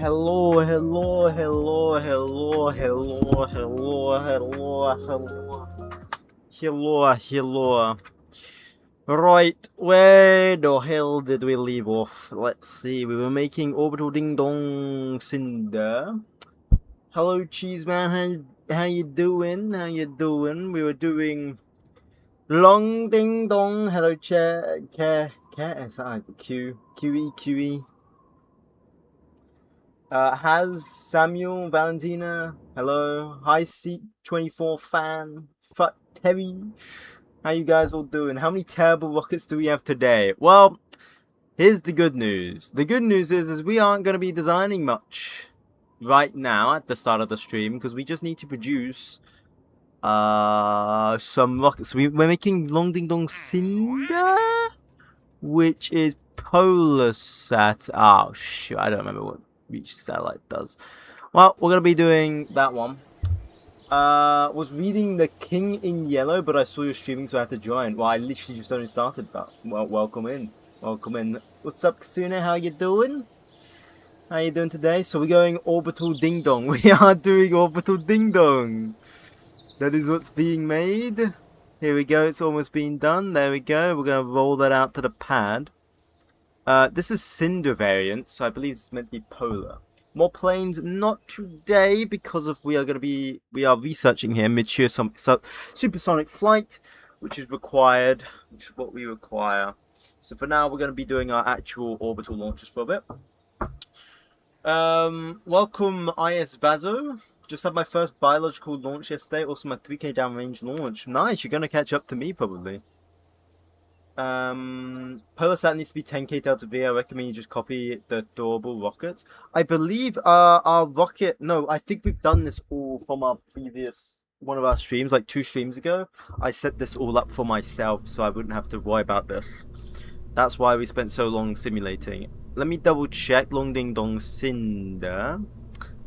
hello, hello, hello, hello, hello, hello, hello, hello, hello, hello. Right, where the hell did we leave off? Let's see, we were making orbital ding dong cinder. Hello, cheese man, how you doing? How you doing? We were doing long ding dong. Hello, chair, 𝐏𝐫𝐸. Has Samuel, Valentina, hello, High Seat 24 fan, Fuck Terry, how you guys all doing? How many terrible rockets do we have today? Well, here's the good news. The good news is we aren't going to be designing much right now at the start of the stream because we just need to produce some rockets. We're making Long Ding Dong Cinder, which is Polar Sat. Oh shoot, I don't remember what each satellite does. Well, we're gonna be doing that one. Was reading the King in Yellow, but I saw you streaming, so I had to join. Well, I literally just only started, but well, welcome in. Welcome in. What's up, Kasuna? How you doing? How you doing today? So we're going orbital ding dong. We are doing orbital ding dong. That is what's being made. Here we go. It's almost been done. There we go. We're gonna roll that out to the pad. This is Cinder variant, so I believe it's meant to be polar. More planes, not today, because of we are researching here mid-shear supersonic flight, which is required, which is what we require. So for now, we're going to be doing our actual orbital launches for a bit. Welcome, IS Bazo. Just had my first biological launch yesterday, also my 3K downrange launch. Nice, you're going to catch up to me probably. Polar needs to be 10k delta V. I recommend you just copy the adorable rockets. I believe our rocket, no, I think we've done this all from our previous one of our streams, like 2 streams ago. I set this all up for myself so I wouldn't have to worry about this. That's why we spent so long simulating. Let me double check Long Ding Dong Cinder.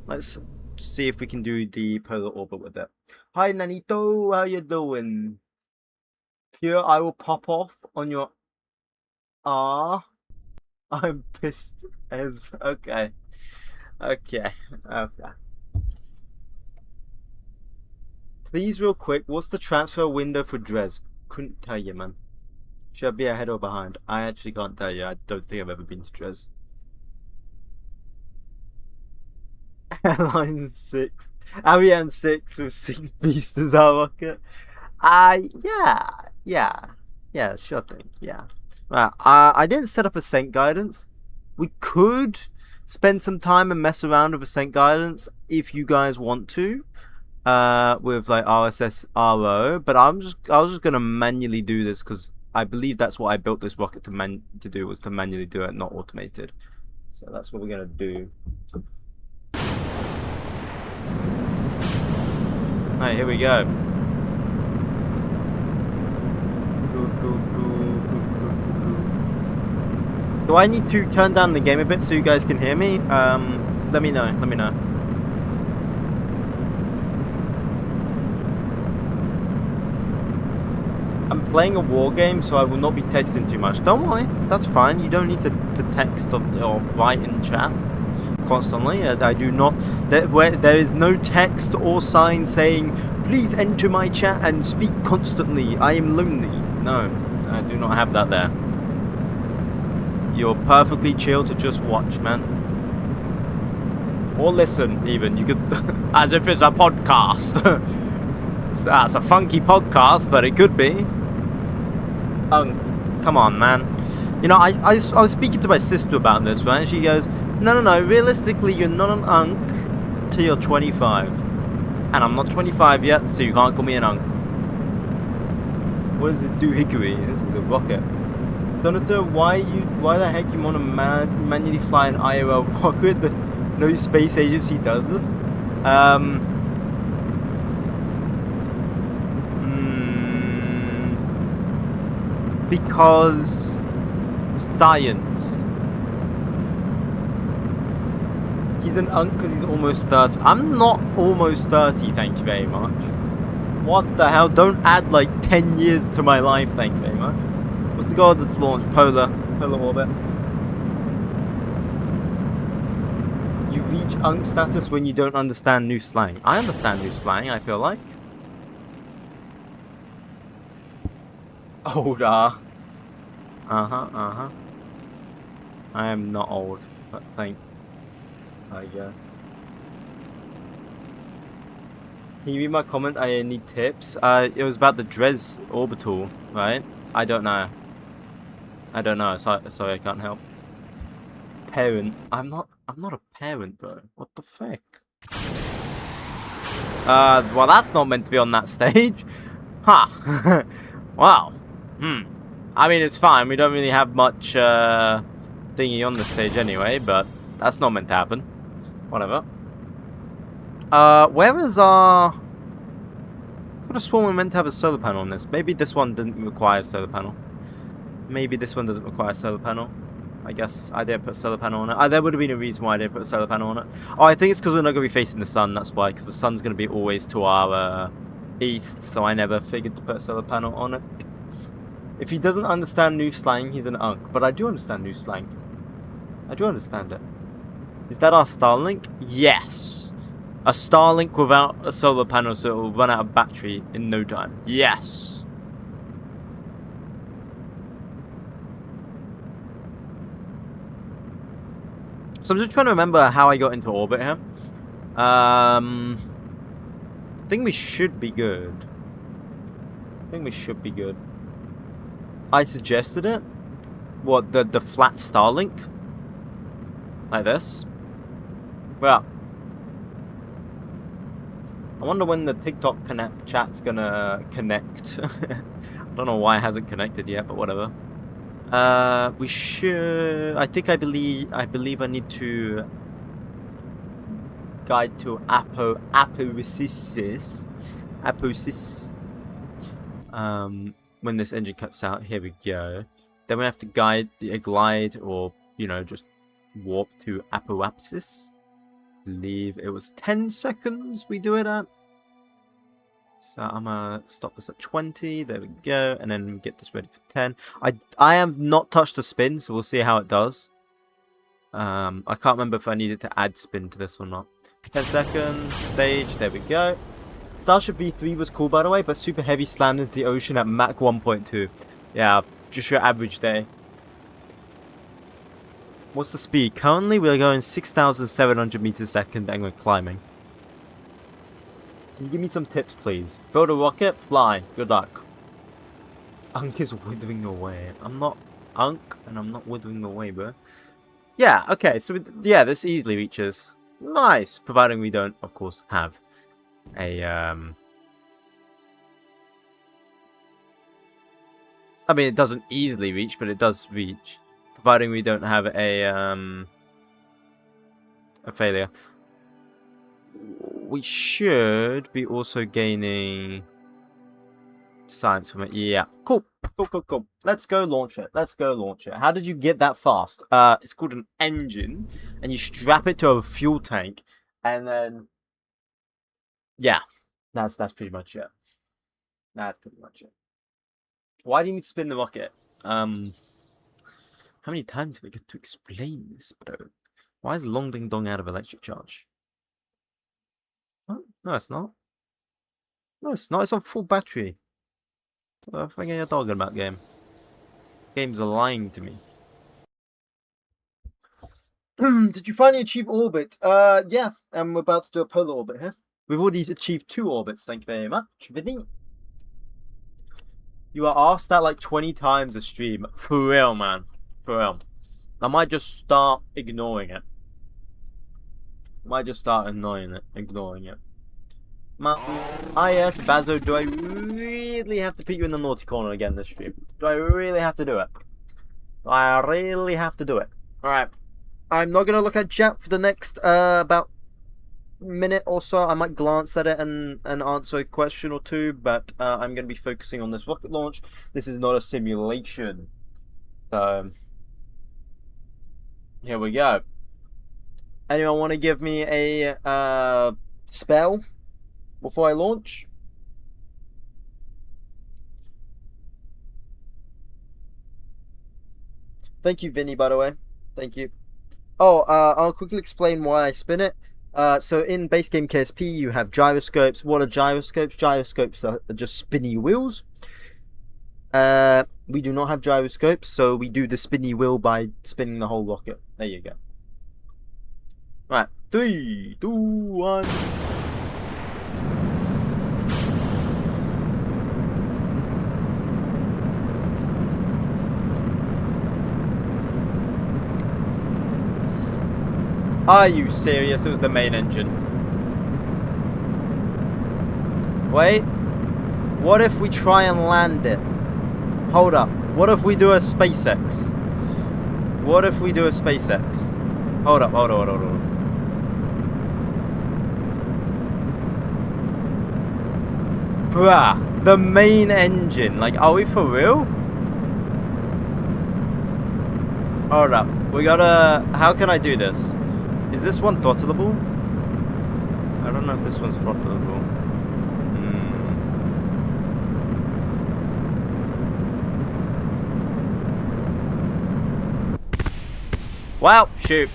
Let's see if we can do the polar orbit with it. Hi Nanito, how you doing? Pure, I will pop off on your I'm pissed as okay. Please, real quick, what's the transfer window for Dres? Couldn't tell you, man. Should I be ahead or behind? I actually can't tell you. I don't think I've ever been to Dres. Airline 6. Ariane 6 with 6 boosters our rocket. Yeah, sure thing, yeah. Right, I didn't set up ascent guidance. We could spend some time and mess around with ascent guidance if you guys want to, with like RSS RO. But I was just gonna manually do this because I believe that's what I built this rocket to do, was to manually do it, not automated. So that's what we're gonna do. Alright, here we go. Do I need to turn down the game a bit so you guys can hear me? Let me know. I'm playing a war game, so I will not be texting too much. Don't worry, that's fine. You don't need to text or write in chat constantly. I do not. There is no text or sign saying, please enter my chat and speak constantly. I am lonely. No, I do not have that there. You're perfectly chill to just watch, man. Or listen, even. You could, as if it's a podcast. It's a funky podcast, but it could be. Come on, man. You know, I was speaking to my sister about this, right? And she goes, no, realistically, you're not an unk till you're 25. And I'm not 25 yet, so you can't call me an unk. What does it do, Hickory? This is a rocket. Donato, why the heck you want to manually fly an IRL rocket? No space agency does this. Because science. He's an unk because he's almost 30. I'm not almost 30, thank you very much. What the hell? Don't add like 10 years to my life, thank you very much. What's the goal that's launched? Polar orbit. You reach unk status when you don't understand new slang. I understand new slang, I feel like. Older. Uh-huh. I am not old, but I guess. Can you read my comment? I need tips. It was about the Dres orbital, right? I don't know. Sorry, I can't help. Parent. I'm not a parent, bro. What the fuck? Well, that's not meant to be on that stage. Huh. Wow. I mean, it's fine. We don't really have much, thingy on the stage anyway, but that's not meant to happen. Whatever. Where is our... I could have sworn we're meant to have a solar panel on this. Maybe this one didn't require a solar panel. Maybe this one doesn't require a solar panel. I guess I didn't put a solar panel on it. There would have been a reason why I didn't put a solar panel on it. Oh, I think it's because we're not going to be facing the sun. That's why, because the sun's going to be always to our east. So I never figured to put a solar panel on it. If he doesn't understand new slang, he's an unk. But I do understand new slang. I do understand it. Is that our Starlink? Yes. A Starlink without a solar panel, so it will run out of battery in no time. Yes. So I'm just trying to remember how I got into orbit here. I think we should be good. I suggested it. What, the flat Starlink? Like this? Well, I wonder when the TikTok chat's gonna connect. I don't know why it hasn't connected yet, but whatever. We should... I believe I need to guide to aposis. When this engine cuts out, here we go. Then we have to glide, or, you know, just warp to apoapsis. I believe it was 10 seconds we do it at. So I'm gonna stop this at 20. There we go, and then get this ready for 10. I have not touched the spin, so we'll see how it does. I can't remember if I needed to add spin to this or not. 10 seconds, stage, there we go. Starship V3 was cool, by the way, but super heavy slammed into the ocean at Mach 1.2. Yeah, just your average day. What's the speed? Currently, we're going 6,700 meters a second, and we're climbing. Can you give me some tips, please? Build a rocket, fly. Good luck. Unk is withering away. I'm not Unk, and I'm not withering away, bro. Yeah, okay, so yeah, this easily reaches. Nice, providing we don't, of course, have a I mean, it doesn't easily reach, but it does reach, providing we don't have a failure. We should be also gaining science from it. Yeah, cool. Let's go launch it. How did you get that fast? It's called an engine, and you strap it to a fuel tank, and then yeah, that's pretty much it. Why do you need to spin the rocket? How many times have we got to explain this, bro? Why is Long Ding Dong out of electric charge? Oh, no, it's not. It's on full battery. What the fuck are you talking about, game? Games are lying to me. Did you finally achieve orbit? Yeah, and we're about to do a polar orbit here. We've already achieved 2 orbits, thank you very much. Vinny. You are asked that like 20 times a stream. For real, man. For real. I might just start ignoring it. Ignoring it. Yes, Bazo, do I really have to put you in the naughty corner again this stream? Do I really have to do it? Alright. I'm not going to look at chat for the next, about minute or so. I might glance at it and answer a question or two, but I'm going to be focusing on this rocket launch. This is not a simulation. So, here we go. Anyone want to give me a spell before I launch? Thank you, Vinny, by the way. Thank you. I'll quickly explain why I spin it. So in base game KSP, you have gyroscopes. What are gyroscopes? Gyroscopes are just spinny wheels. We do not have gyroscopes, so we do the spinny wheel by spinning the whole rocket. There you go. Right, 3, 2, 1. Are you serious? It was the main engine. Wait. What if we try and land it? Hold up. What if we do a SpaceX? What if we do a SpaceX? Hold up. Bruh. The main engine. Like, are we for real? Hold up. We gotta... How can I do this? Is this one throttleable? I don't know if this one's throttleable. Well, shoot.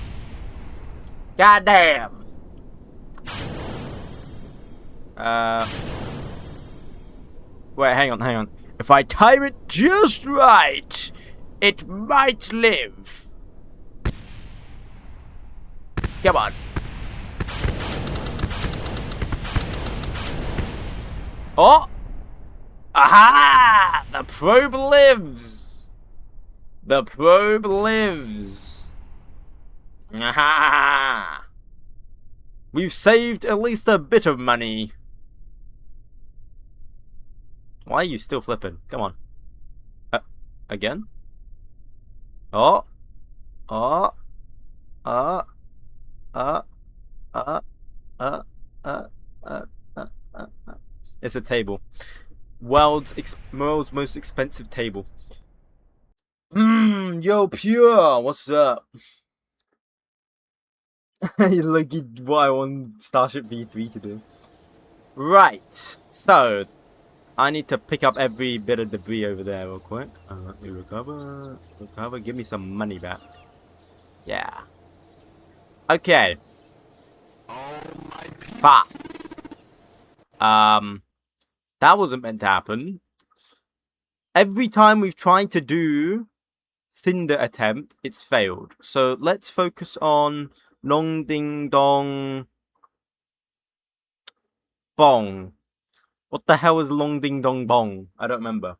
Goddamn. Wait, hang on. If I time it just right, it might live. Come on. Oh! Aha! The probe lives! The probe lives! Aha! We've saved at least a bit of money. Why are you still flipping? Come on. Again? Oh! It's a table. World's most expensive table. Yo, Pure, what's up? Look at what I want Starship V3 to do. Right, so I need to pick up every bit of debris over there real quick. Let me recover. Give me some money back. Yeah. Okay. Fuck. That wasn't meant to happen. Every time we've tried to do Cinder attempt, it's failed. So let's focus on Long Ding Dong Bong. What the hell is Long Ding Dong Bong? I don't remember.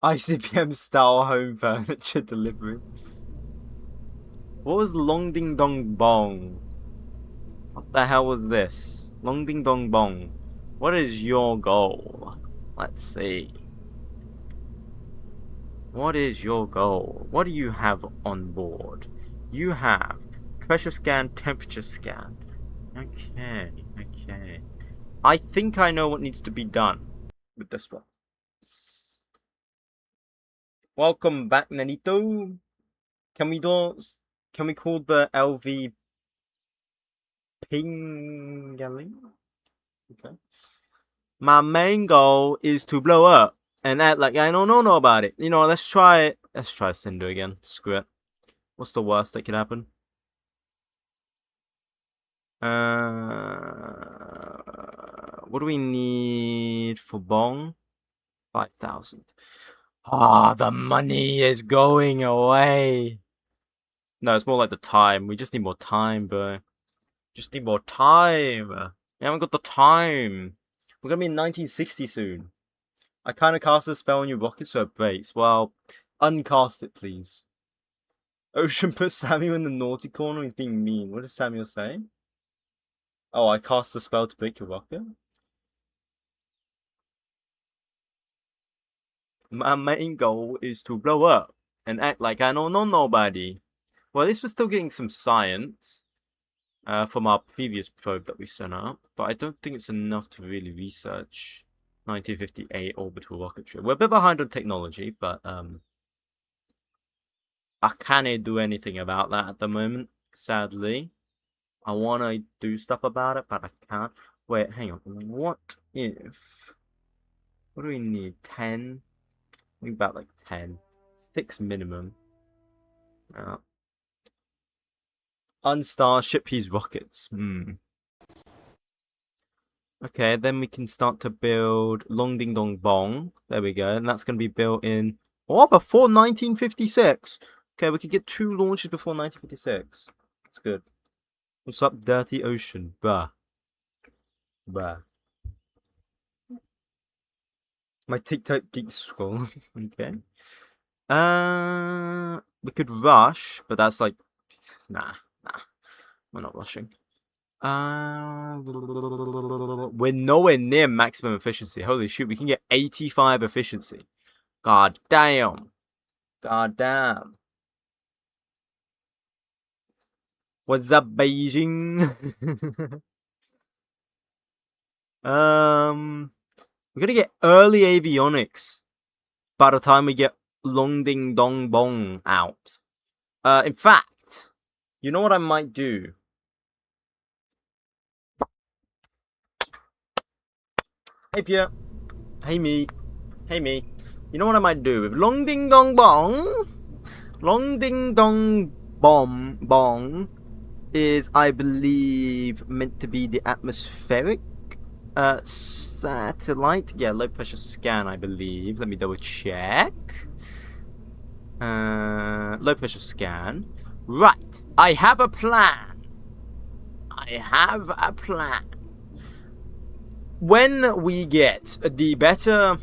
ICBM style home furniture delivery. What was Long Ding Dong Bong? What the hell was this? Long Ding Dong Bong. What is your goal? Let's see. What is your goal? What do you have on board? You have pressure scan, temperature scan. Okay. I think I know what needs to be done with this one. Welcome back, Nanito. Can we call the LV Pingaling? Okay. My main goal is to blow up and act like I don't know about it. You know, let's try it. Let's try Cinder again. Screw it. What's the worst that could happen? What do we need for Bong? 5,000. Ah, the money is going away. No, it's more like the time. We just need more time, bro. Just need more time. We haven't got the time. We're gonna be in 1960 soon. I kind of cast a spell on your rocket so it breaks. Well, uncast it, please. Ocean put Samuel in the naughty corner. He's being mean. What does Samuel say? Oh, I cast the spell to break your rocket? My main goal is to blow up and act like I don't know nobody. Well, at least we're still getting some science from our previous probe that we sent up, but I don't think it's enough to really research 1958 orbital rocketry. We're a bit behind on technology, but I can't do anything about that at the moment, sadly. I want to do stuff about it, but I can't. Wait, hang on. What do we need? 10? I think about like 10. 6 minimum. Unstar, ship these rockets. Okay, then we can start to build Long Ding Dong Bong. There we go. And that's going to be built in... Oh, before 1956. Okay, we could get 2 launches before 1956. That's good. What's up, Dirty Ocean? Bruh. Bruh. My TikTok geek scroll. Okay. We could rush, but that's like... Nah. We're not rushing. We're nowhere near maximum efficiency. Holy shoot, we can get 85 efficiency. God damn. God damn. What's up, Beijing? We're gonna get early avionics by the time we get Long Ding Dong Bong out. In fact, you know what I might do? Hey, Pierre. Hey, me. Hey, me. You know what I might do? With Long Ding Dong Bong, Long Ding Dong Bong is, I believe, meant to be the atmospheric satellite. Yeah, low pressure scan, I believe. Let me double check. Low pressure scan. Right. I have a plan. When we get the better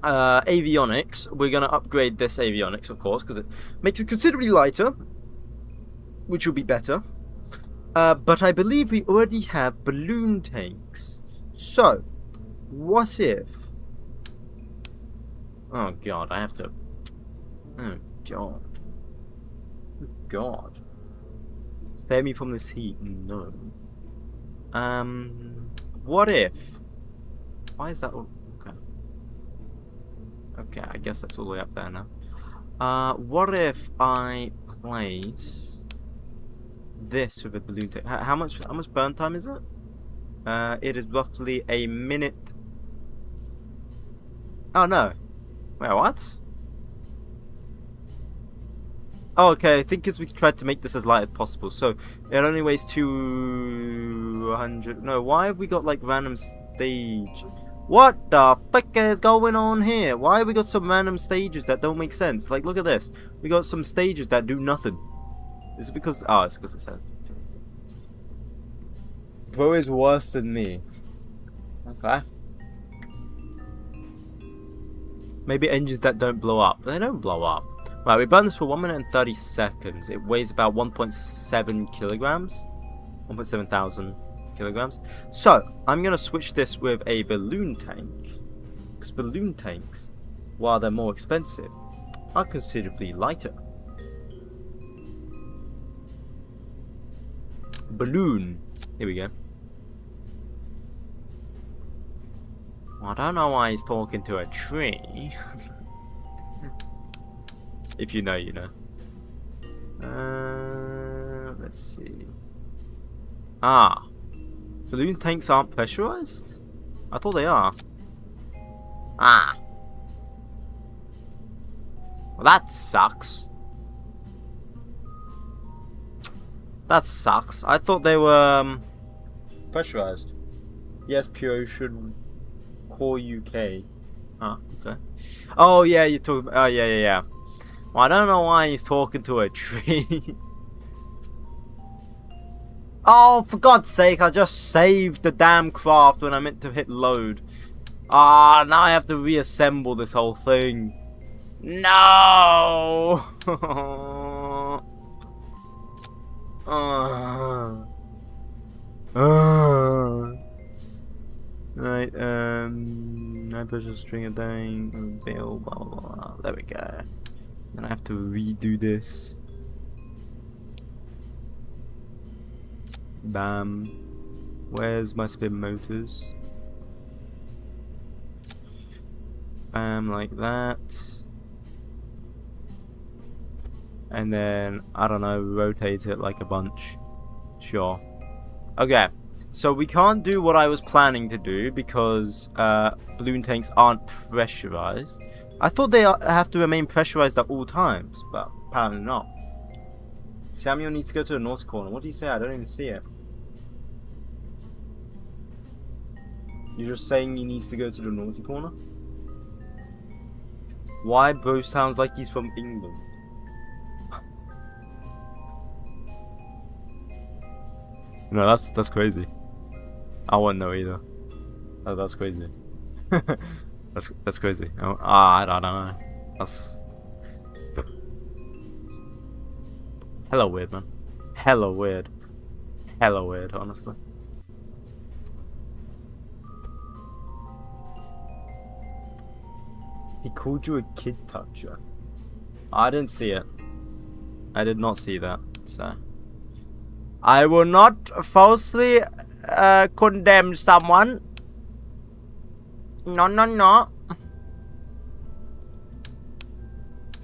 avionics, we're going to upgrade this avionics, of course, because it makes it considerably lighter, which will be better. But I believe we already have balloon tanks. So, what if... Oh, God, I have to... Oh, God. God. Save me from this heat. No. What if... Why is that all... Okay. Okay, I guess that's all the way up there now. What if I place this with a balloon tank? How much burn time is it? It is roughly a minute... Oh, no. Wait, what? Oh, okay, I think because we tried to make this as light as possible. So, it only weighs 200... No, why have we got, like, random stage... What the fuck is going on here? Why have we got some random stages that don't make sense? Like, look at this. We got some stages that do nothing. Is it because... Oh, it's because it said... Bro is worse than me. Okay. Maybe engines that don't blow up. They don't blow up. Right, we burn this for 1 minute and 30 seconds. It weighs about 1.7 kilograms. 1.7 thousand kilograms. So, I'm going to switch this with a balloon tank. Because balloon tanks, while they're more expensive, are considerably lighter. Balloon. Here we go. I don't know why he's talking to a tree. If you know, you know. Let's see. Ah. Balloon tanks aren't pressurized? I thought they are. Ah. Well, that sucks. That sucks. I thought they were pressurized. Yes, Pure should 𝐒𝐞𝐫𝐸. Ah, okay. Oh, yeah, you're talking... Oh, yeah. Well, I don't know why he's talking to a tree. Oh, for God's sake, I just saved the damn craft when I meant to hit load. Ah, now I have to reassemble this whole thing. No! Right, I push a string of thing, blah, blah, blah. There we go. Then I have to redo this. Bam. Where's my spin motors? Bam, like that. And then, I don't know, rotate it like a bunch. Sure. Okay. So we can't do what I was planning to do because balloon tanks aren't pressurized. I thought they have to remain pressurized at all times, but apparently not. Samuel needs to go to the naughty corner. What do you say? I don't even see it. You're just saying he needs to go to the naughty corner? Why bro sounds like he's from England? No, that's crazy. I wouldn't know either. Oh, that's crazy. that's crazy. Oh, I don't know. That's hella weird, man. Hella weird. Hella weird, honestly. He called you a kid toucher. I didn't see it. I did not see that. So I will not falsely condemn someone. No, no, no.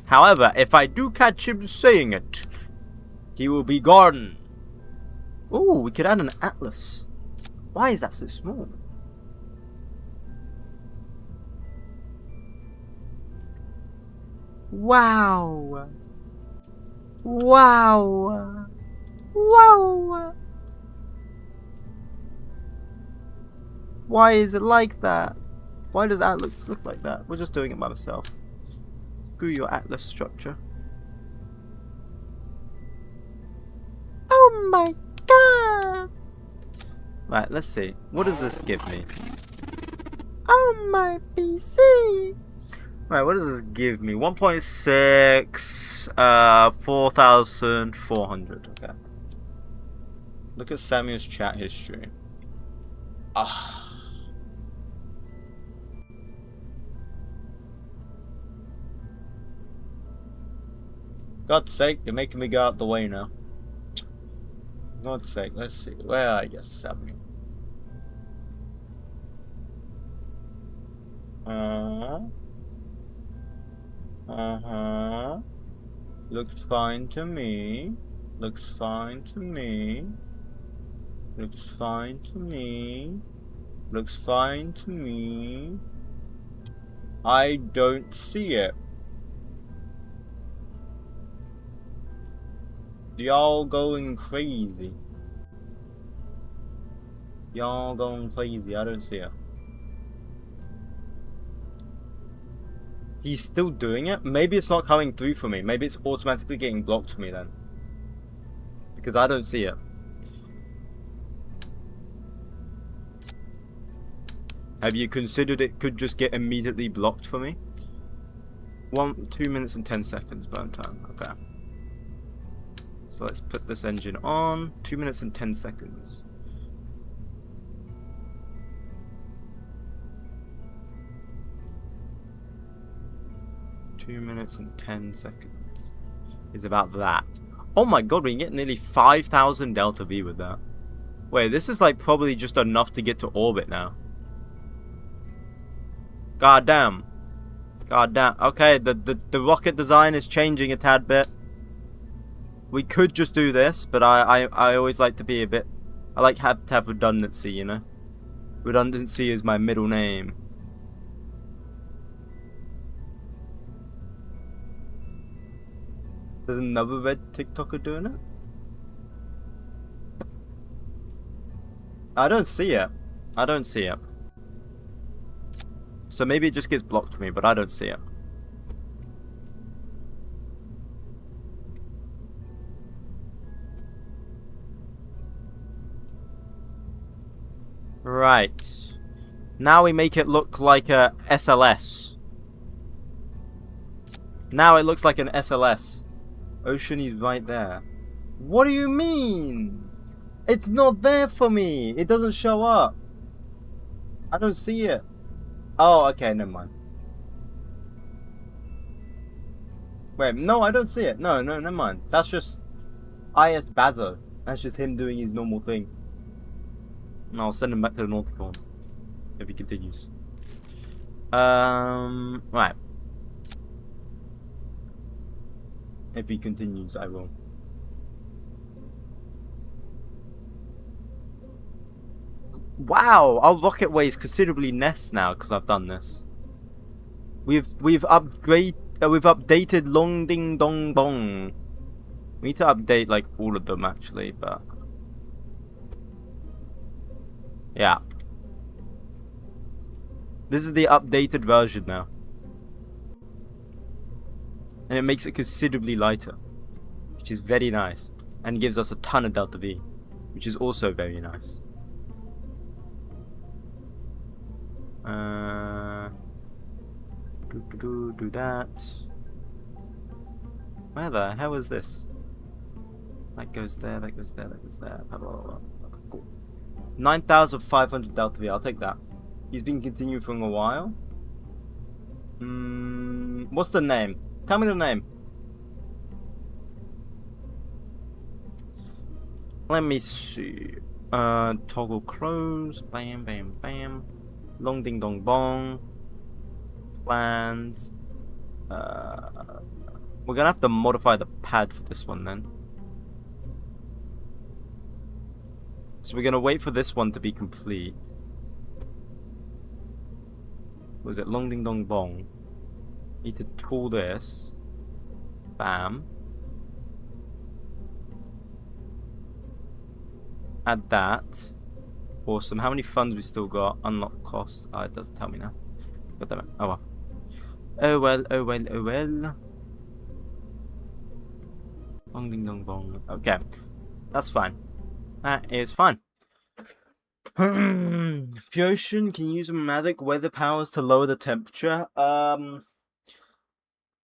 However, if I do catch him saying it, he will be gone. Ooh, we could add an atlas. Why is that so small? Wow. Wow. Wow. Why is it like that? Why does Atlas look like that? We're just doing it by myself. Screw your Atlas structure. Oh my god! Right, let's see. What does this give me? Oh my PC! Right, what does this give me? 1.6, 4,400. Okay. Look at Samuel's chat history. Ah. God's sake, you're making me go out the way now. God's sake, let's see. Where are you, Samuel? Looks fine to me. Looks fine to me. Looks fine to me. Looks fine to me. I don't see it. Y'all going crazy. Y'all going crazy. I don't see it. He's still doing it? Maybe it's not coming through for me. Maybe it's automatically getting blocked for me then. Because I don't see it. Have you considered it could just get immediately blocked for me? 2 minutes and 10 seconds burn time. Okay. So let's put this engine on. 2 minutes and 10 seconds. Two minutes and 10 seconds is about that. Oh my god, we can get nearly 5,000 delta V with that. Wait, this is like probably just enough to get to orbit now. God damn. God damn. Okay, the rocket design is changing a tad bit. We could just do this, but I always like to be a bit... I like to have redundancy, you know? Redundancy is my middle name. There's another red TikToker doing it? I don't see it. I don't see it. So maybe it just gets blocked for me, but I don't see it. Right. Now we make it look like a SLS. Now it looks like an SLS. Ocean is right there. What do you mean? It's not there for me. It doesn't show up. I don't see it. Oh, okay, never mind. Wait, no, I don't see it. No, never mind. That's just IS Bazo. That's just him doing his normal thing. And I'll send him back to the Naughty Corner if he continues. Right. If he continues, I will. Wow, our rocket weighs considerably less now because I've done this. We've updated Long Ding Dong Bong. We need to update like all of them actually, but yeah. This is the updated version now. And it makes it considerably lighter, which is very nice. And gives us a ton of delta V, which is also very nice. Do that. Where the hell is this? That goes there, that goes there, that goes there. Blah, blah, blah. Okay, cool. 9,500 delta V, I'll take that. He's been continuing for a while. What's the name? Tell me the name. Let me see. Toggle close. Bam, bam, bam. Long ding dong bong. Plans. We're gonna have to modify the pad for this one then. So we're gonna wait for this one to be complete. Was it long ding dong bong? Need to tool this. Bam. Add that. Awesome. How many funds we still got? Unlock costs. It doesn't tell me now. God damn it. Oh well. Oh well, oh well, oh well. Long ding dong bong. Okay. That's fine. That is fine. The ocean can use magic weather powers to lower the temperature.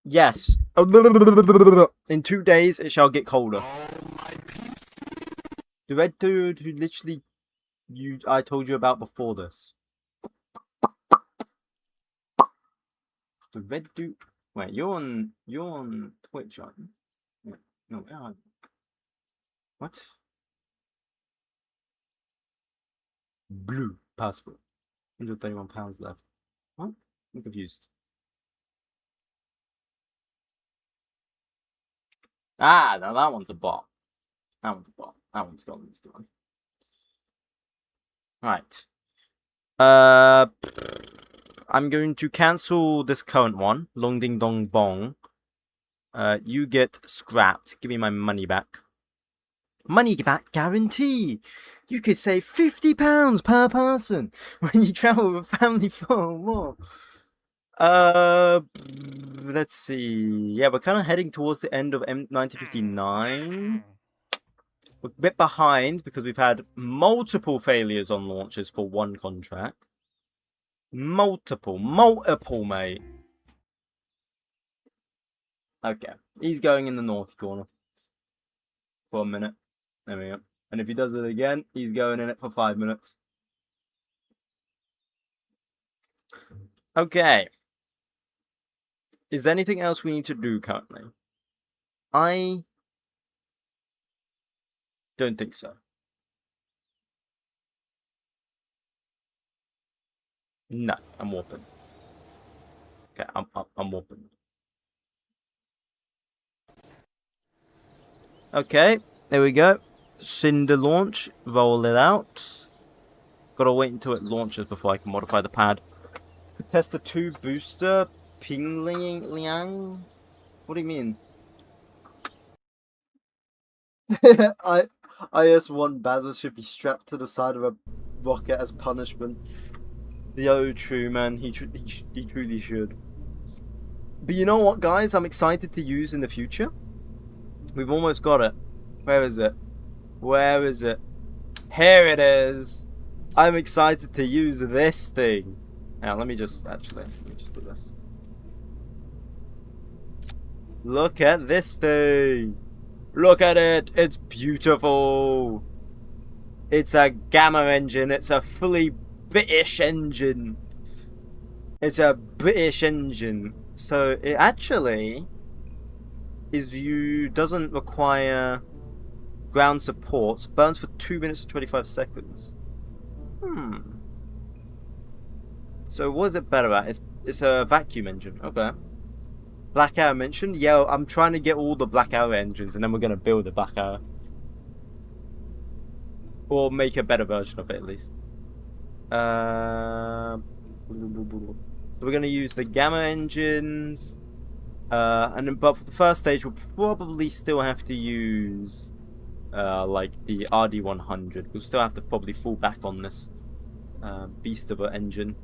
Yes. In 2 days it shall get colder. The red dude who literally I told you about before this. The red dude. Wait, you're on Twitch, aren't you? Wait, no, where are you? What? Blue passport. £131 left. What? I'm confused. Ah, now that one's a bot. That one's a bot. That one's gone instantly. Right. I'm going to cancel this current one. Long ding dong bong. You get scrapped. Give me my money back. Money back guarantee. You could save £50 per person when you travel with a family for or more. Let's see. Yeah, we're kind of heading towards the end of 1959. We're a bit behind because we've had multiple failures on launches for one contract. Multiple, mate. Okay, he's going in the naughty corner for a minute. There we go. And if he does it again, he's going in it for 5 minutes. Okay. Is there anything else we need to do currently? I don't think so. No, I'm warping. Okay, I'm warping. Okay, there we go. Cinder launch. Roll it out. Gotta wait until it launches before I can modify the pad. Test the 2 booster. Ping Liang? What do you mean? IS-1 Bazza should be strapped to the side of a rocket as punishment. Yo, true, man. He truly should. But you know what, guys? I'm excited to use in the future. We've almost got it. Where is it? Where is it? Here it is. I'm excited to use this thing. Now, let me just do this. Look at this thing. Look at it. It's beautiful. It's a Gamma engine. It's a fully British engine. It's a British engine. So it actually doesn't require ground support. Burns for 2 minutes and 25 seconds. So what is it better at? It's a vacuum engine. Okay. Black Arrow mentioned. Yeah, I'm trying to get all the Black Arrow engines, and then we're gonna build a Black Arrow, or make a better version of it at least. So we're gonna use the Gamma engines. But for the first stage, we'll probably still have to use like the RD100. We'll still have to probably fall back on this beast of an engine,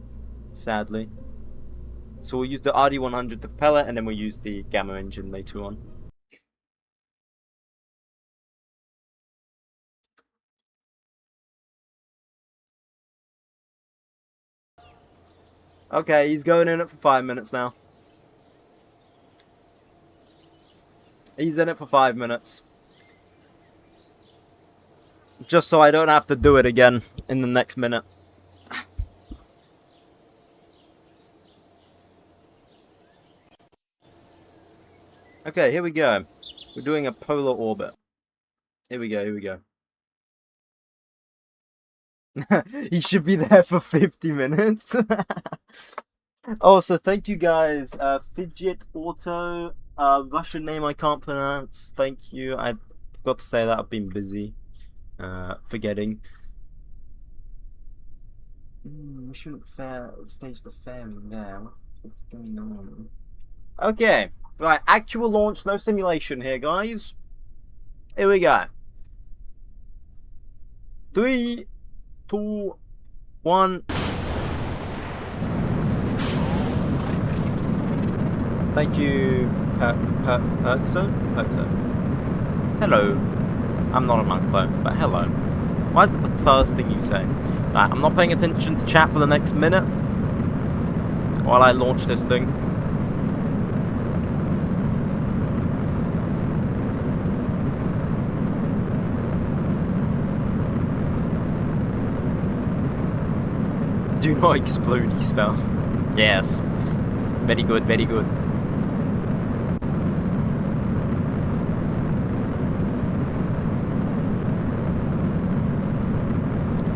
sadly. So we'll use the RD100 the propeller, and then we'll use the Gamma engine later on. Okay, he's going in it for 5 minutes now. He's in it for 5 minutes. Just so I don't have to do it again in the next minute. Okay, here we go. We're doing a polar orbit. Here we go, here we go. He should be there for 50 minutes. Oh, so thank you guys. Fidget Auto, Russian name I can't pronounce. Thank you. I forgot to say that. I've been busy. Forgetting. We shouldn't stage the fairing there. What's going on? Okay. Right, actual launch, no simulation here, guys. Here we go. 3, 2, 1. Thank you, Perkso. Hello. I'm not a monk though, but hello. Why is it the first thing you say? Right, I'm not paying attention to chat for the next minute while I launch this thing. Do not explode, he spell. Yes. Very good, very good.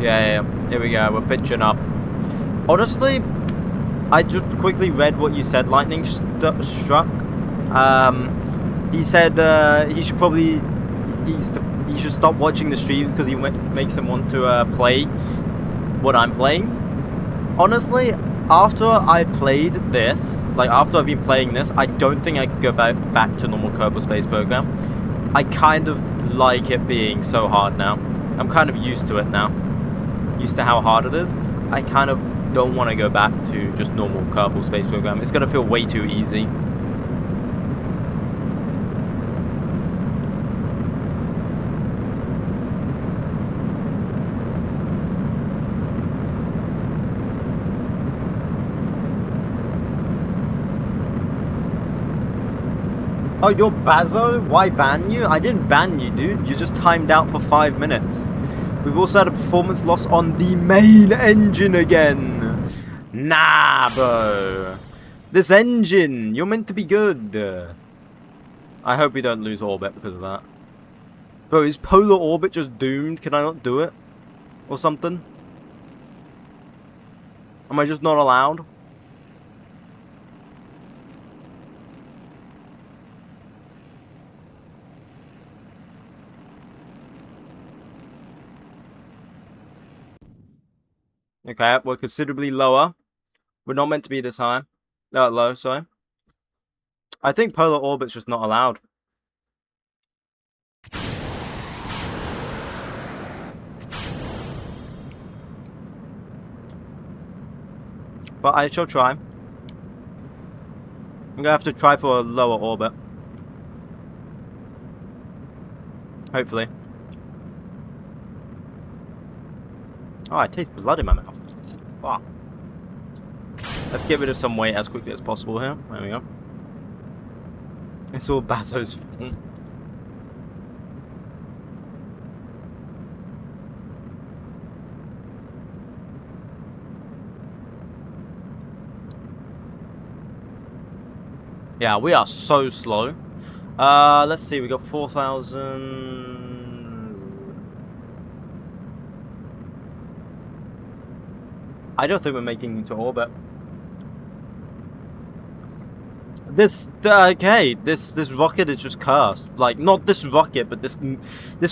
Yeah, here we go, we're pitching up. Honestly, I just quickly read what you said, Lightning struck. He said he should probably, he should stop watching the streams because he makes him want to play what I'm playing. Honestly, after I played this, like after I've been playing this, I don't think I could go back to normal Kerbal Space Program. I kind of like it being so hard now. I'm kind of used to it now. Used to how hard it is. I kind of don't want to go back to just normal Kerbal Space Program. It's going to feel way too easy. Oh, you're Bazo? Why ban you? I didn't ban you, dude. You just timed out for 5 minutes. We've also had a performance loss on the main engine again. Nah, bro. This engine, you're meant to be good. I hope we don't lose orbit because of that. Bro, is polar orbit just doomed? Can I not do it? Or something? Am I just not allowed? Okay, we're considerably lower. We're not meant to be this high. Low, sorry. I think polar orbit's just not allowed. But I shall try. I'm gonna have to try for a lower orbit. Hopefully. Oh, I taste blood in my mouth. Wow. Let's get rid of some weight as quickly as possible here. There we go. It's all Bazo's fault. Yeah, we are so slow. Let's see, we got 4,000... I don't think we're making it to orbit. This rocket is just cursed. Like, not this rocket, but this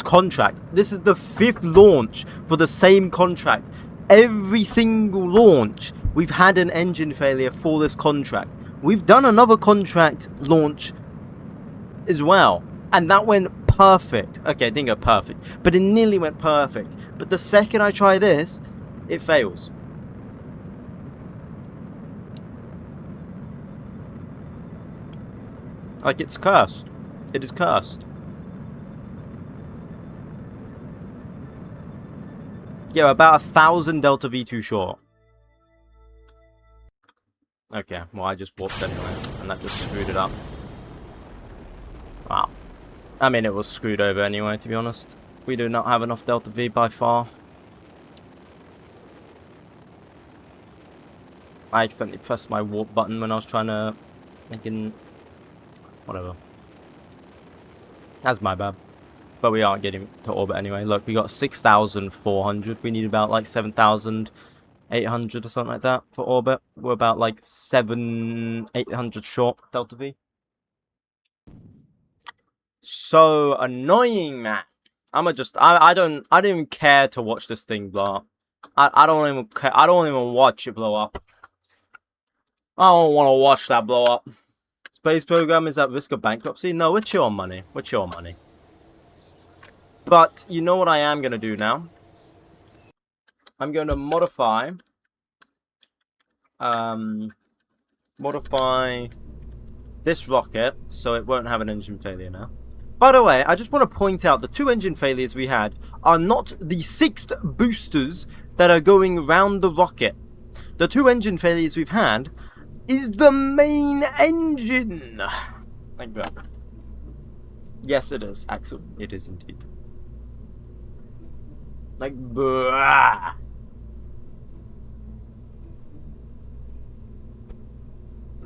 contract. This is the 5th launch for the same contract. Every single launch, we've had an engine failure for this contract. we've done another contract launch as well, and that went perfect. Okay, it didn't go perfect, but it nearly went perfect. But the second I try this, it fails. Like, it's cursed. It is cursed. Yeah, about 1,000 Delta V2 short. Okay, well, I just warped anyway, and that just screwed it up. Wow. I mean, it was screwed over anyway, to be honest. We do not have enough Delta V by far. I accidentally pressed my warp button when I was trying to make an... whatever. That's my bad. But we aren't getting to orbit anyway. Look, we got 6,400. We need about like 7,800 or something like that for orbit. We're about like 800 short Delta V. So annoying, man. I don't even care to watch this thing blow up. I don't even care. I don't even watch it blow up. I don't want to watch that blow up. Space program is at risk of bankruptcy. No, it's your money. It's your money. But you know what I am going to do now? I'm going to modify this rocket so it won't have an engine failure now. By the way, I just want to point out the 2 engine failures we had are not the 6 boosters that are going around the rocket. The 2 engine failures we've had is the main engine. Like that. Yes, it is, Axel. It is indeed. Like, bruh.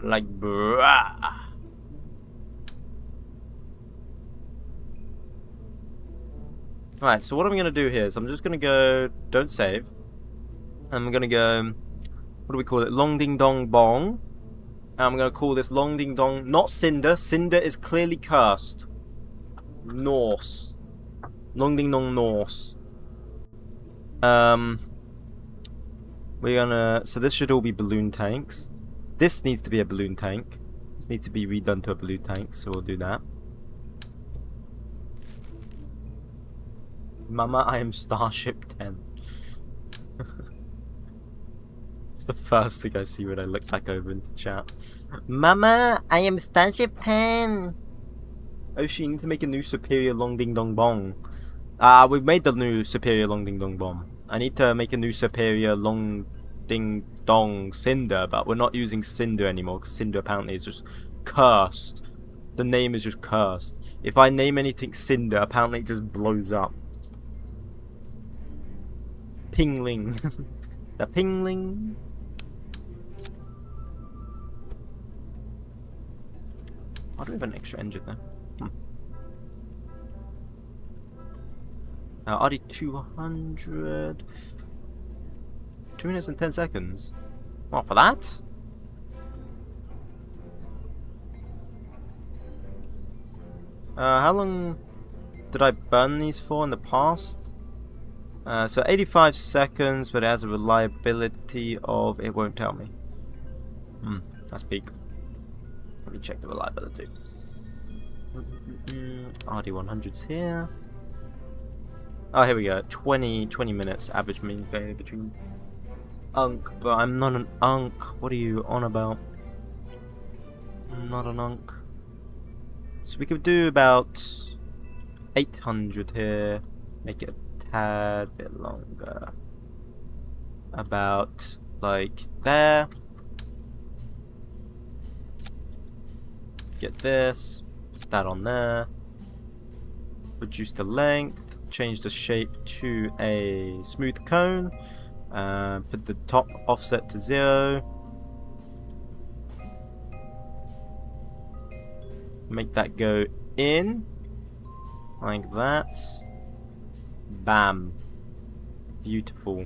Like, bruh. Alright, so what I'm going to do here is I'm just going to go, don't save. I'm going to go, what do we call it? Long Ding Dong Bong. And I'm going to call this Long Ding Dong, not Cinder. Cinder is clearly cursed. Norse. Long Ding Dong Norse. We're gonna, so this should all be balloon tanks. This needs to be a balloon tank. This needs to be redone to a balloon tank, so we'll do that. Mama, I am Starship 10. It's the first thing I see when I look back over into chat. Mama, I am Starship 10. Oh, she need to make a new superior Long Ding Dong Bong. We've made the new superior Long Ding Dong Bomb. I need to make a new superior Long Ding Dong Cinder, but we're not using Cinder anymore because Cinder apparently is just cursed. The name is just cursed. If I name anything Cinder, apparently it just blows up. Pingling. The Pingling. Why do we have an extra engine there? RD200. 2 minutes and 10 seconds. What, for that? How long did I burn these for in the past? So 85 seconds, but it has a reliability of... it won't tell me. That's peak. Let me check the reliability. RD100's here. Oh, here we go. 20 minutes average mean failure between Unk, but I'm not an Unk. What are you on about? I'm not an Unk. So we could do about 800 here. Make it a tad bit longer. About like there. Get this. Put that on there. Reduce the length. Change the shape to a smooth cone. Put the top offset to 0. Make that go in like that. Bam. Beautiful.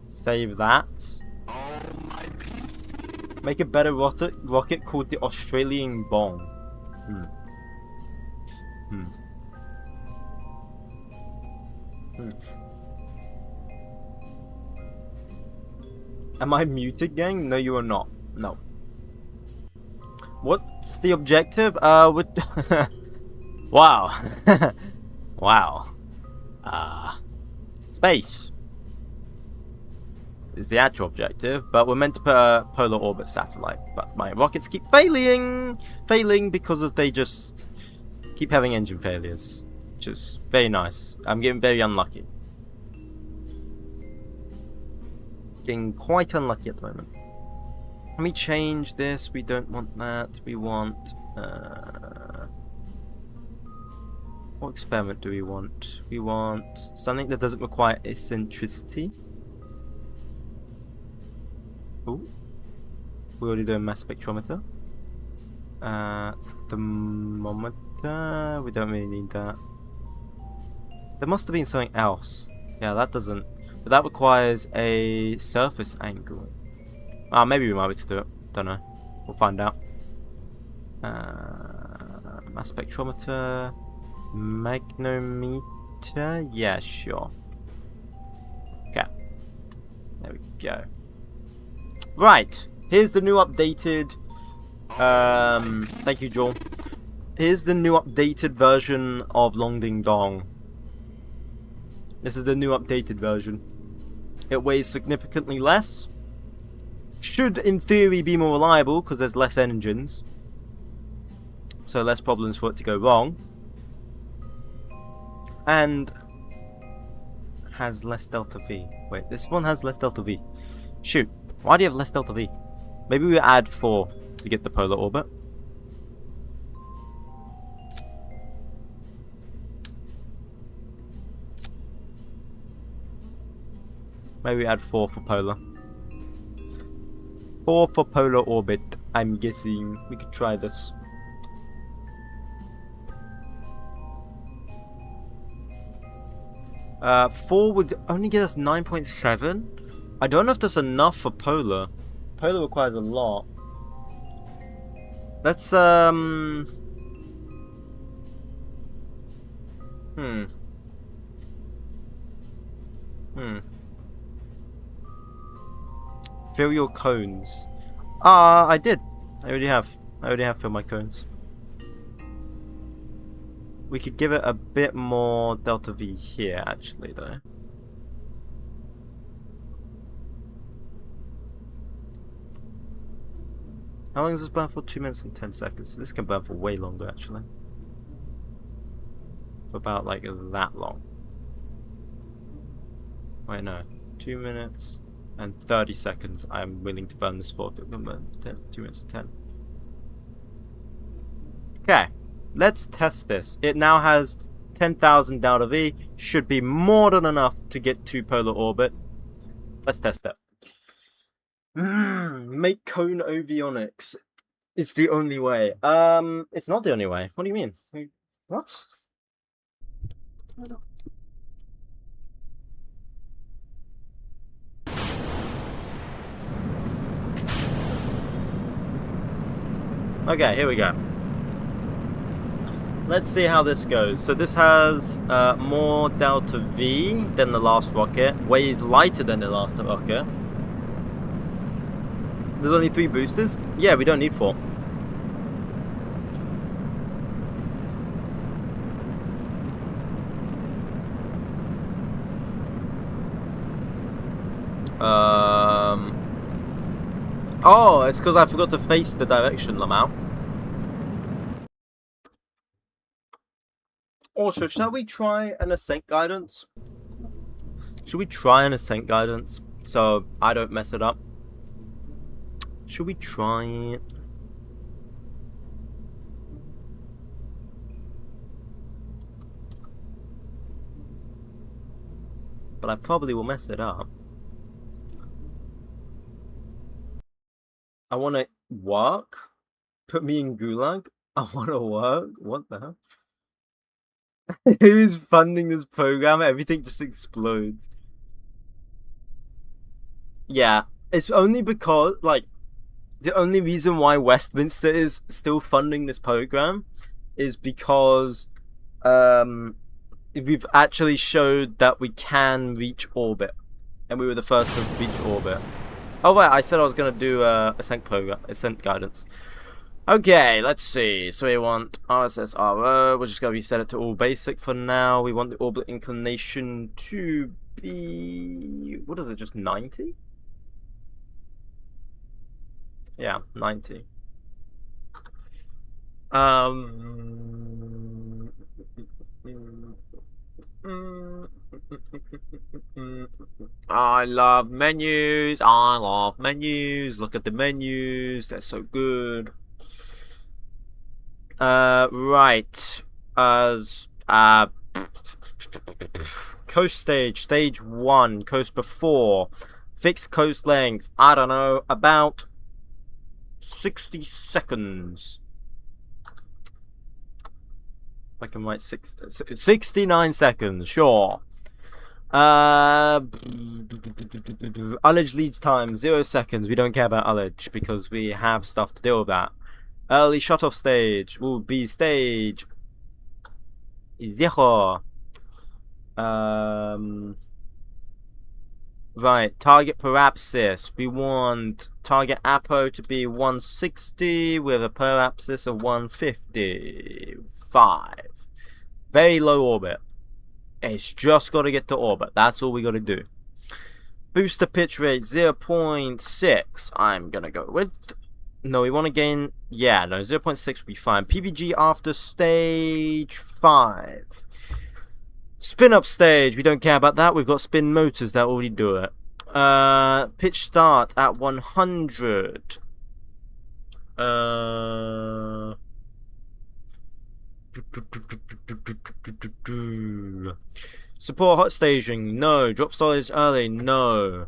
Save that. Make a better rocket called the Australian Bomb. Am I muted, gang? No, you are not. No. what's the objective? With wow. Wow. Space is the actual objective, but we're meant to put a polar orbit satellite. But my rockets keep failing because of they just keep having engine failures, which is very nice. I'm getting very unlucky. Getting quite unlucky at the moment. Let me change this. We don't want that. We want what experiment do we want? We want something that doesn't require eccentricity. Ooh. We're already doing mass spectrometer. Thermometer. We don't really need that. There must have been something else. Yeah, that doesn't. But that requires a surface angle. Maybe we might be able to do it. Don't know. We'll find out. Mass spectrometer. Magnometer. Yeah, sure. Okay. There we go. Right. Here's the new updated. Thank you, Joel. Here's the new updated version of Long Ding Dong. This is the new updated version. It weighs significantly less. Should, in theory, be more reliable because there's less engines. So less problems for it to go wrong. And has less delta V. Wait, this one has less delta V. Shoot. Why do you have less delta V? Maybe we add 4 to get the polar orbit. Maybe we add 4 for polar. 4 for polar orbit. I'm guessing we could try this. Uh, 4 would only get us 9.7. I don't know if that's enough for polar. Polar requires a lot. Let's Fill your cones. I did. I already have filled my cones. We could give it a bit more delta V here, actually, though. How long does this burn for? 2 minutes and 10 seconds. So this can burn for way longer, actually. For about, like, that long. Wait, no. 2 minutes and 30 seconds I'm willing to burn this for. 2 minutes and 10. Okay. Let's test this. It now has 10,000 delta V. Should be more than enough to get to polar orbit. Let's test it. Make cone avionics. It's the only way. It's not the only way. What do you mean? What? Okay, here we go. Let's see how this goes. So this has more delta V than the last rocket. Weighs lighter than the last rocket. There's only 3 boosters? Yeah, we don't need 4. Oh, it's because I forgot to face the direction, Lamau. Also, shall we try an ascent guidance? Should we try an ascent guidance so I don't mess it up? Should we try it? But I probably will mess it up. I want to work? Put me in Gulag? I want to work? What the hell? Who is funding this program? Everything just explodes. Yeah, it's only because, like, the only reason why Westminster is still funding this program is because we've actually showed that we can reach orbit, and we were the first to reach orbit. Oh wait, I said I was gonna do ascent guidance. Okay, let's see. So we want RSSRO. We're just going to reset it to all basic for now. We want the orbit inclination to be... What is it, just 90? Yeah, 90. I love menus. I love menus. Look at the menus. They're so good. Right. Coast stage 1, coast before. Fixed coast length, I don't know, about 60 seconds. I can write 69 seconds, sure. Ullage lead time, 0 seconds. We don't care about ullage because we have stuff to deal with that. Early shut-off stage will be stage 0. Right, target per apsis. We want target apo to be 160 with a per apsis of 155. Very low orbit. It's just got to get to orbit. That's all we got to do. Booster pitch rate 0.6. I'm going to go with... No, we want to gain... Yeah, no, 0.6 will be fine. PVG after stage 5. Spin up stage, we don't care about that. We've got spin motors that already do it. Pitch start at 100. Support hot staging, no. Drop storage early, no.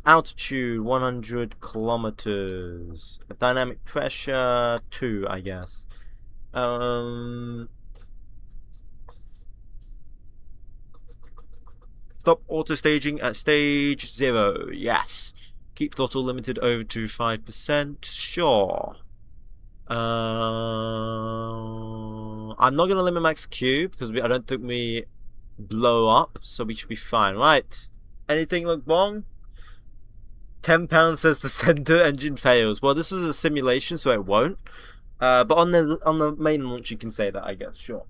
Altitude 100 kilometers. Dynamic pressure 2, I guess. Stop auto staging at stage 0. Yes. Keep throttle limited over to 5%. Sure. I'm not gonna limit max Q because I don't think we blow up, so we should be fine. Right. Anything look wrong? 10 pounds says the center engine fails. Well, this is a simulation, so it won't. But on the main launch, you can say that, I guess. Sure.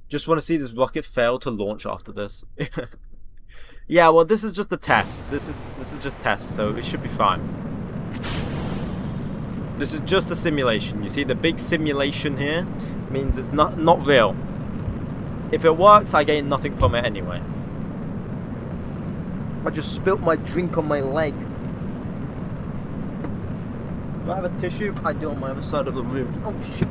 Just want to see this rocket fail to launch after this. Yeah, well, this is just a test. This is just test, so it should be fine. This is just a simulation. You see the big simulation here means it's not real. If it works, I gain nothing from it anyway. I just spilt my drink on my leg. Do I have a tissue? I do on my other side of the room. Oh shit.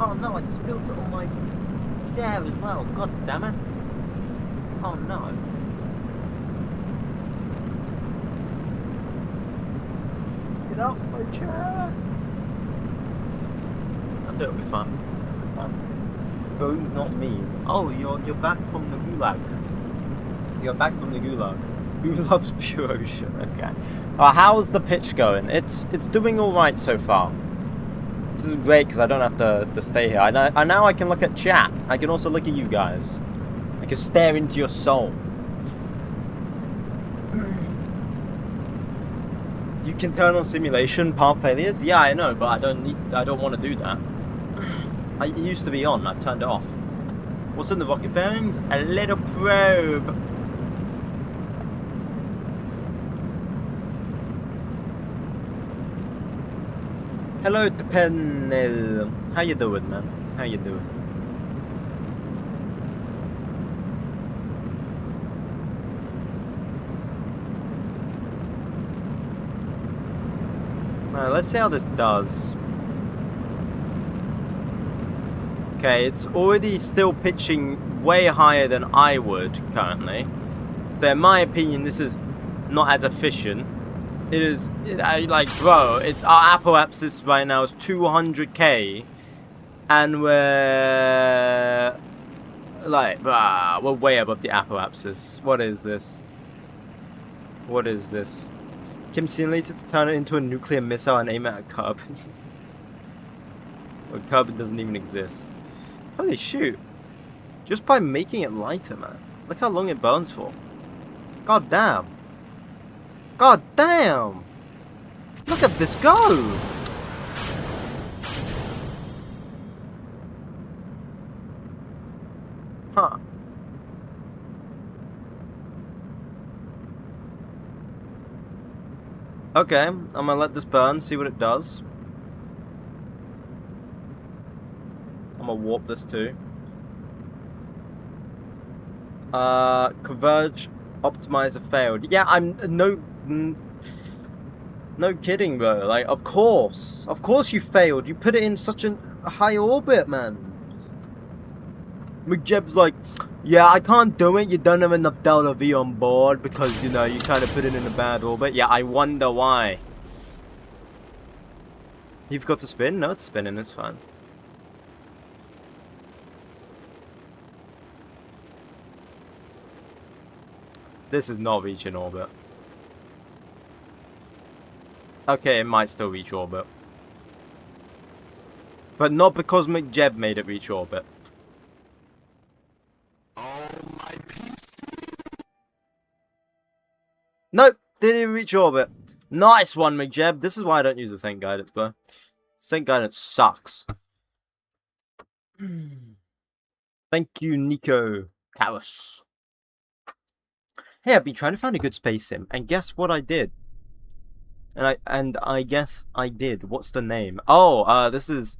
Oh no, I spilled it on my chair as well. God damn it. Oh no. Get off my chair. I think it'll be fun. Who's not me? Oh, you're back from the gulag. You're back from the gulag. Who loves pure ocean? Okay. How's the pitch going? It's doing all right so far. This is great because I don't have to stay here. And now I can look at chat. I can also look at you guys. I can stare into your soul. You can turn on simulation path failures. Yeah, I know, but I don't want to do that. It used to be on. I've turned it off. What's in the rocket bearings? A little probe. Hello, Depenel. How you doing, man? How you doing? Alright, let's see how this does. Okay, it's already still pitching way higher than I would currently. But in my opinion, this is not as efficient. It is, like, bro, it's our apoapsis right now is 200k, and we're like, we're way above the apoapsis. What is this? What is this? Kim simulated to turn it into a nuclear missile and aim it at carbon. Well, carbon doesn't even exist. Holy shoot. Just by making it lighter, man. Look how long it burns for. God damn. God damn. Look at this go. Huh. Okay, I'm gonna let this burn, see what it does. I'm gonna warp this too. Converge optimizer failed. Yeah, I'm no kidding, bro. Like, of course you failed. You put it in such a high orbit, man. 𝐐𝐤𝐵's like, yeah, I can't do it. You don't have enough Delta V on board because, you know, you kind of put it in a bad orbit. Yeah, I wonder why. You've got to spin? No, it's spinning. It's fine. This is not reaching orbit. Okay, it might still reach orbit. But not because 𝐐𝐤𝐵 made it reach orbit. Nope, didn't reach orbit. Nice one, 𝐐𝐤𝐵. This is why I don't use the sync guidance, bro. Sync guidance sucks. Thank you, 𝐒𝐞𝐫𝐶. Hey, I've been trying to find a good space sim, and guess what I did? And I guess I did. What's the name? Oh, this is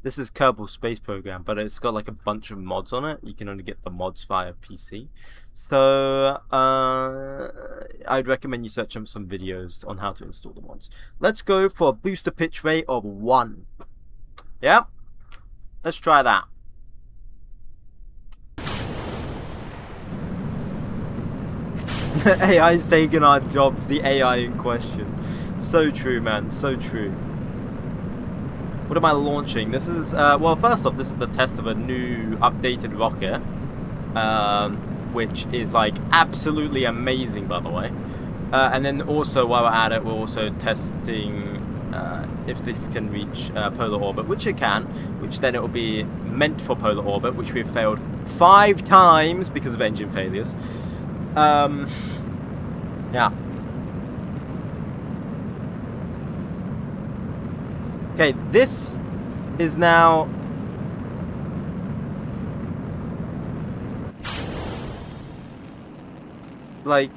Kerbal Space Program, but it's got like a bunch of mods on it. You can only get the mods via PC. So I'd recommend you search up some videos on how to install the mods. Let's go for a booster pitch rate of 1. Yeah, let's try that. AI's taking our jobs, the AI in question. So true, man, so true. What am I launching? This is, well, first off, this is the test of a new updated rocket, which is, like, absolutely amazing, by the way. And then also, while we're at it, we're also testing if this can reach polar orbit, which it can, which then it will be meant for polar orbit, which we've failed 5 times because of engine failures. Yeah. Okay, this is now like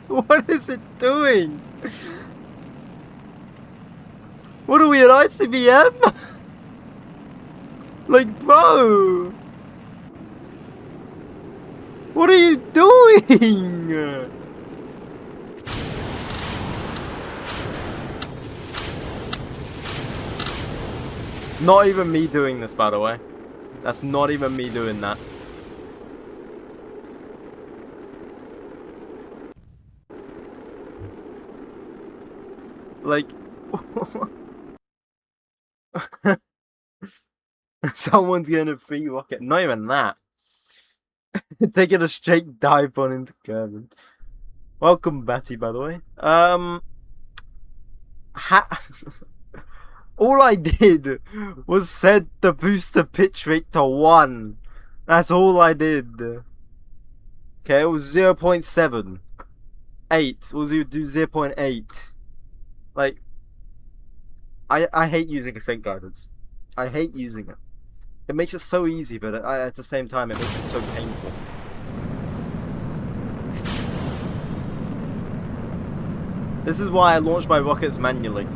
what is it doing? What are we at ICBM? Like, bro, what are you doing? Not even me doing this, by the way. That's not even me doing that. Like, someone's getting a free rocket. Not even that. Taking a straight dive on into Kerbin. Welcome, Batty, by the way. All I did was set the booster pitch rate to 1. That's all I did. Okay, it was 0.7. 8. We'll do 0.8. Like, I hate using a sync guidance. I hate using it. It makes it so easy, but at the same time, it makes it so painful. This is why I launch my rockets manually.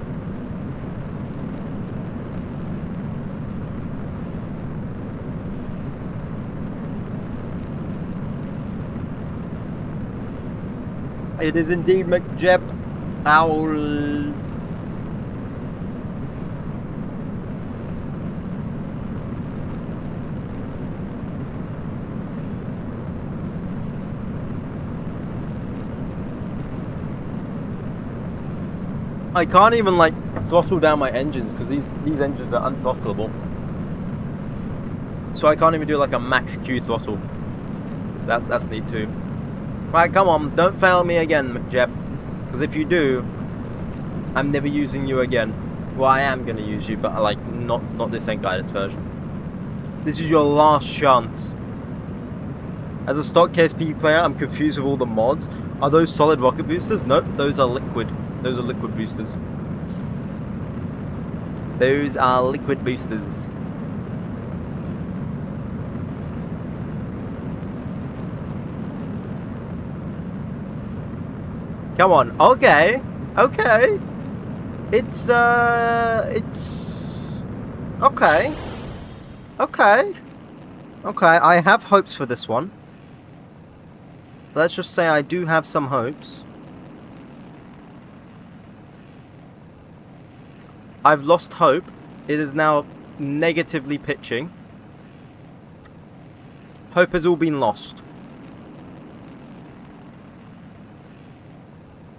It is indeed 𝐐𝐤𝐵. Owl. I can't even like throttle down my engines because these engines are unthrottleable. So I can't even do like a max Q throttle. So that's neat too. Right, come on, don't fail me again, 𝐐𝐫. Because if you do, I'm never using you again. Well, I am gonna use you, but like not this ain't guidance version. This is your last chance. As a stock KSP player, I'm confused with all the mods. Are those solid rocket boosters? Nope, those are liquid. Those are liquid boosters. Those are liquid boosters. Come on, okay, okay. It's okay, okay, okay. I have hopes for this one. Let's just say I do have some hopes. I've lost hope. It is now negatively pitching. Hope has all been lost.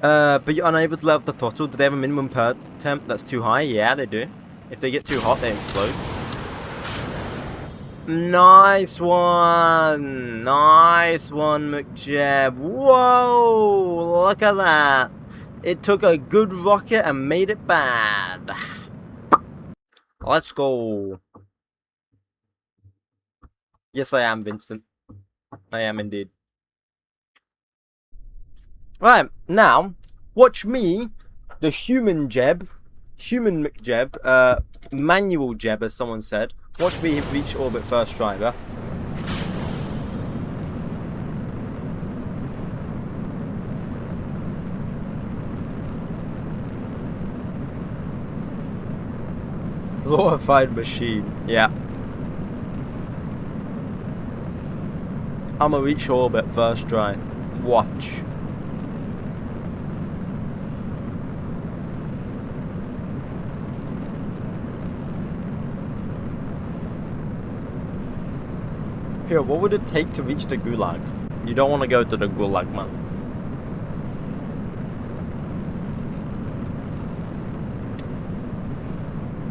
But you're unable to level the throttle. Do they have a minimum per temp that's too high? Yeah, they do. If they get too hot, they explode. Nice one! Nice one, 𝐐𝐫. Whoa! Look at that! It took a good rocket and made it bad. Let's go. Yes, I am, Vincent. I am indeed. Right, now, watch me, the human 𝐐𝐫, human 𝐐𝐸, manual 𝐐𝐵, as someone said. Watch me reach orbit first driver. Glorified machine, yeah. I'ma reach orbit first try. Watch. Here, what would it take to reach the gulag? You don't want to go to the gulag, man.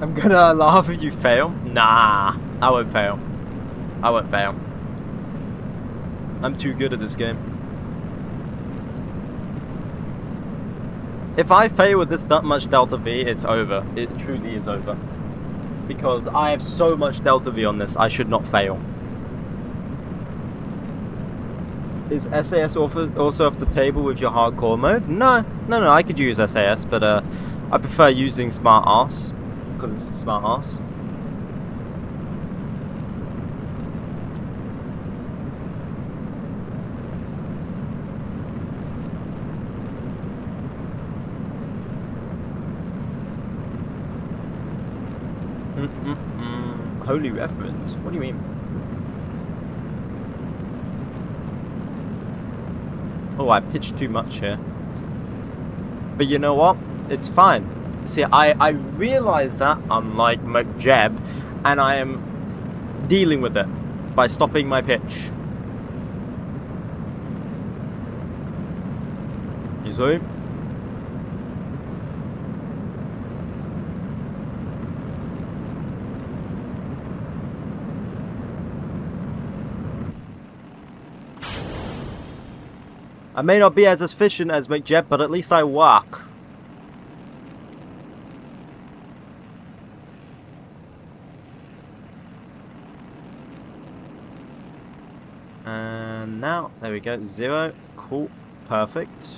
I'm gonna laugh if you fail. Nah, I won't fail. I won't fail. I'm too good at this game. If I fail with this that much Delta V, it's over. It truly is over. Because I have so much Delta V on this, I should not fail. Is SAS also off the table with your hardcore mode? No, I could use SAS, but I prefer using Smart Arse, because it's a Smart Arse. Holy reference? What do you mean? Oh, I pitched too much here. But you know what? It's fine. See, I realize that, unlike 𝐐𝐫, and I am dealing with it by stopping my pitch. You see? I may not be as efficient as 𝐐𝐫, but at least I work. And now, there we go, 0. Cool. Perfect.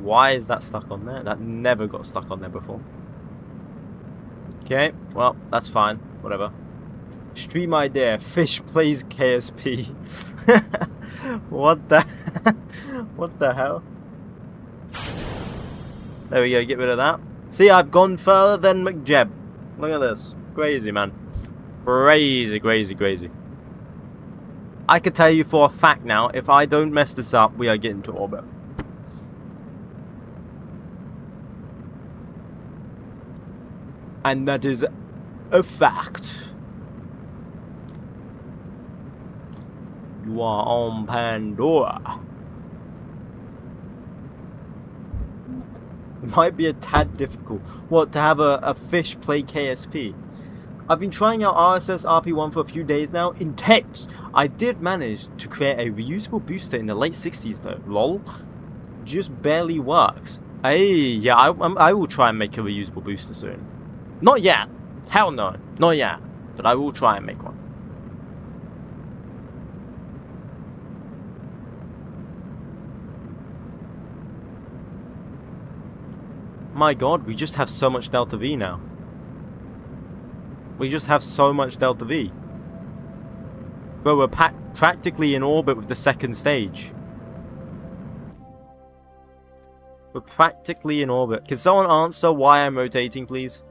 Why is that stuck on there? That never got stuck on there before. Okay, well, that's fine. Whatever. Stream idea. Fish plays KSP. What the... what the hell? There we go, get rid of that. See, I've gone further than 𝐐𝐫. Look at this. Crazy, man. Crazy, crazy, crazy. I could tell you for a fact now, if I don't mess this up, we are getting to orbit. And that is a fact. You are on Pandora. It might be a tad difficult. What, to have a fish play KSP? I've been trying out RSS RP1 for a few days now. Intense! I did manage to create a reusable booster in the late 60s though. Lol. Just barely works. Hey, yeah, I will try and make a reusable booster soon. Not yet. Hell no. Not yet. But I will try and make one. My god, we just have so much Delta V now. We just have so much Delta V. Bro, we're practically in orbit with the second stage. We're practically in orbit. Can someone answer why I'm rotating, please?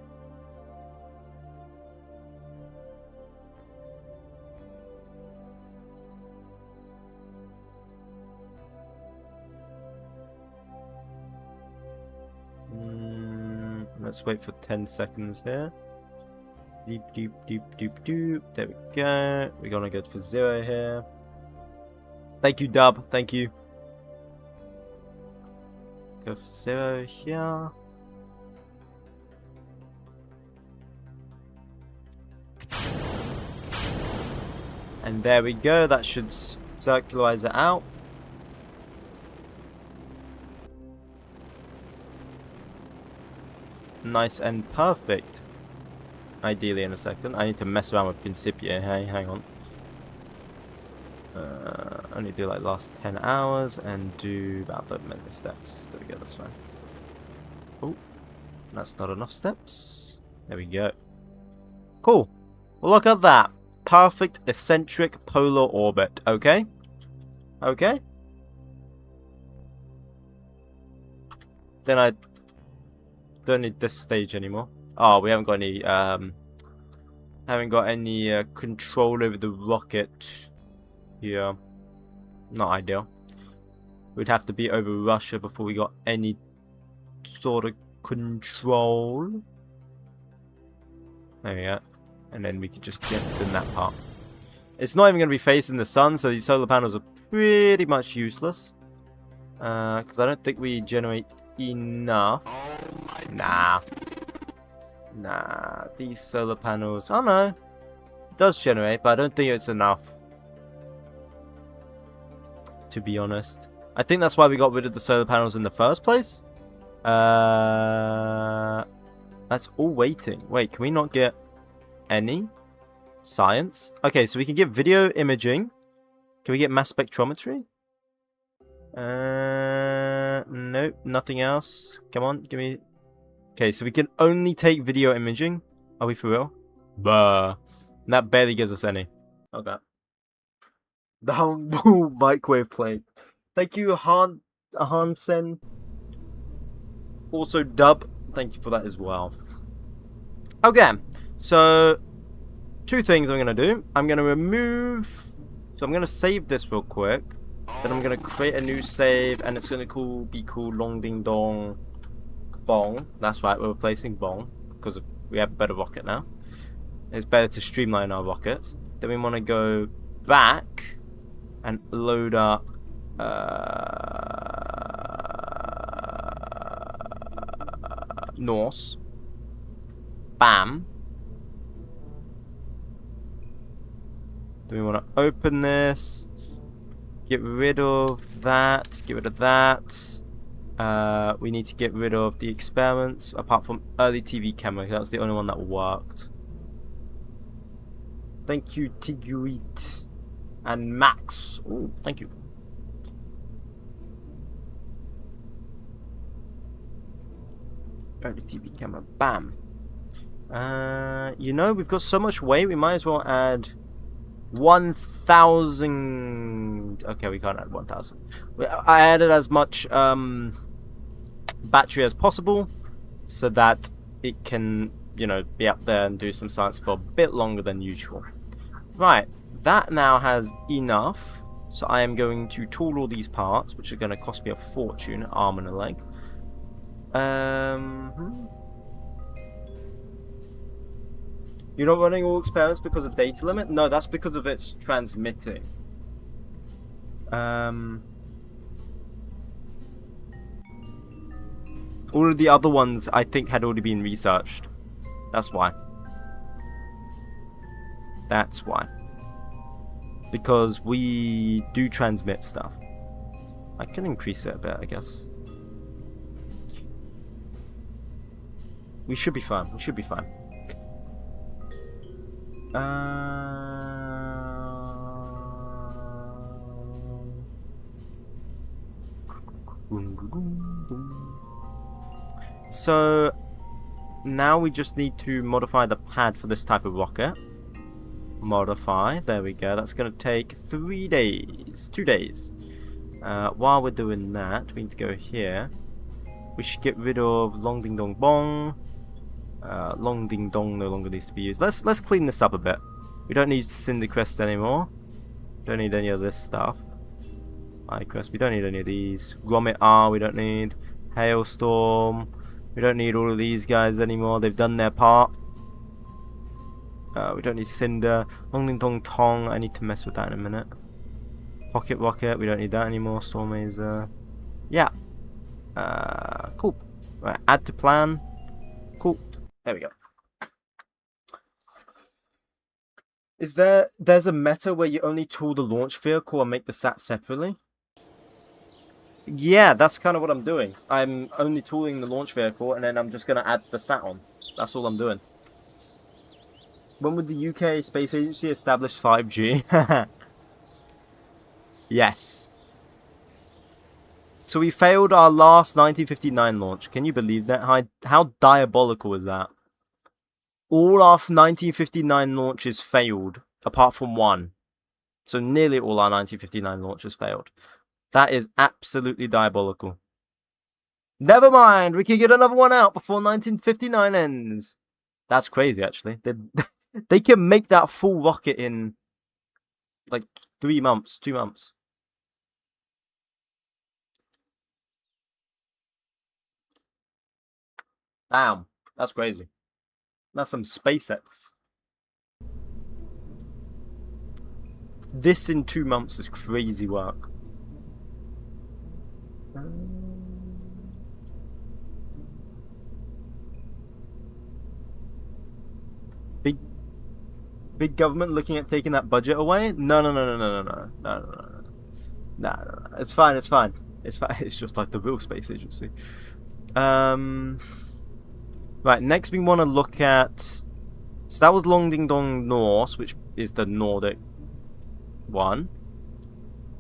Let's wait for 10 seconds here. Deep, deep, deep, deep, deep. There we go. We're gonna go for 0 here. Thank you, Dub. Thank you. Go for 0 here. And there we go. That should circularize it out. Nice and perfect. Ideally in a second. I need to mess around with Principia. Hey, hang on. Only do like last 10 hours and do about 30 minute steps. There we go, that's fine. Oh, that's not enough steps. There we go. Cool. Well, look at that. Perfect eccentric polar orbit. Okay? Okay? Then I don't need this stage anymore. Oh, we haven't got any control over the rocket here. Not ideal. We'd have to be over Russia before we got any sort of control. There we go. And then we could just jettison that part. It's not even going to be facing the sun, so these solar panels are pretty much useless. Because I don't think we generate enough. Nah. Nah, these solar panels, oh no, it does generate, but I don't think it's enough, to be honest. I think that's why we got rid of the solar panels in the first place. That's all waiting. Wait, can we not get any science? Okay, so we can get video imaging. Can we get mass spectrometry? Nope, nothing else. Come on, give me... Okay, so we can only take video imaging. Are we for real? Bah. That barely gives us any. Okay. Down microwave plate. Thank you, Hansen. Also, Dub. Thank you for that as well. Okay, so 2 things I'm going to do. I'm going to remove... So I'm going to save this real quick. Then I'm going to create a new save, and it's going to be called Long Ding Dong Bong. That's right, we're replacing Bong because we have a better rocket now. It's better to streamline our rockets. Then we want to go back and load up Norse. Bam. Then we want to open this. Get rid of that. Get rid of that. We need to get rid of the experiments, apart from early TV camera. That was the only one that worked. Thank you, Tiguit and Max. Oh, thank you. Early TV camera. Bam. You know, we've got so much weight, we might as well add 1,000. Okay, we can't add 1,000. I added as much battery as possible so that it can, you know, be up there and do some science for a bit longer than usual. Right, that now has enough, so I am going to tool all these parts, which are going to cost me a fortune, arm and a leg. You're not running all experiments because of data limit? No, that's because of its transmitting. All of the other ones I think had already been researched. That's why. That's why. Because we do transmit stuff. I can increase it a bit, I guess. We should be fine. We should be fine. So now we just need to modify the pad for this type of rocket. Modify. There we go. That's going to take 3 days. 2 days. While we're doing that, we need to go here. We should get rid of long ding dong bong. Long ding dong no longer needs to be used. Let's clean this up a bit. We don't need Cinder Crest anymore. Don't need any of this stuff. Crest. We don't need any of these. Grommet R. We don't need. Hailstorm. We don't need all of these guys anymore. They've done their part. We don't need Cinder. Long ding dong tong. I need to mess with that in a minute. Pocket rocket. We don't need that anymore. Storm laser. Yeah. Cool. Right. Add to plan. Cool. There we go. There's a meta where you only tool the launch vehicle and make the sat separately? Yeah, that's kind of what I'm doing. I'm only tooling the launch vehicle and then I'm just going to add the sat on. That's all I'm doing. When would the UK Space Agency establish 5G? Yes. So we failed our last 1959 launch. Can you believe that? How diabolical is that? All our 1959 launches failed, apart from one. So nearly all our 1959 launches failed. That is absolutely diabolical. Never mind, we can get another one out before 1959 ends. That's crazy, actually. They can make that full rocket in, like, 3 months, 2 months. Damn, that's crazy. That's some SpaceX. This in 2 months is crazy work. Big government looking at taking that budget away? No. It's fine. It's fine. It's just like the real space agency. Right, next we want to look at... So that was Long Ding Dong Norse, which is the Nordic one.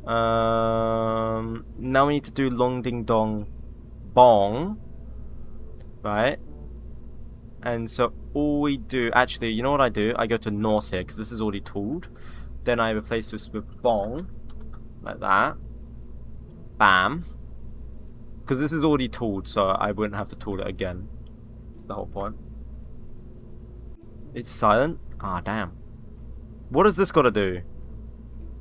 Now we need to do Long Ding Dong Bong. Right? And so all we do... Actually, you know what I do? I go to Norse here, because this is already tooled. Then I replace this with Bong. Like that. Bam. Because this is already tooled, so I wouldn't have to tool it again. The whole point. It's silent? Ah, damn. What has this got to do?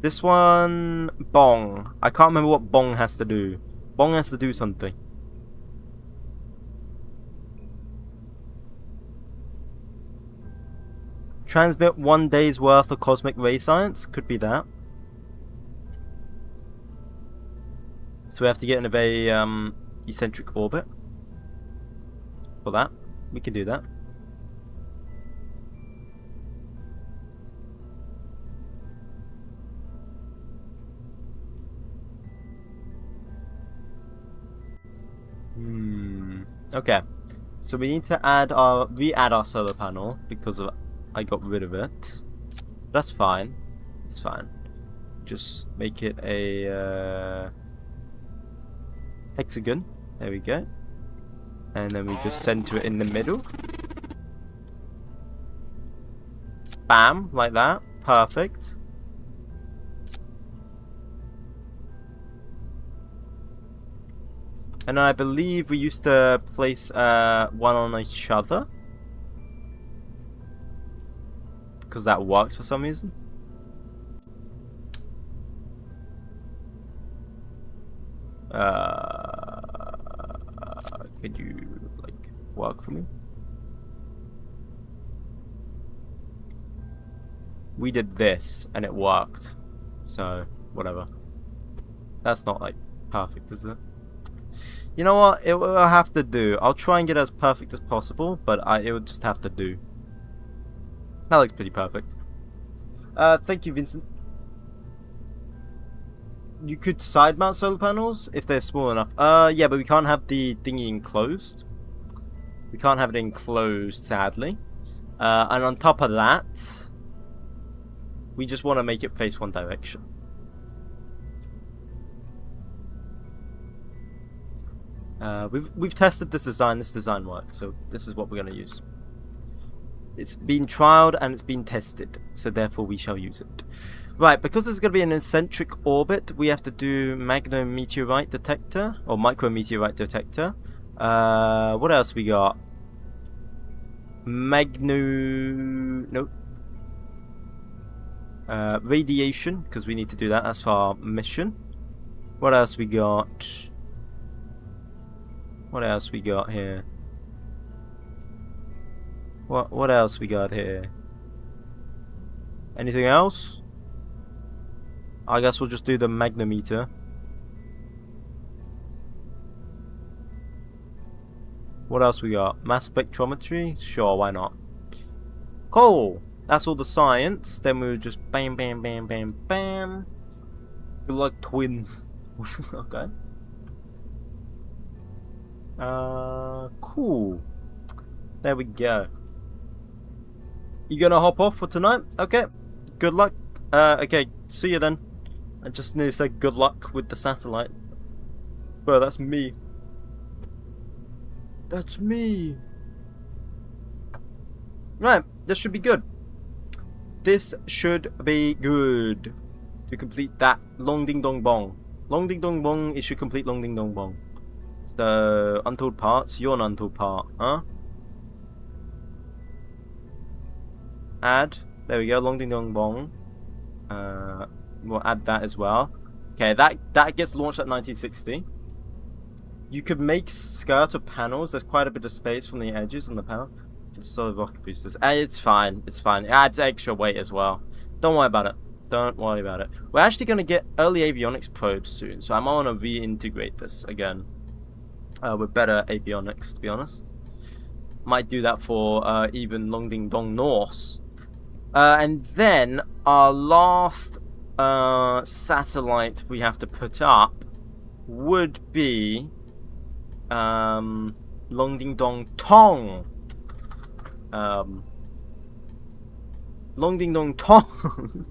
This one... Bong. I can't remember what Bong has to do. Bong has to do something. Transmit 1 day's worth of cosmic ray science? Could be that. So we have to get in a very eccentric orbit. For that. We can do that. Okay. So we need to re-add our solar panel because I got rid of it. That's fine. It's fine. Just make it a hexagon. There we go. And then we just center it in the middle. Bam, like that. Perfect. And I believe we used to place one on each other. Because that works for some reason. Could you, like, work for me? We did this, and it worked. So, whatever. That's not like perfect, is it? You know what? It will have to do. I'll try and get as perfect as possible, but it would just have to do. That looks pretty perfect. Thank you, Vincent. You could side mount solar panels if they're small enough. Yeah, but we can't have the thingy enclosed. We can't have it enclosed, sadly. And on top of that, we just want to make it face one direction. We've tested this design. This design works, so this is what we're going to use. It's been trialed and it's been tested, so therefore we shall use it. Right, because this is going to be an eccentric orbit, we have to do magnometeorite detector, or micrometeorite detector. What else we got? Nope. Radiation, because we need to do that. That's for our mission. What else we got? What else we got here? What else we got here? Anything else? I guess we'll just do the magnometer. What else we got? Mass spectrometry? Sure, why not? Cool! That's all the science. Then we'll just bam, bam, bam, bam, bam. Good luck, twin. Okay. Cool. There we go. You gonna hop off for tonight? Okay. Good luck. Okay. See you then. I just need to say good luck with the satellite. Bro, that's me. That's me. Right. This should be good. This should be good. To complete that long ding dong bong. Long ding dong bong, it should complete long ding dong bong. So, untold parts, you're an untold part, huh? Add. There we go, long ding dong bong. We'll add that as well. Okay, that gets launched at 1960. You could make skirt or panels. There's quite a bit of space from the edges on the panel. Solid rocket boosters. It's fine. It's fine. It adds extra weight as well. Don't worry about it. Don't worry about it. We're actually going to get early avionics probes soon, so I might want to reintegrate this again. With better avionics, to be honest. Might do that for even Long Ding Dong Norse. And then our last satellite we have to put up would be Long Ding Dong Tong. Long Ding Dong Tong.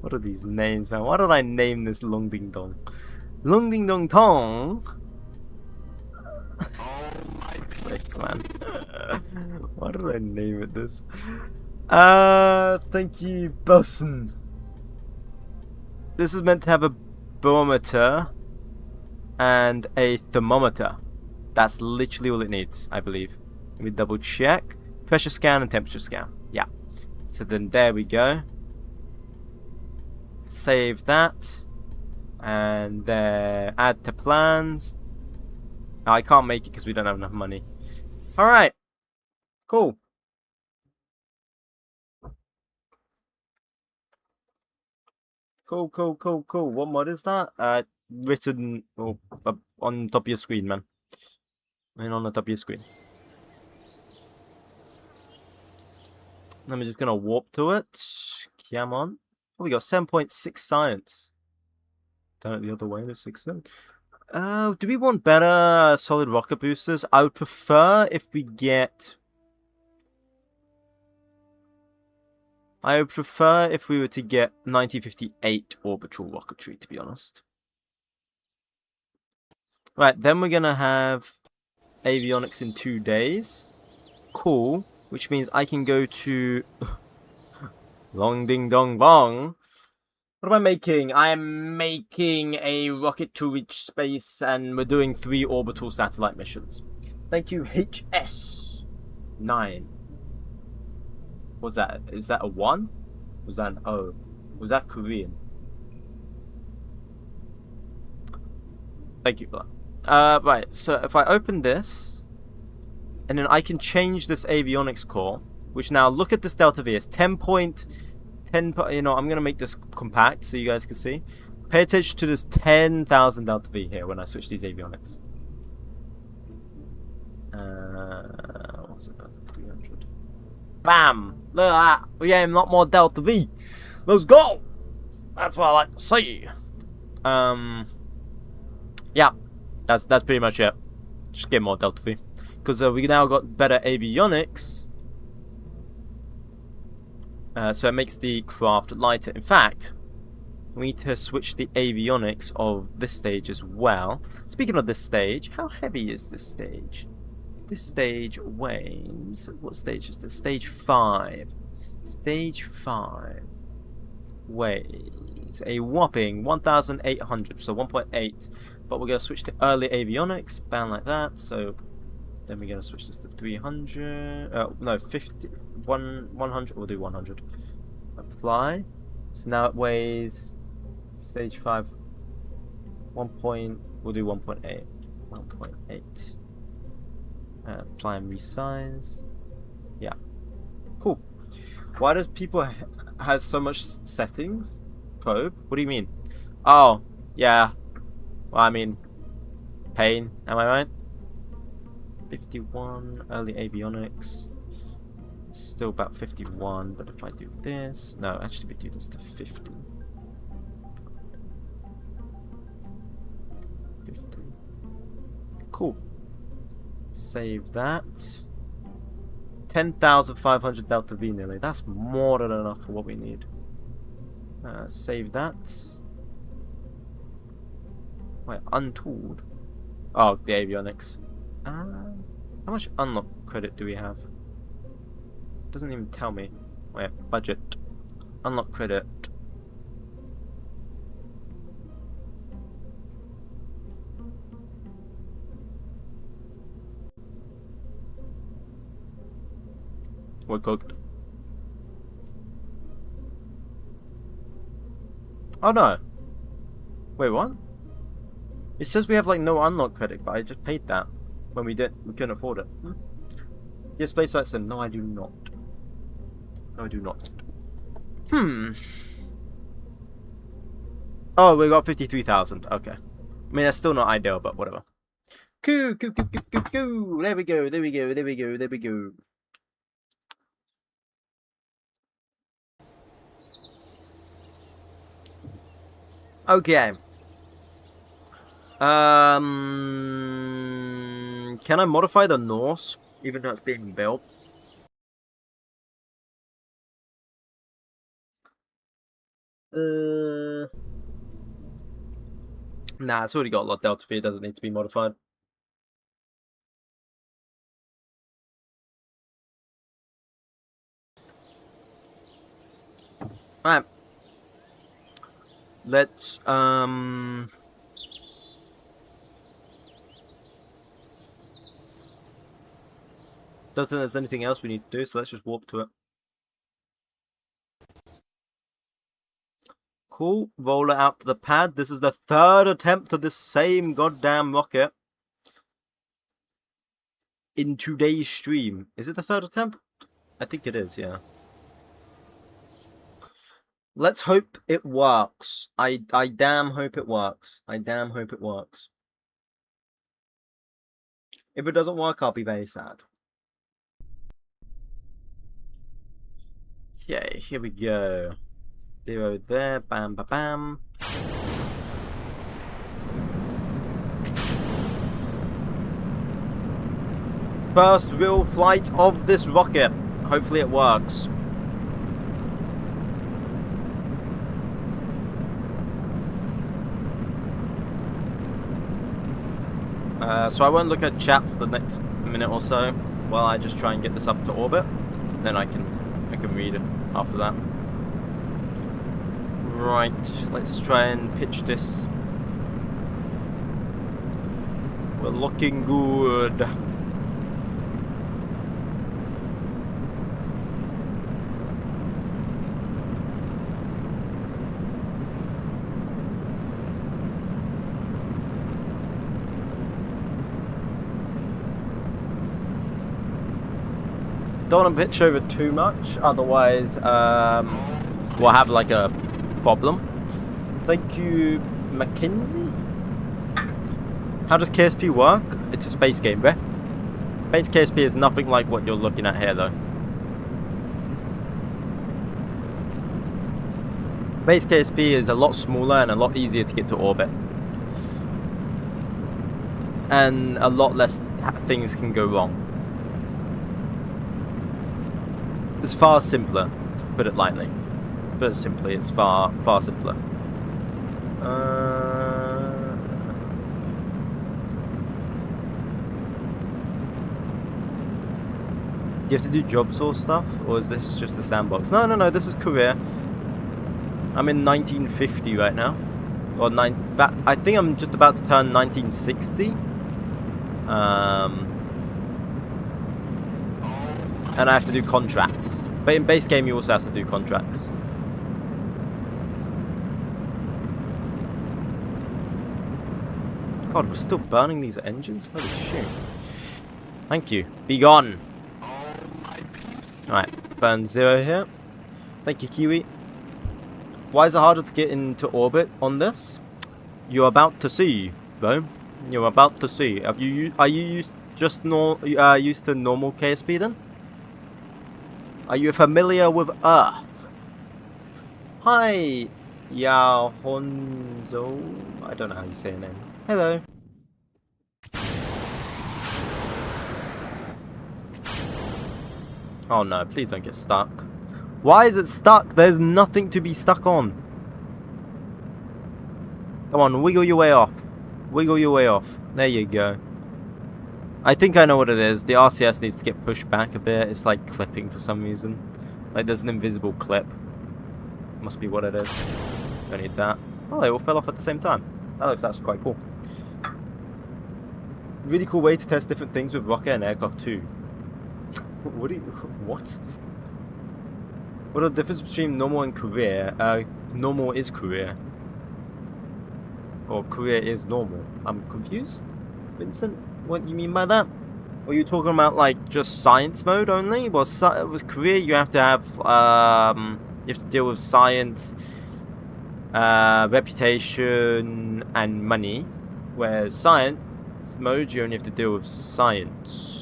What are these names, man? Why did I name this Long Ding Dong? Long Ding Dong Tong. Frick, man. Why did I name it this? Thank you, bosun. This is meant to have a barometer and a thermometer. That's literally all it needs, I believe. Let me double check. Pressure scan and temperature scan. Yeah. So then there we go. Save that. And then add to plans. I can't make it because we don't have enough money. Alright. Cool. Cool. What mod is that? Written on top of your screen, man. And on the top of your screen. I'm just gonna warp to it. Come on. Oh, we got 7.6 science. Turn it the other way to 6.7. Do we want better solid rocket boosters? I would prefer if we get... I would prefer if we were to get 1958 orbital rocketry, to be honest. Right, then we're gonna have avionics in 2 days. Cool. Which means I can go to... Long Ding Dong Bong. What am I making? I am making a rocket to reach space, and we're doing 3 orbital satellite missions. Thank you, HS9. What's that? Is that a 1? Was that an O? Was that Korean? Thank you for that. Right, so if I open this, and then I can change this avionics core, which now, look at this delta V. It's 10.10. You know, I'm going to make this compact so you guys can see. Pay attention to this 10,000 delta V here when I switch these avionics. What's it? 300. Bam! Look at that. We gain a lot more delta V. Let's go. That's what I like to see. Yeah, that's pretty much it. Just get more delta V, because we now got better avionics. So it makes the craft lighter. In fact, we need to switch the avionics of this stage as well. Speaking of this stage, how heavy is this stage? This stage weighs... What stage is this? Stage 5. Stage 5 weighs a whopping 1,800, so 1.8. But we're going to switch to early avionics, bam, like that. So then we're going to switch this to 300. No, 50. 100. We'll do 100. Apply. So now it weighs stage 5. 1 point. We'll do 1.8. 1.8. Apply and resize. Yeah. Cool. Why does people has so much settings? Probe? What do you mean? Oh, yeah. Well, I mean, pain. Am I right? 51 early avionics. Still about 51, but if I do this, no, actually we do this to 50. 50. Cool. Save that. 10,500 delta V nearly. That's more than enough for what we need. Save that. Wait, untooled. Oh, the avionics. How much unlock credit do we have? Doesn't even tell me. Wait, budget. Unlock credit. We're cooked. Oh no. Wait, what? It says we have like no unlock credit, but I just paid that when we couldn't afford it. Yes, place site sim. No, I do not. No, I do not. Oh, we got 53,000. Okay. I mean, that's still not ideal, but whatever. There we go. There we go. There we go. There we go. Okay. Can I modify the Norse even though it's being built? Nah, it's already got a lot of delta V. It doesn't need to be modified. Alright. Let's don't think there's anything else we need to do, so let's just warp to it. Cool. Roll it out to the pad. This is the 3rd attempt of this same goddamn rocket in today's stream. Is it the 3rd attempt? I think it is, yeah. Let's hope it works. I damn hope it works. I damn hope it works. If it doesn't work, I'll be very sad. Okay, here we go. 0 there, bam, bam, bam. First real flight of this rocket. Hopefully it works. So I won't look at chat for the next minute or so while I just try and get this up to orbit. Then I can read it after that. Right, let's try and pitch this. We're looking good. Don't want to pitch over too much, otherwise we'll have like a problem. Thank you, Mackenzie. How does KSP work? It's a space game, bruh. Base KSP is nothing like what you're looking at here, though. Base KSP is a lot smaller and a lot easier to get to orbit. And a lot less things can go wrong. It's far simpler, to put it lightly. Put it simply, it's far simpler. You have to do jobs or stuff? Or is this just a sandbox? No, this is Korea. I'm in 1950 right now. Or I think I'm just about to turn 1960. And I have to do contracts. But in base game you also have to do contracts. God, we're still burning these engines? Holy shit. Thank you. Be gone. Alright, burn 0 here. Thank you, Kiwi. Why is it harder to get into orbit on this? You're about to see, bro. You're about to see. Are you used to normal KSP then? Are you familiar with Earth? Hi, 𝐊𝐿𝐿𝐿. I don't know how you say your name. Hello. Oh no, please don't get stuck. Why is it stuck? There's nothing to be stuck on. Come on, wiggle your way off. Wiggle your way off. There you go. I think I know what it is. The RCS needs to get pushed back a bit. It's like clipping for some reason. Like there's an invisible clip. Must be what it is. Don't need that. Oh, they all fell off at the same time. That looks actually quite cool. Really cool way to test different things with rocket and aircraft too. What? What are the difference between normal and career? Normal is career. Or career is normal. I'm confused, Vincent. What do you mean by that? Are you talking about like just science mode only? Well, with career you have to have you have to deal with science, reputation, and money. Whereas science mode you only have to deal with science.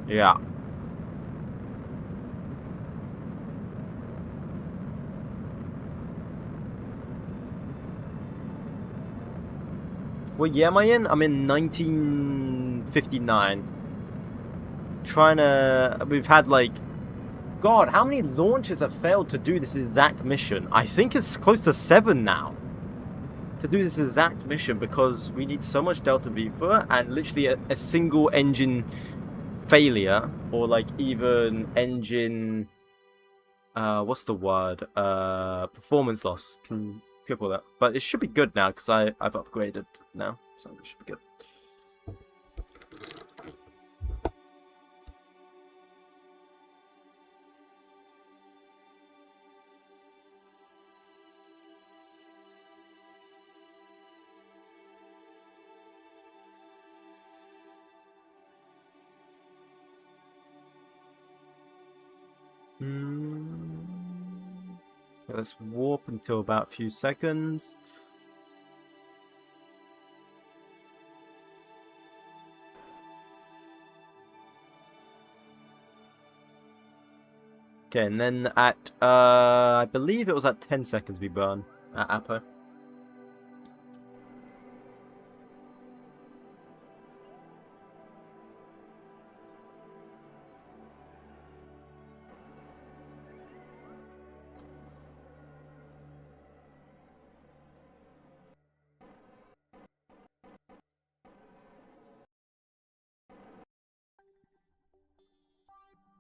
Yeah. What year am I in? I'm in 1959. We've had like... God, how many launches have failed to do this exact mission? I think it's close to 7 now. To do this exact mission because we need so much Delta V for it and literally a single engine failure or like even engine... what's the word? Performance loss can cripple that. But it should be good now because I've upgraded now, so it should be good. Let's warp until about a few seconds. Okay, and then at I believe it was at 10 seconds we burn at Apo.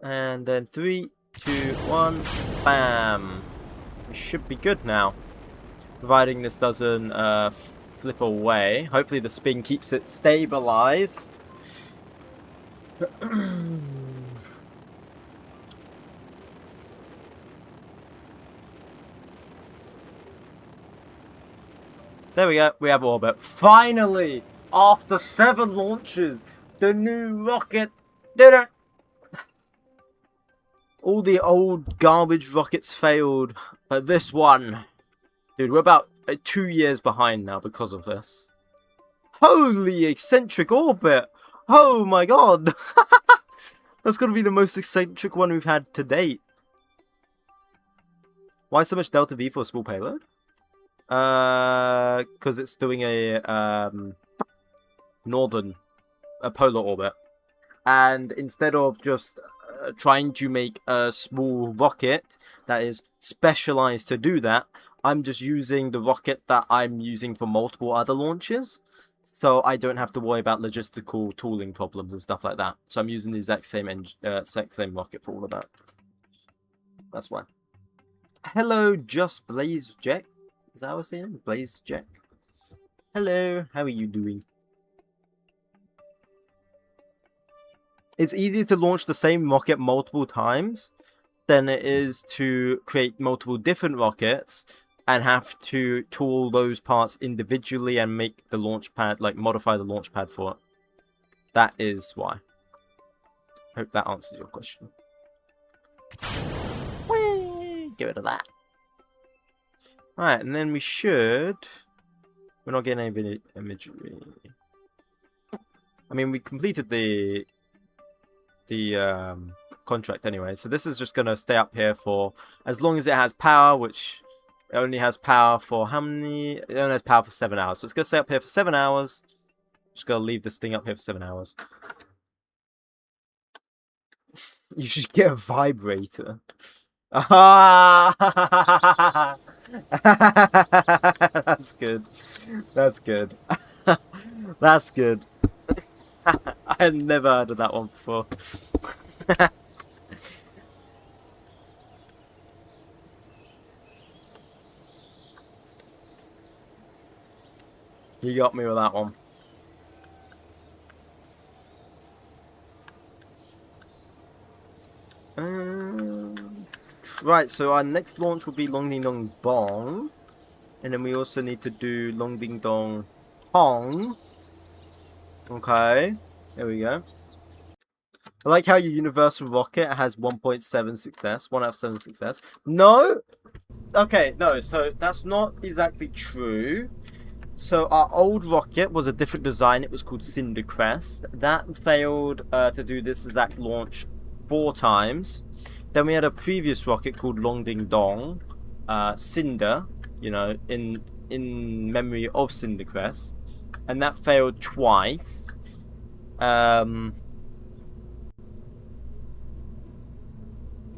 And then 3, 2, 1, bam! We should be good now. Providing this doesn't flip away. Hopefully the spin keeps it stabilized. There we go, we have orbit. Finally! After 7 launches, the new rocket did it! All the old garbage rockets failed, but this one Dude, we're about 2 years behind now because of this. Holy eccentric orbit! Oh my god! That's gonna be the most eccentric one we've had to date. Why so much delta V for a small payload? Because it's doing a polar orbit, and instead of just trying to make a small rocket that is specialized to do that, I'm just using the rocket that I'm using for multiple other launches, so I don't have to worry about logistical tooling problems and stuff like that. So I'm using the exact same rocket for all of that. That's why. Hello, just Blaze Jack. Is that what I was saying? Blaze Jack. Hello, how are you doing? It's easier to launch the same rocket multiple times than it is to create multiple different rockets and have to tool those parts individually and make the launch pad, like modify the launch pad for it. That is why. Hope that answers your question. Whee! Get rid of that. Alright, and then we should... We're not getting any imagery. I mean, we completed the contract anyway, so this is just going to stay up here for as long as it has power, which it only has power for how many? It only has power for 7 hours, so it's going to stay up here for 7 hours. Just going to leave this thing up here for 7 hours. You should get a vibrator. Ah, that's good. That's good. That's good. I had never heard of that one before. You got me with that one. Right, so our next launch will be Long Ding Dong Bong. And then we also need to do Long Ding Dong Hong. Okay, there we go. I like how your universal rocket has 1.7 success, 1 out of 7 success. No! Okay, no, so that's not exactly true. So our old rocket was a different design. It was called Cinder Crest. That failed to do this exact launch 4 times. Then we had a previous rocket called Long Ding Dong, Cinder, you know, in memory of Cinder Crest, and that failed twice.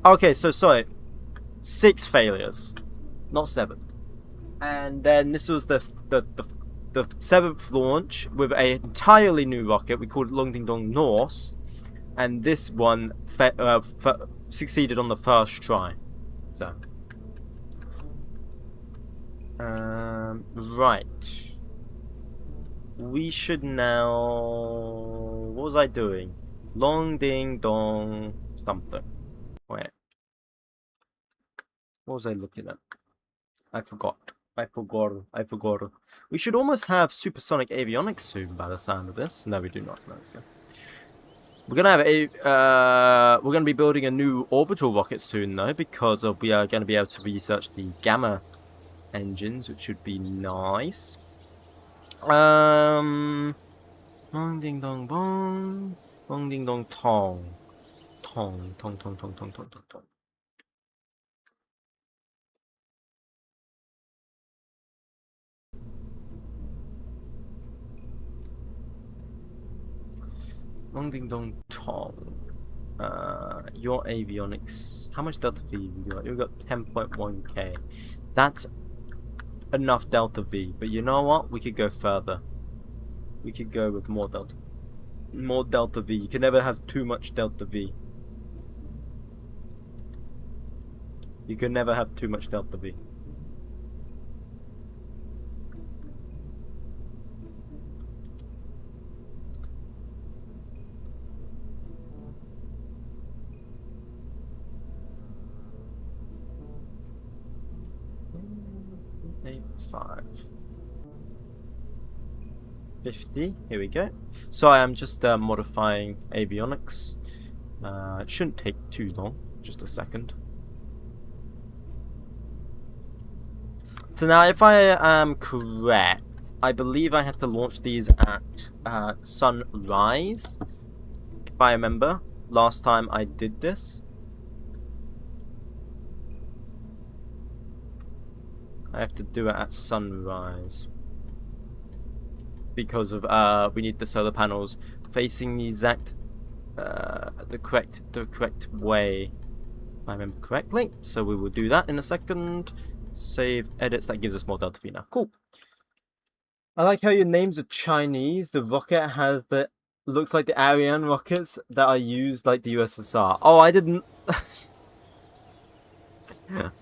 Okay, so sorry, 6 failures, not 7. And then this was the 7th launch with an entirely new rocket. We called it Long Ding Dong Norse, and this one succeeded on the first try. So, right. We should now... What was I doing? Long Ding Dong something. Wait. What was I looking at? I forgot. I forgot. We should almost have supersonic avionics soon by the sound of this. No, we do not. No, okay. We're gonna have we're gonna be building a new orbital rocket soon though, because we are gonna be able to research the gamma engines, which should be nice. Long ding dong bong, long ding dong tong, tong tong tong tong tong tong tong tong. Long ding dong tong. Your avionics. How much delta V you got? You got 10.1k. That's enough delta V. But you know what? We could go further. We could go with more delta V. You can never have too much delta V. You can never have too much delta V. Five. 50. Here we go. Sorry, I'm just modifying avionics. It shouldn't take too long. Just a second. So now, if I am correct, I believe I have to launch these at sunrise. If I remember, last time I did this. I have to do it at sunrise. Because of, we need the solar panels facing the exact, the correct way. If I remember correctly. So we will do that in a second. Save edits, that gives us more delta V now. Cool. I like how your names are Chinese. The rocket has the, looks like the Ariane rockets that are used like the USSR. Oh, I didn't.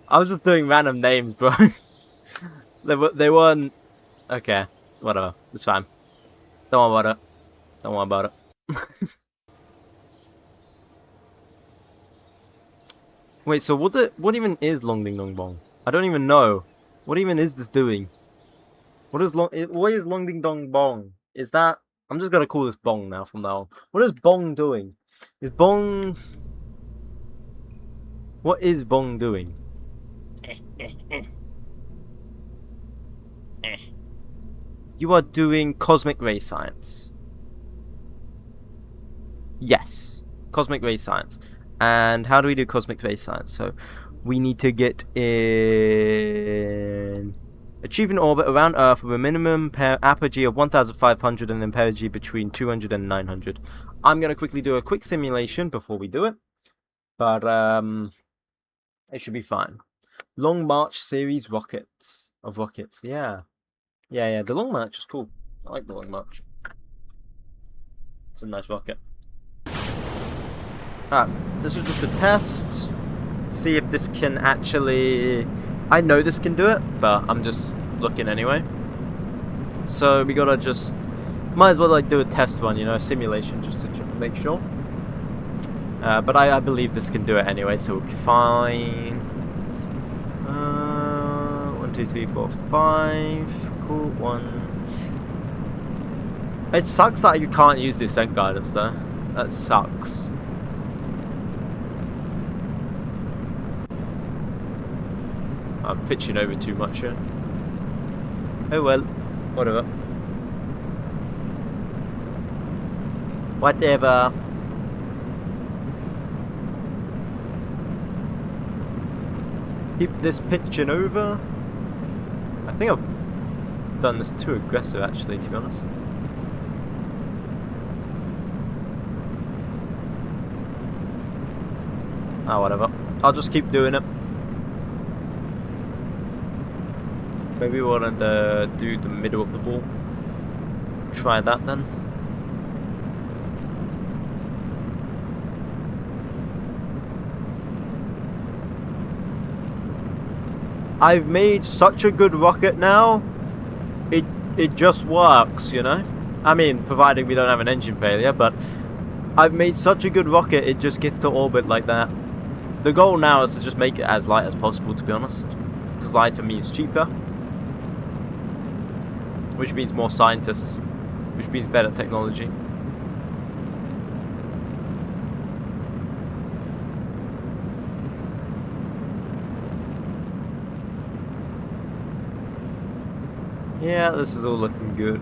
I was just doing random names, bro. they weren't. Okay, whatever. It's fine. Don't worry about it. Don't worry about it. Wait, so what even is Long Ding Dong Bong? I don't even know. What even is this doing? What is Long Ding Dong Bong? Is that, I'm just gonna call this Bong now from now on. What is Bong doing? Is Bong, what is Bong doing? You are doing cosmic ray science. Yes, cosmic ray science. And how do we do cosmic ray science? So we need to get in, achieve an orbit around Earth with a minimum apogee of 1,500 and an perigee between 200 and 900. I'm gonna quickly do a quick simulation before we do it, but it should be fine. Long March series rockets. Yeah. The Long March is cool. I like the Long March. It's a nice rocket. This is just a test. See if this can actually, I know this can do it, but I'm just looking anyway. So we gotta just, might as well like do a test run, you know, a simulation just to make sure. But I believe this can do it anyway, so we'll be fine. 1, 2, 3, 4, 5. Cool. 1. It sucks that you can't use the ascent guidance though. That sucks. I'm pitching over too much here. Oh well, whatever. Whatever. Keep this pitching over. I think I've done this too aggressive actually, to be honest. Ah, whatever. I'll just keep doing it. Maybe we want to do the middle of the ball. Try that then. I've made such a good rocket now. It just works, you know? I mean, providing we don't have an engine failure, but I've made such a good rocket, it just gets to orbit like that. The goal now is to just make it as light as possible, to be honest. Because lighter means cheaper. Which means more scientists. Which means better technology. Yeah, this is all looking good.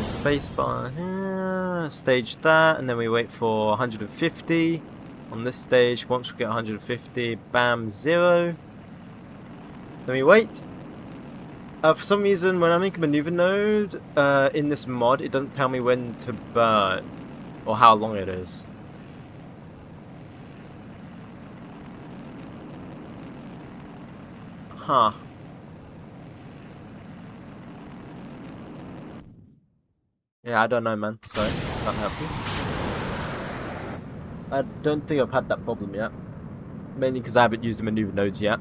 Spacebar here, stage that, and then we wait for 150 on this stage. Once we get 150, bam, 0. Then we wait. For some reason, when I make a maneuver node in this mod, it doesn't tell me when to burn or how long it is. Huh. Yeah, I don't know, man. So, can't help you. I don't think I've had that problem yet. Mainly because I haven't used the maneuver nodes yet.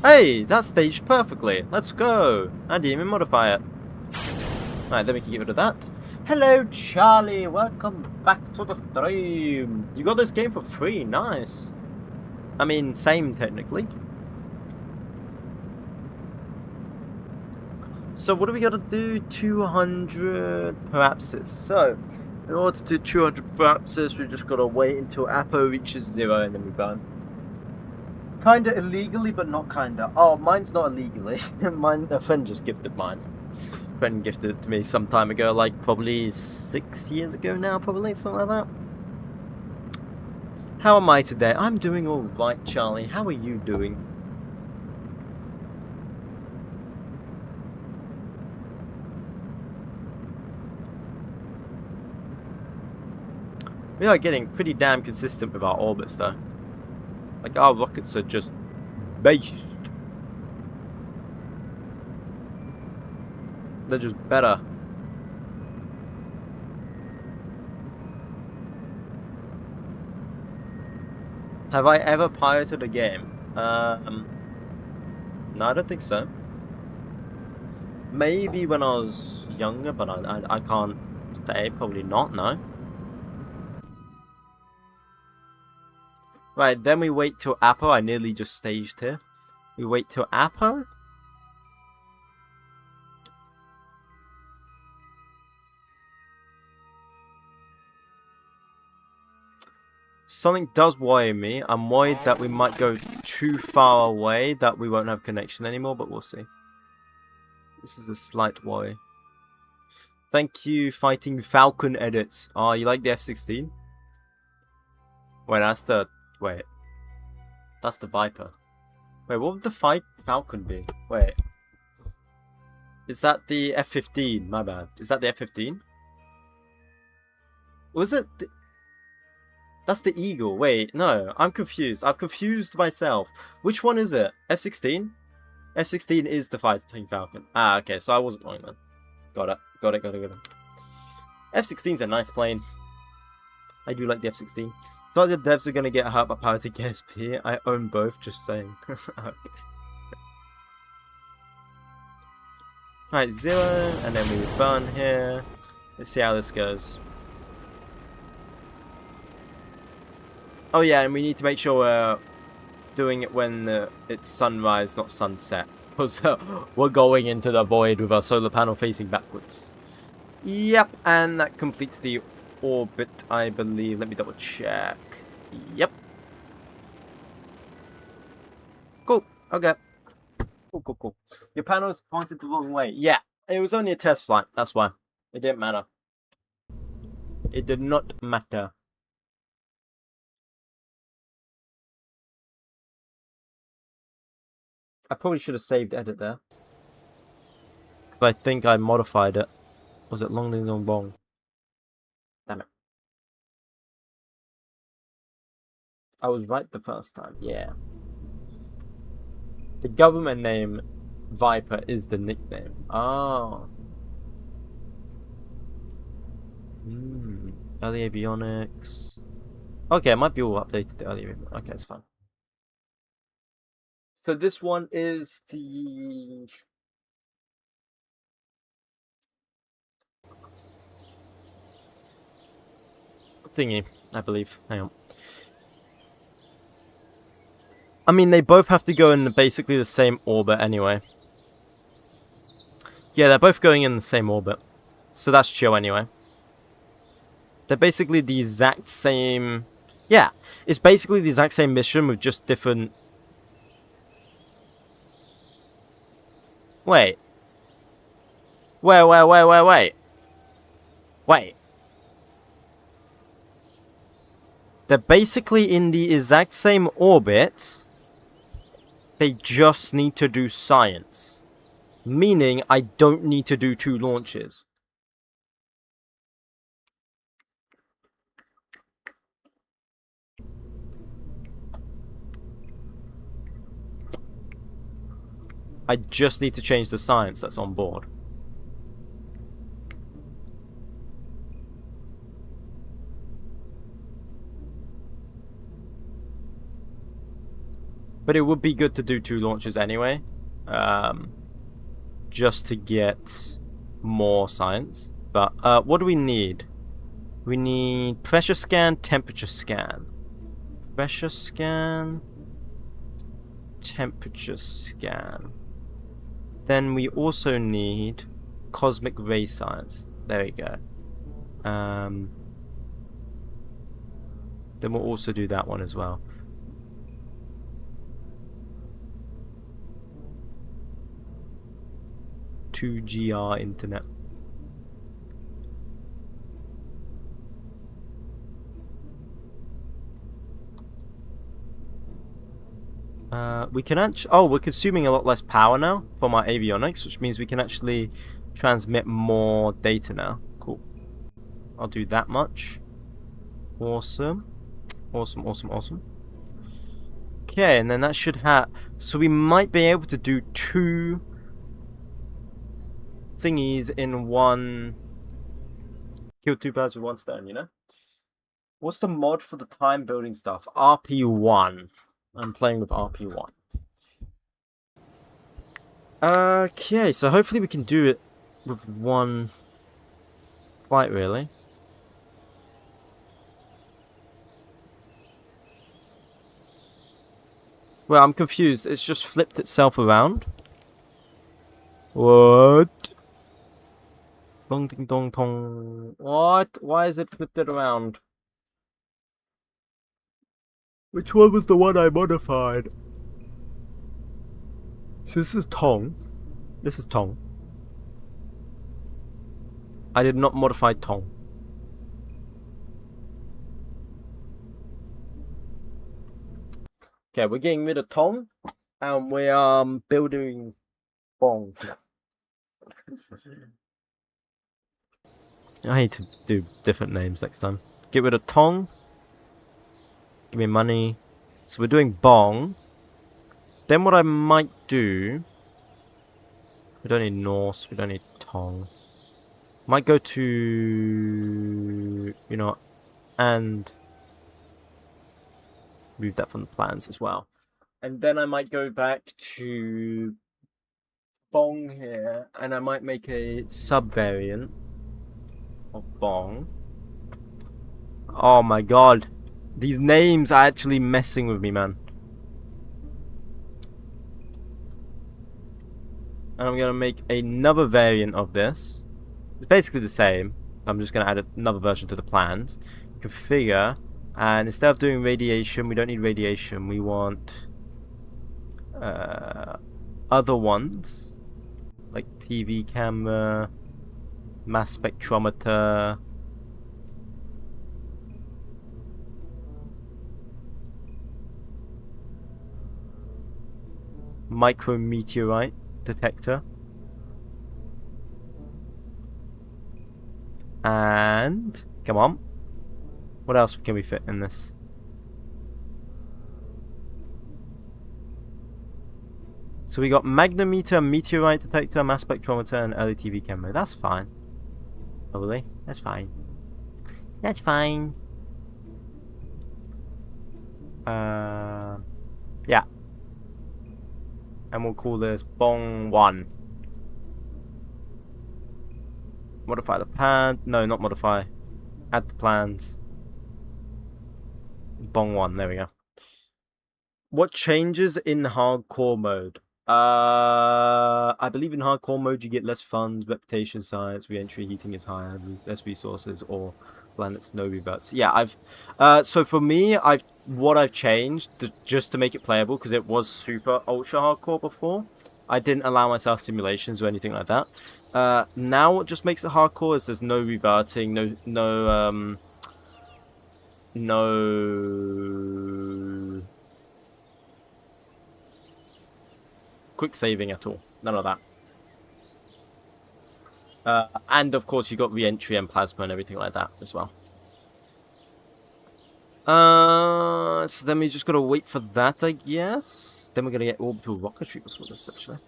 Hey, that's staged perfectly. Let's go. I didn't even modify it. Right, then we can get rid of that. Hello, Charlie. Welcome back to the stream. You got this game for free. Nice. I mean, same technically. So what do we gotta do? 200 perhaps. So In order to do 200 practices, we just gotta wait until Apo reaches 0 and then we burn. Kinda illegally, but not kinda. Oh, mine's not illegally. Mine, a friend just gifted mine. A friend gifted it to me some time ago, like probably 6 years ago now, probably, something like that. How am I today? I'm doing alright, Charlie. How are you doing? We are getting pretty damn consistent with our orbits, though. Like, our rockets are just based. They're just better. Have I ever pirated a game? No, I don't think so. Maybe when I was younger, but I can't say. Probably not, no. Right, then we wait till Apo. I nearly just staged here. We wait till Apo. Something does worry me. I'm worried that we might go too far away, that we won't have connection anymore, but we'll see. This is a slight worry. Thank you, Fighting Falcon Edits. Oh, you like the F-16? Wait, that's the... Wait. That's the Viper. Wait, what would the Falcon be? Wait. Is that the F-15? My bad. Is that the F-15? Was it... That's the Eagle. Wait, no. I'm confused. I've confused myself. Which one is it? F-16? F-16 is the Fighting Falcon. Ah, okay. So I wasn't wrong then. Got it. Got it. F-16's a nice plane. I do like the F-16. Not the devs are gonna get hurt by pirating KSP. I own both, just saying. Okay. Alright, 0, and then we burn here. Let's see how this goes. Oh yeah, and we need to make sure we're doing it when it's sunrise, not sunset. Because we're going into the void with our solar panel facing backwards. Yep, and that completes the orbit, I believe. Let me double check. Yep. Cool. Okay. Cool. Your panel's pointed the wrong way. Yeah, it was only a test flight. That's why. It didn't matter. It did not matter. I probably should have saved edit there. Because I think I modified it. Was it long ding dong bong? Damn it. I was right the first time, yeah. The government name Viper is the nickname. Oh. Early avionics. Okay, it might be all updated to early avionics. Okay, it's fine. So this one is the... thingy, I believe. Hang on. I mean, they both have to go in basically the same orbit anyway. Yeah, they're both going in the same orbit. So that's chill anyway. They're basically the exact same... Yeah, it's basically the exact same mission with just different... Wait. Wait. They're basically in the exact same orbit. They just need to do science. Meaning, I don't need to do 2 launches. I just need to change the science that's on board. But it would be good to do 2 launches anyway. Just to get more science. But what do we need? We need pressure scan, temperature scan. Pressure scan. Temperature scan. Then we also need cosmic ray science. There we go. Then we'll also do that one as well. 𝐿 internet. We can actually... Oh, we're consuming a lot less power now from our avionics, which means we can actually transmit more data now. Cool. I'll do that much. Awesome. Awesome, awesome, awesome. Okay, and then that should have... So we might be able to do 2 thingies in one... Kill 2 birds with 1 stone, you know? What's the mod for the time building stuff? RP1. I'm playing with RP1. Okay, so hopefully we can do it with 1 fight, really. Well, I'm confused. It's just flipped itself around. What? Dong ding dong tong. What? Why is it flipped it around? Which one was the one I modified? So this is Tong. This is Tong. I did not modify Tong. Okay, we're getting rid of Tong, and we are building Bong. I need to do different names next time. Get rid of Tong. Give me money. So we're doing Bong. Then what I might do... We don't need Norse. We don't need Tong. Might go to... You know... And... Move that from the plans as well. And then I might go back to... Bong here. And I might make a sub-variant of Bong. Oh my god. These names are actually messing with me, man. And I'm going to make another variant of this. It's basically the same. I'm just going to add another version to the plans. Configure. And instead of doing radiation, we don't need radiation. We want other ones. Like TV camera, mass spectrometer. Micrometeorite detector. And come on, what else can we fit in this? So we got magnometer, meteorite detector, mass spectrometer, and early TV camera. That's fine. Probably. That's fine. That's fine. Yeah. And we'll call this Bong 1. Modify the pad. No, not modify. Add the plans. Bong 1. There we go. What changes in hardcore mode? I believe in hardcore mode you get less funds, reputation science, re-entry heating is higher, less resources, or planets no reverts. Yeah, so for me, what I've changed just to make it playable, because it was super ultra hardcore before. I didn't allow myself simulations or anything like that. Now what just makes it hardcore is there's no reverting, no quick saving at all. None of that. And of course you got re-entry and plasma and everything like that as well. So then we just gotta wait for that, I guess. Then we're gonna get orbital rocketry before this, actually.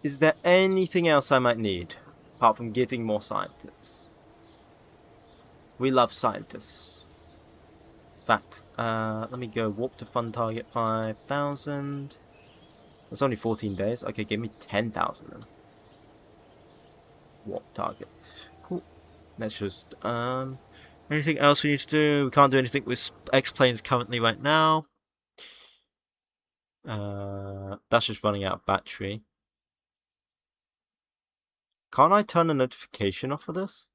Is there anything else I might need apart from getting more scientists? We love scientists. In fact, let me go warp to fund target 5,000. That's only 14 days. Okay, give me 10,000 then. Warp target. Cool. Let's just, anything else we need to do? We can't do anything with X-planes currently right now. That's just running out of battery. Can't I turn a notification off for this?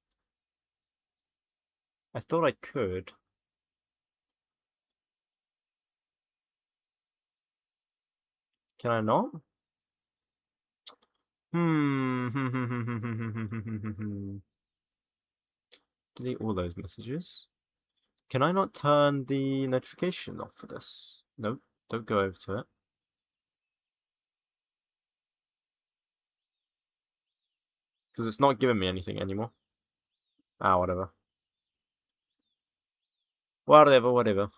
I thought I could. Can I not? Delete all those messages. Can I not turn the notification off for this? Nope, don't go over to it. Because it's not giving me anything anymore. Ah, whatever. Whatever.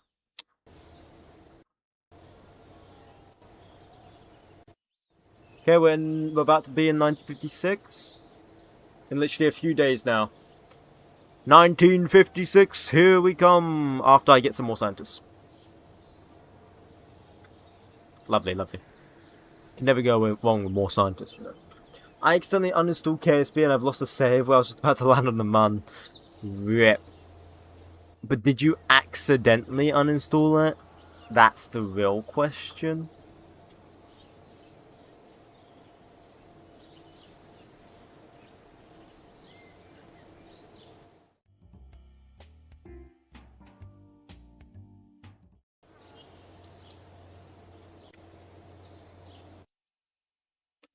Okay, we're about to be in 1956. In literally a few days now. 1956, here we come. After I get some more scientists. Lovely. Can never go wrong with more scientists. You know. I accidentally uninstalled KSP and I've lost a save where I was just about to land on the man. Rip. But did you accidentally uninstall it? That's the real question.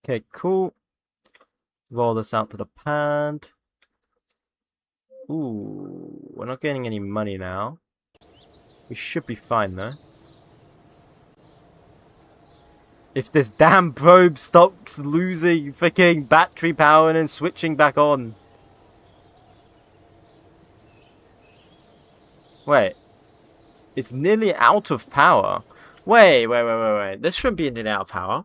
Okay, cool. Roll this out to the pad. Ooh, we're not getting any money now. We should be fine though. If this damn probe stops losing freaking battery power and then switching back on. Wait. It's nearly out of power. Wait. This shouldn't be nearly out of power.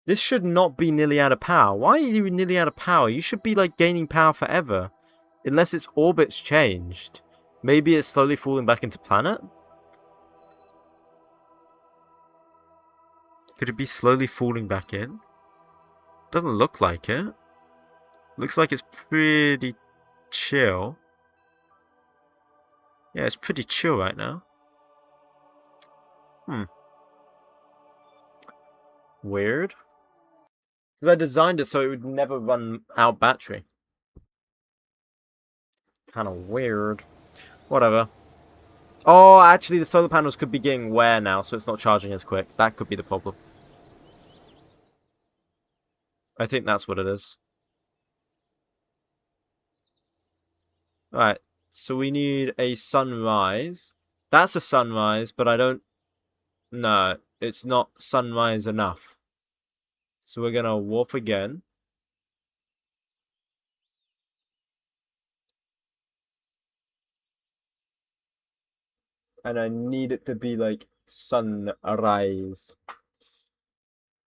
This should not be nearly out of power. Why are you nearly out of power? You should be like gaining power forever. Unless its orbit's changed. Maybe it's slowly falling back into planet? Could it be slowly falling back in? Doesn't look like it. Looks like it's pretty chill. Yeah, it's pretty chill right now. Weird. Because I designed it so it would never run out battery. Kind of weird. Whatever. Oh, actually the solar panels could be getting wear now, so it's not charging as quick. That could be the problem. I think that's what it is. Alright, so we need a sunrise. That's a sunrise, but I don't... No, it's not sunrise enough. So we're gonna warp again. And I need it to be like sunrise.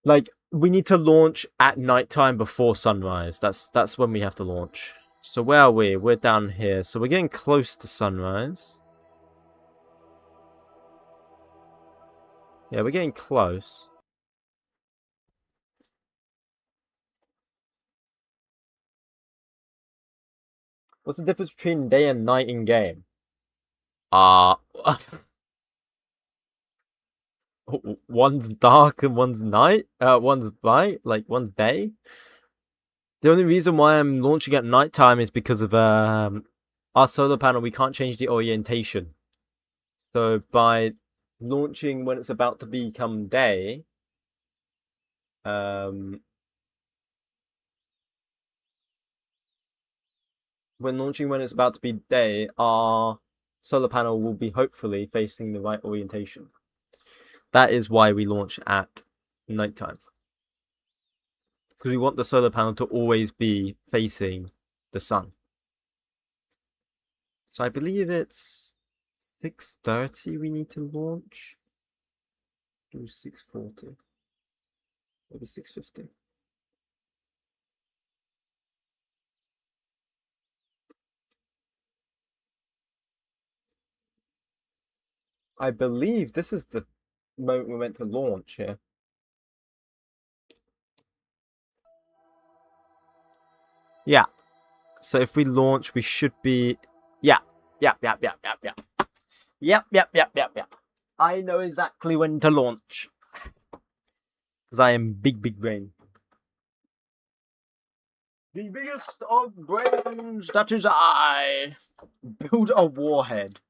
Like, we need to launch at nighttime before sunrise. That's when we have to launch. So where are we? We're down here. So we're getting close to sunrise. Yeah, we're getting close. What's the difference between day and night in game? One's dark and one's night. One's bright, like one's day. The only reason why I'm launching at nighttime is because of our solar panel. We can't change the orientation. So by launching when it's about to become day, when launching when it's about to be day, our solar panel will be hopefully facing the right orientation. That is why we launch at nighttime. Because we want the solar panel to always be facing the sun. So I believe it's 6:30 we need to launch. Do 6:40. Maybe 6:50. I believe this is the moment we're meant to launch here. Yeah. So if we launch, we should be... Yeah. Yep. I know exactly when to launch. Because I am big brain. The biggest of brains, that is I. Build a warhead.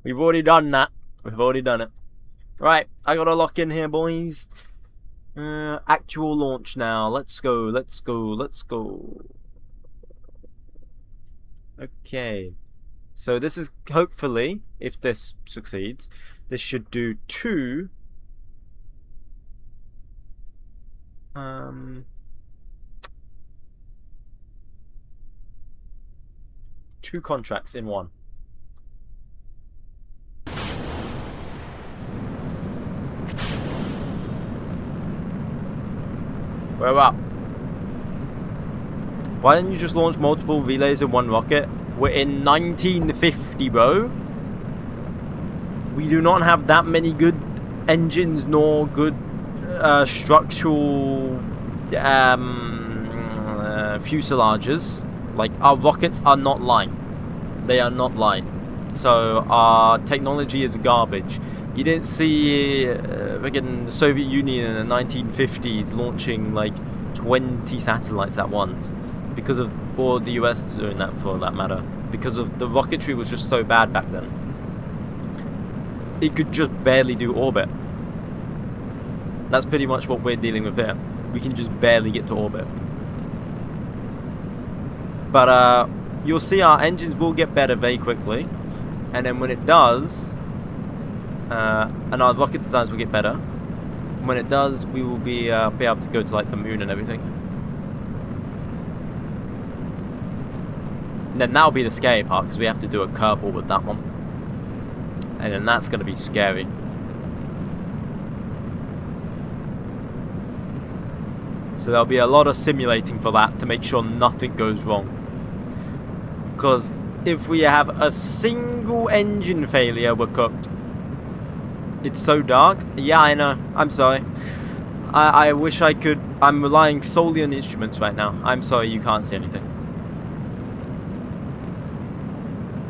We've already done that. We've already done it. Right, I gotta lock in here, boys. Actual launch now. Let's go, let's go, let's go. Okay. So this is, hopefully, if this succeeds, this should do 2... two contracts in one. We're up. Why didn't you just launch multiple relays in one rocket? We're in 1950, bro. We do not have that many good engines nor good structural fuselages. Like, our rockets are not line. They are not line. So our technology is garbage. You didn't see again the Soviet Union in the 1950s launching like 20 satellites at once, because of, or the US doing that for that matter, because of the rocketry was just so bad back then. It could just barely do orbit. That's pretty much what we're dealing with here. We can just barely get to orbit. But you'll see our engines will get better very quickly, and then when it does, and our rocket designs will get better. When it does, we will be able to go to like the moon and everything. And then that'll be the scary part, because we have to do a curveball with that one, and then that's going to be scary. So there'll be a lot of simulating for that to make sure nothing goes wrong. Because if we have a single engine failure, we're cooked. It's so dark. Yeah, I know. I'm sorry. I wish I could. I'm relying solely on instruments right now. I'm sorry you can't see anything.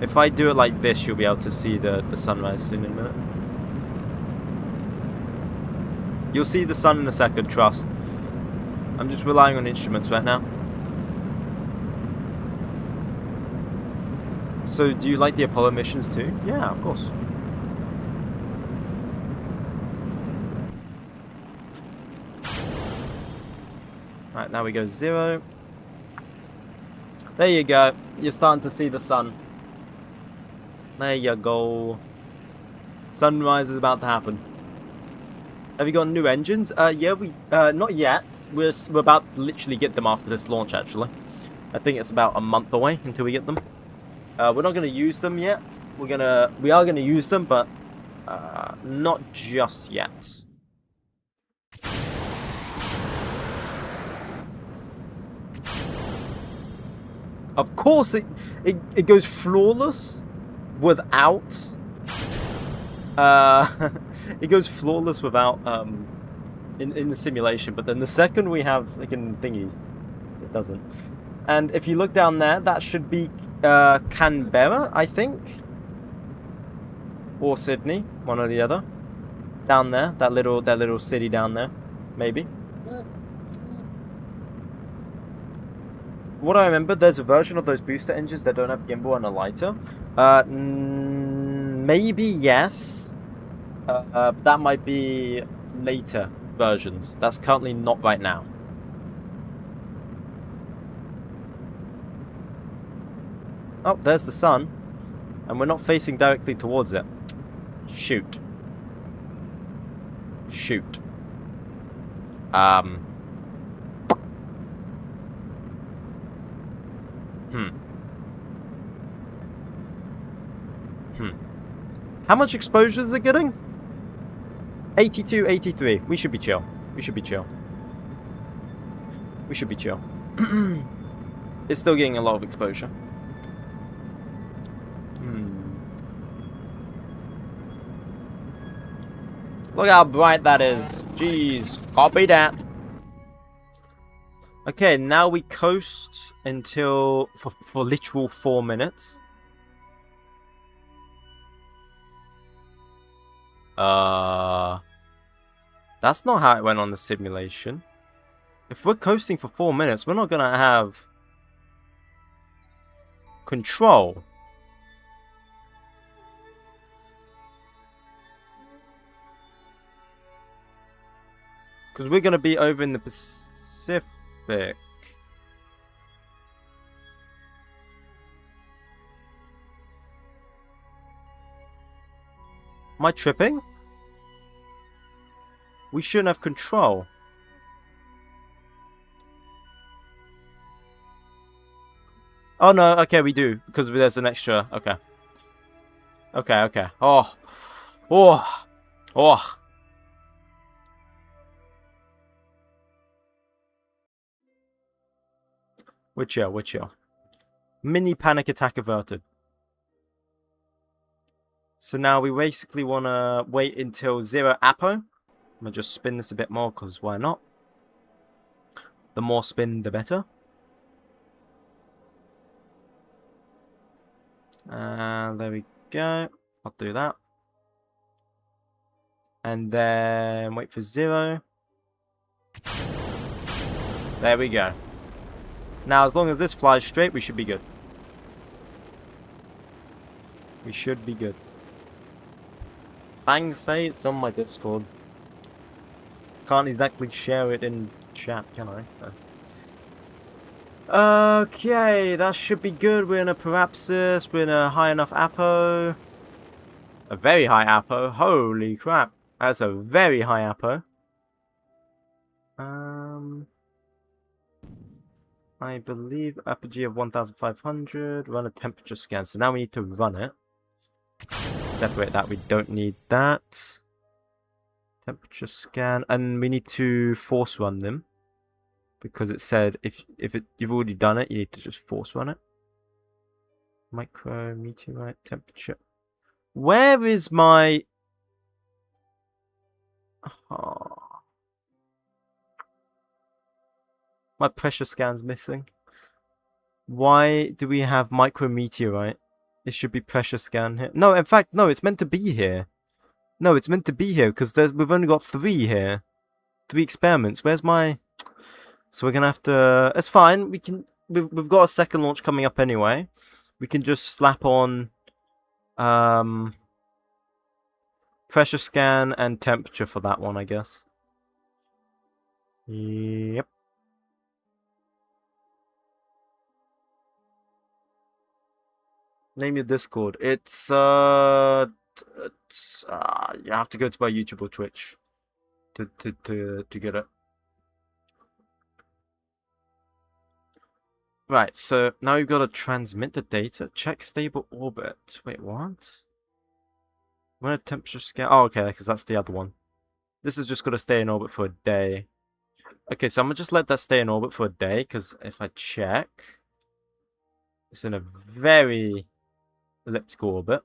If I do it like this, you'll be able to see the sunrise soon in a minute. You'll see the sun in a second, trust. I'm just relying on instruments right now. So, do you like the Apollo missions too? Yeah, of course. Right, now we go 0. There you go. You're starting to see the sun. There you go. Sunrise is about to happen. Have you got new engines? Yeah, we not yet. We're about to literally get them after this launch. Actually, I think it's about a month away until we get them. We're not going to use them yet. We are gonna use them, but not just yet. Of course, it goes flawless without. It goes flawless without in the simulation, but then the second we have like a thingy, it doesn't. And if you look down there, that should be Canberra, I think, or Sydney, one or the other. Down there, that little city down there, maybe. What I remember, there's a version of those booster engines that don't have gimbal and a lighter. Maybe yes. But that might be later versions. That's currently not right now. Oh, there's the sun. And we're not facing directly towards it. Shoot. Shoot. How much exposure is it getting? 82, 83. We should be chill. We should be chill. We should be chill. It's still getting a lot of exposure. Look how bright that is. Jeez. Copy that. Okay, now we coast until for literal 4 minutes. That's not how it went on the simulation. If we're coasting for 4 minutes, we're not gonna have control. Because we're gonna be over in the Pacific. Am I tripping? We shouldn't have control. Oh no, okay, we do. Because there's an extra. Okay. Okay. Oh. We're chill. Mini panic attack averted. So now we basically want to wait until 0 Apo. I'm going to just spin this a bit more, because why not? The more spin, the better. There we go. I'll do that. And then wait for 0. There we go. Now, as long as this flies straight, we should be good. We should be good. Bang say it's on my Discord. Can't exactly share it in chat, can I? So. Okay, that should be good. We're in a parapsis. We're in a high enough Apo. A very high Apo. Holy crap. That's a very high Apo. I believe apogee of 1500. Run a temperature scan. So now we need to run it. Separate that. We don't need that. Temperature scan. And we need to force run them. Because it said you've already done it, you need to just force run it. Micro meteorite temperature. Where is my... Oh. My pressure scan's missing. Why do we have micro meteorite? It should be pressure scan here. No, in fact, no, it's meant to be here. No, it's meant to be here because we've only got 3 here. 3 experiments. Where's my... So we're gonna have to... It's fine. We've got a second launch coming up anyway. We can just slap on pressure scan and temperature for that one, I guess. Yep. Name your Discord. It's you have to go to my YouTube or Twitch to get it. Right, so now we've got to transmit the data. Check stable orbit. Wait, what? When a temperature scan. Oh, okay, because that's the other one. This is just going to stay in orbit for a day. Okay, so I'm going to just let that stay in orbit for a day, because if I check, it's in a very elliptical orbit.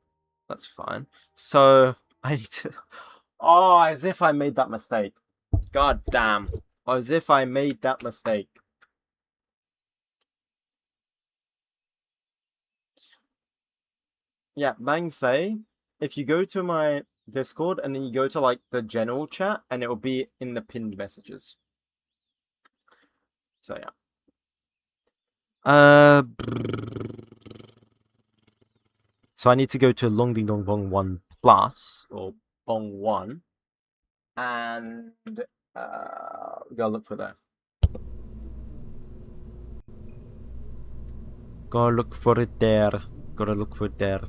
That's fine. So, I need to... Oh, as if I made that mistake. God damn. As if I made that mistake. Yeah, Bang say, if you go to my Discord and then you go to like the general chat and it will be in the pinned messages. So yeah. So I need to go to Long Ding Dong Bong 1 Plus or Bong 1 and we gotta look for that. Gotta look for it there. Gotta look for it there.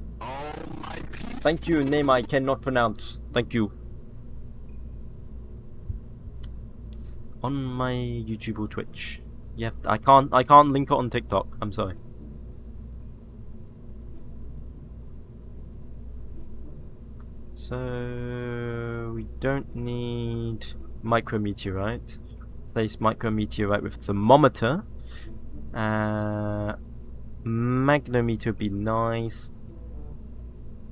Thank you, name I cannot pronounce. Thank you. It's on my YouTube or Twitch. Yeah, I can't link it on TikTok. I'm sorry. So we don't need micrometeorite. Place micrometeorite with thermometer. Magnometer would be nice.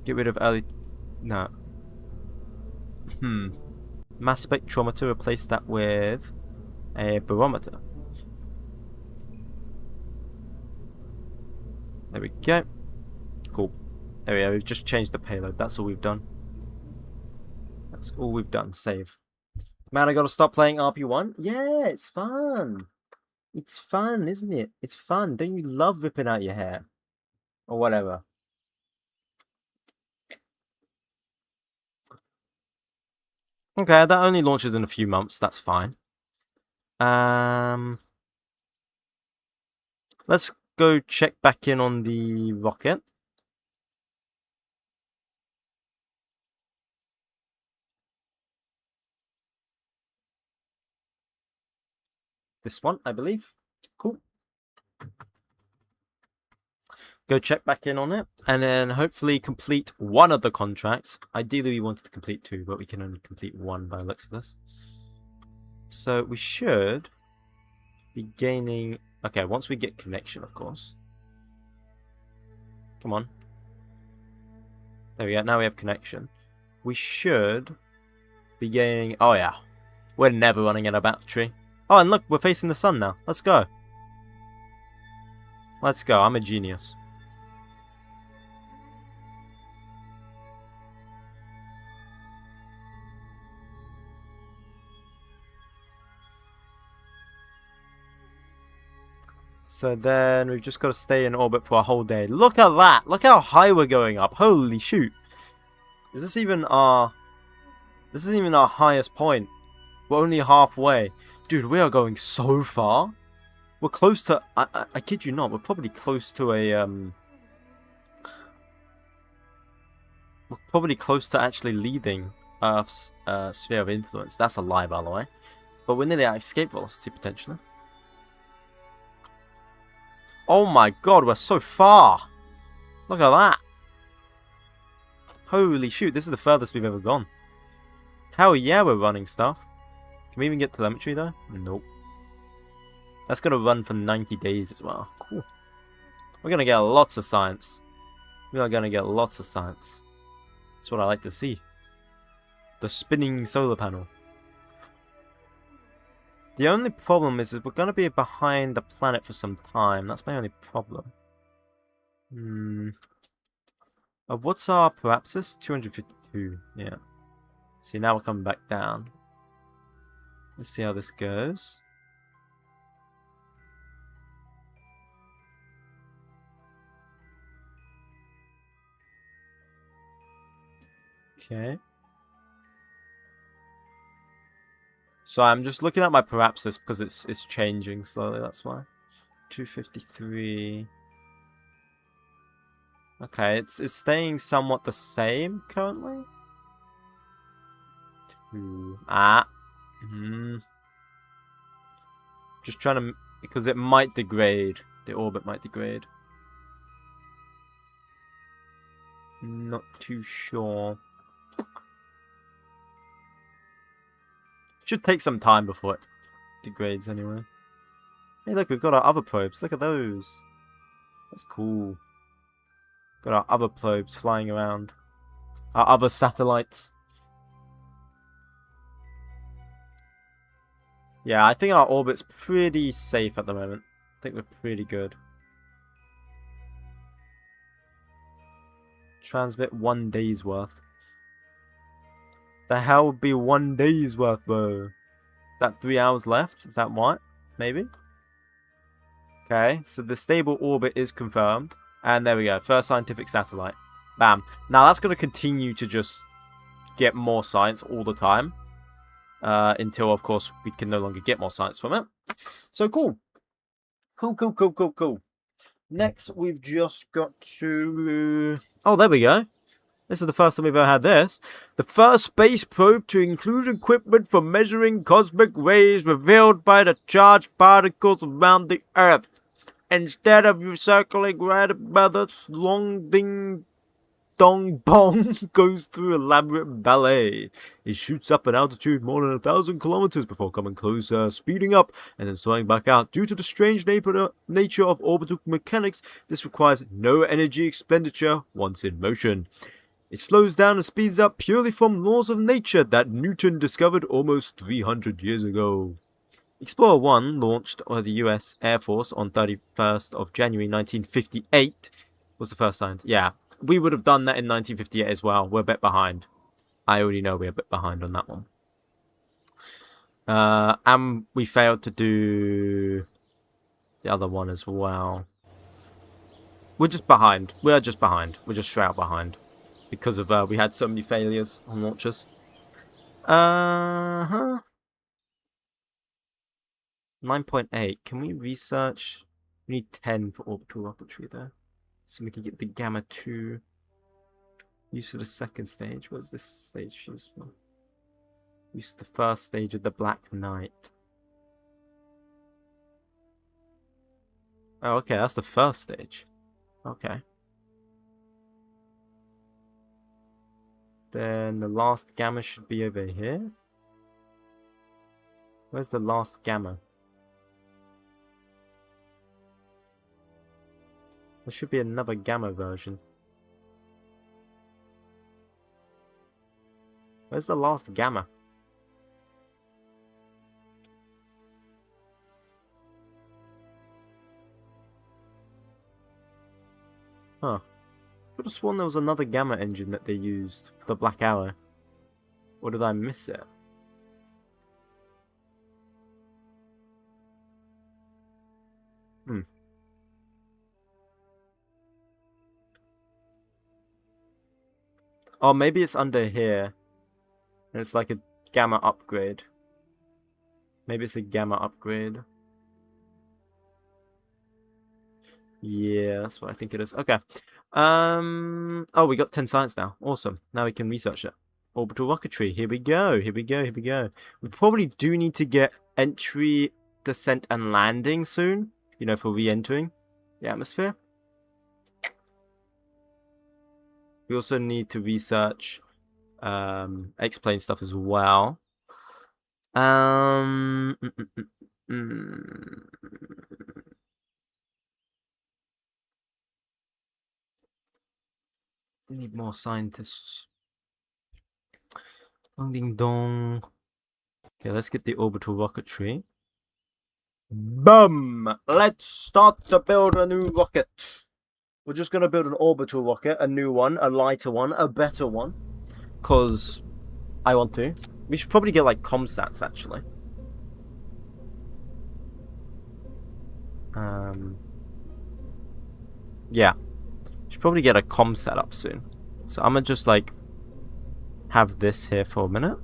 Get rid of early... No. Mass spectrometer, replace that with a barometer. There we go. Cool. There we go, we've just changed the payload. That's all we've done. That's all we've done. Save. Man, I gotta stop playing RP1? Yeah, it's fun. It's fun, isn't it? It's fun. Don't you love ripping out your hair? Or whatever. Okay, that only launches in a few months. That's fine. Let's go check back in on the rocket. This one, I believe. Cool. Go check back in on it, and then hopefully complete one of the contracts. Ideally, we wanted to complete 2, but we can only complete 1 by the looks of this. So we should be gaining... Okay, once we get connection, of course. Come on. There we go. Now we have connection. We should be gaining... Oh, yeah. We're never running out of battery. Oh, and look, we're facing the sun now. Let's go. Let's go. I'm a genius. So then we've just got to stay in orbit for a whole day. Look at that! Look how high we're going up. Holy shoot. Is this even our... This isn't even our highest point. We're only halfway. Dude, we are going so far. We're close to... I kid you not. We're probably close to a... We're probably close to actually leading Earth's sphere of influence. That's a lie, by the way. But we're nearly at escape velocity, potentially. Oh my god, we're so far! Look at that! Holy shoot, this is the furthest we've ever gone. Hell yeah, we're running stuff. Can we even get telemetry though? Nope. That's gonna run for 90 days as well. Cool. We're gonna get lots of science. We are gonna get lots of science. That's what I like to see. The spinning solar panel. The only problem is that we're going to be behind the planet for some time. That's my only problem. What's our Parapsis? 252. Yeah. See, now we're coming back down. Let's see how this goes. Okay. So I'm just looking at my Parapsis because it's changing slowly, that's why. 253. Okay, it's staying somewhat the same currently. Just trying to... Because it might degrade. The orbit might degrade. Not too sure. Should take some time before it degrades anyway. Hey look, we've got our other probes. Look at those. That's cool. Got our other probes flying around. Our other satellites. Yeah, I think our orbit's pretty safe at the moment. I think we're pretty good. Transmit 1 day's worth. The hell would be 1 day's worth, bro? Is that 3 hours left? Is that what? Maybe? Okay, so the stable orbit is confirmed. And there we go. First scientific satellite. Bam. Now that's going to continue to just get more science all the time. Until, of course, we can no longer get more science from it. So cool. Cool. Next, we've just got to... Oh, there we go. This is the first time we've ever had this. The first space probe to include equipment for measuring cosmic rays revealed by the charged particles around the Earth. Instead of recircling random methods, long ding dong bong goes through elaborate ballet. It shoots up at altitude more than 1,000 kilometers before coming closer, speeding up, and then slowing back out. Due to the strange nature of orbital mechanics, this requires no energy expenditure once in motion. It slows down and speeds up purely from laws of nature that Newton discovered almost 300 years ago. Explorer 1, launched by the US Air Force on 31st of January 1958, was the first science. Yeah, we would have done that in 1958 as well. We're a bit behind. I already know we're a bit behind on that one. And we failed to do the other one as well. We're just behind. We are just behind. We're just straight out behind. Because of, we had so many failures on launches. 9.8. Can we research? We need 10 for orbital rocketry there. So we can get the Gamma 2 used for the second stage. What's this stage used for? Used for the first stage of the Black Knight. Oh, okay, that's the first stage. Okay. Then the last Gamma should be over here. Where's the last Gamma? There should be another Gamma version. Where's the last Gamma? Huh. I could have sworn there was another Gamma engine that they used for the Black Arrow. Or did I miss it? Oh, maybe it's under here. And it's like a Gamma upgrade. Maybe it's a Gamma upgrade. Yeah, that's what I think it is. Okay. Oh, we got 10 science now. Awesome. Now we can research it. Orbital rocketry. Here we go. Here we go. Here we go. We probably do need to get entry, descent, and landing soon. You know, for re-entering the atmosphere. We also need to research X-plane stuff as well. We need more scientists. Dong ding dong. Okay, let's get the orbital rocketry. Boom! Let's start to build a new rocket. We're just going to build an orbital rocket, a new one, a lighter one, a better one. Because I want to. We should probably get, like, comsats, actually. Yeah. Should probably get a comsat up soon. So I'm going to just, like, have this here for a minute.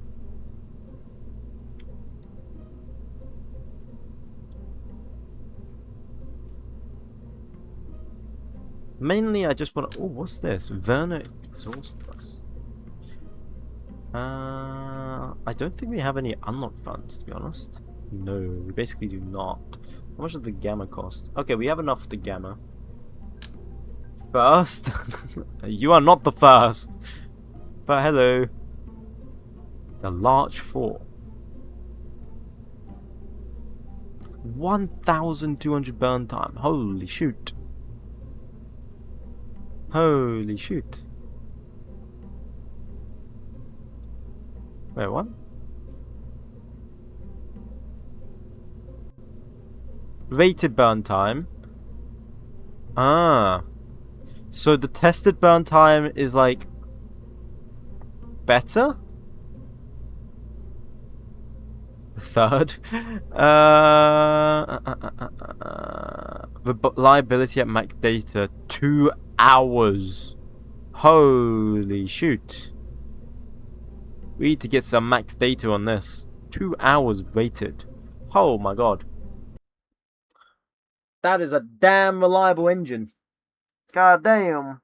Mainly, I just want to... Oh, what's this? Werner exhaust dust. I don't think we have any unlock funds, to be honest. No, we basically do not. How much does the Gamma cost? Okay, we have enough for the Gamma. First? You are not the first. But hello. The Larch 4. 1,200 burn time. Holy shoot. Holy shoot. Wait, what? Rated burn time. Ah. So the tested burn time is like better? Third. Reliability at max data 2 hours. Holy shoot. We need to get some max data on this. 2 hours rated. Oh my god. That is a damn reliable engine. God damn.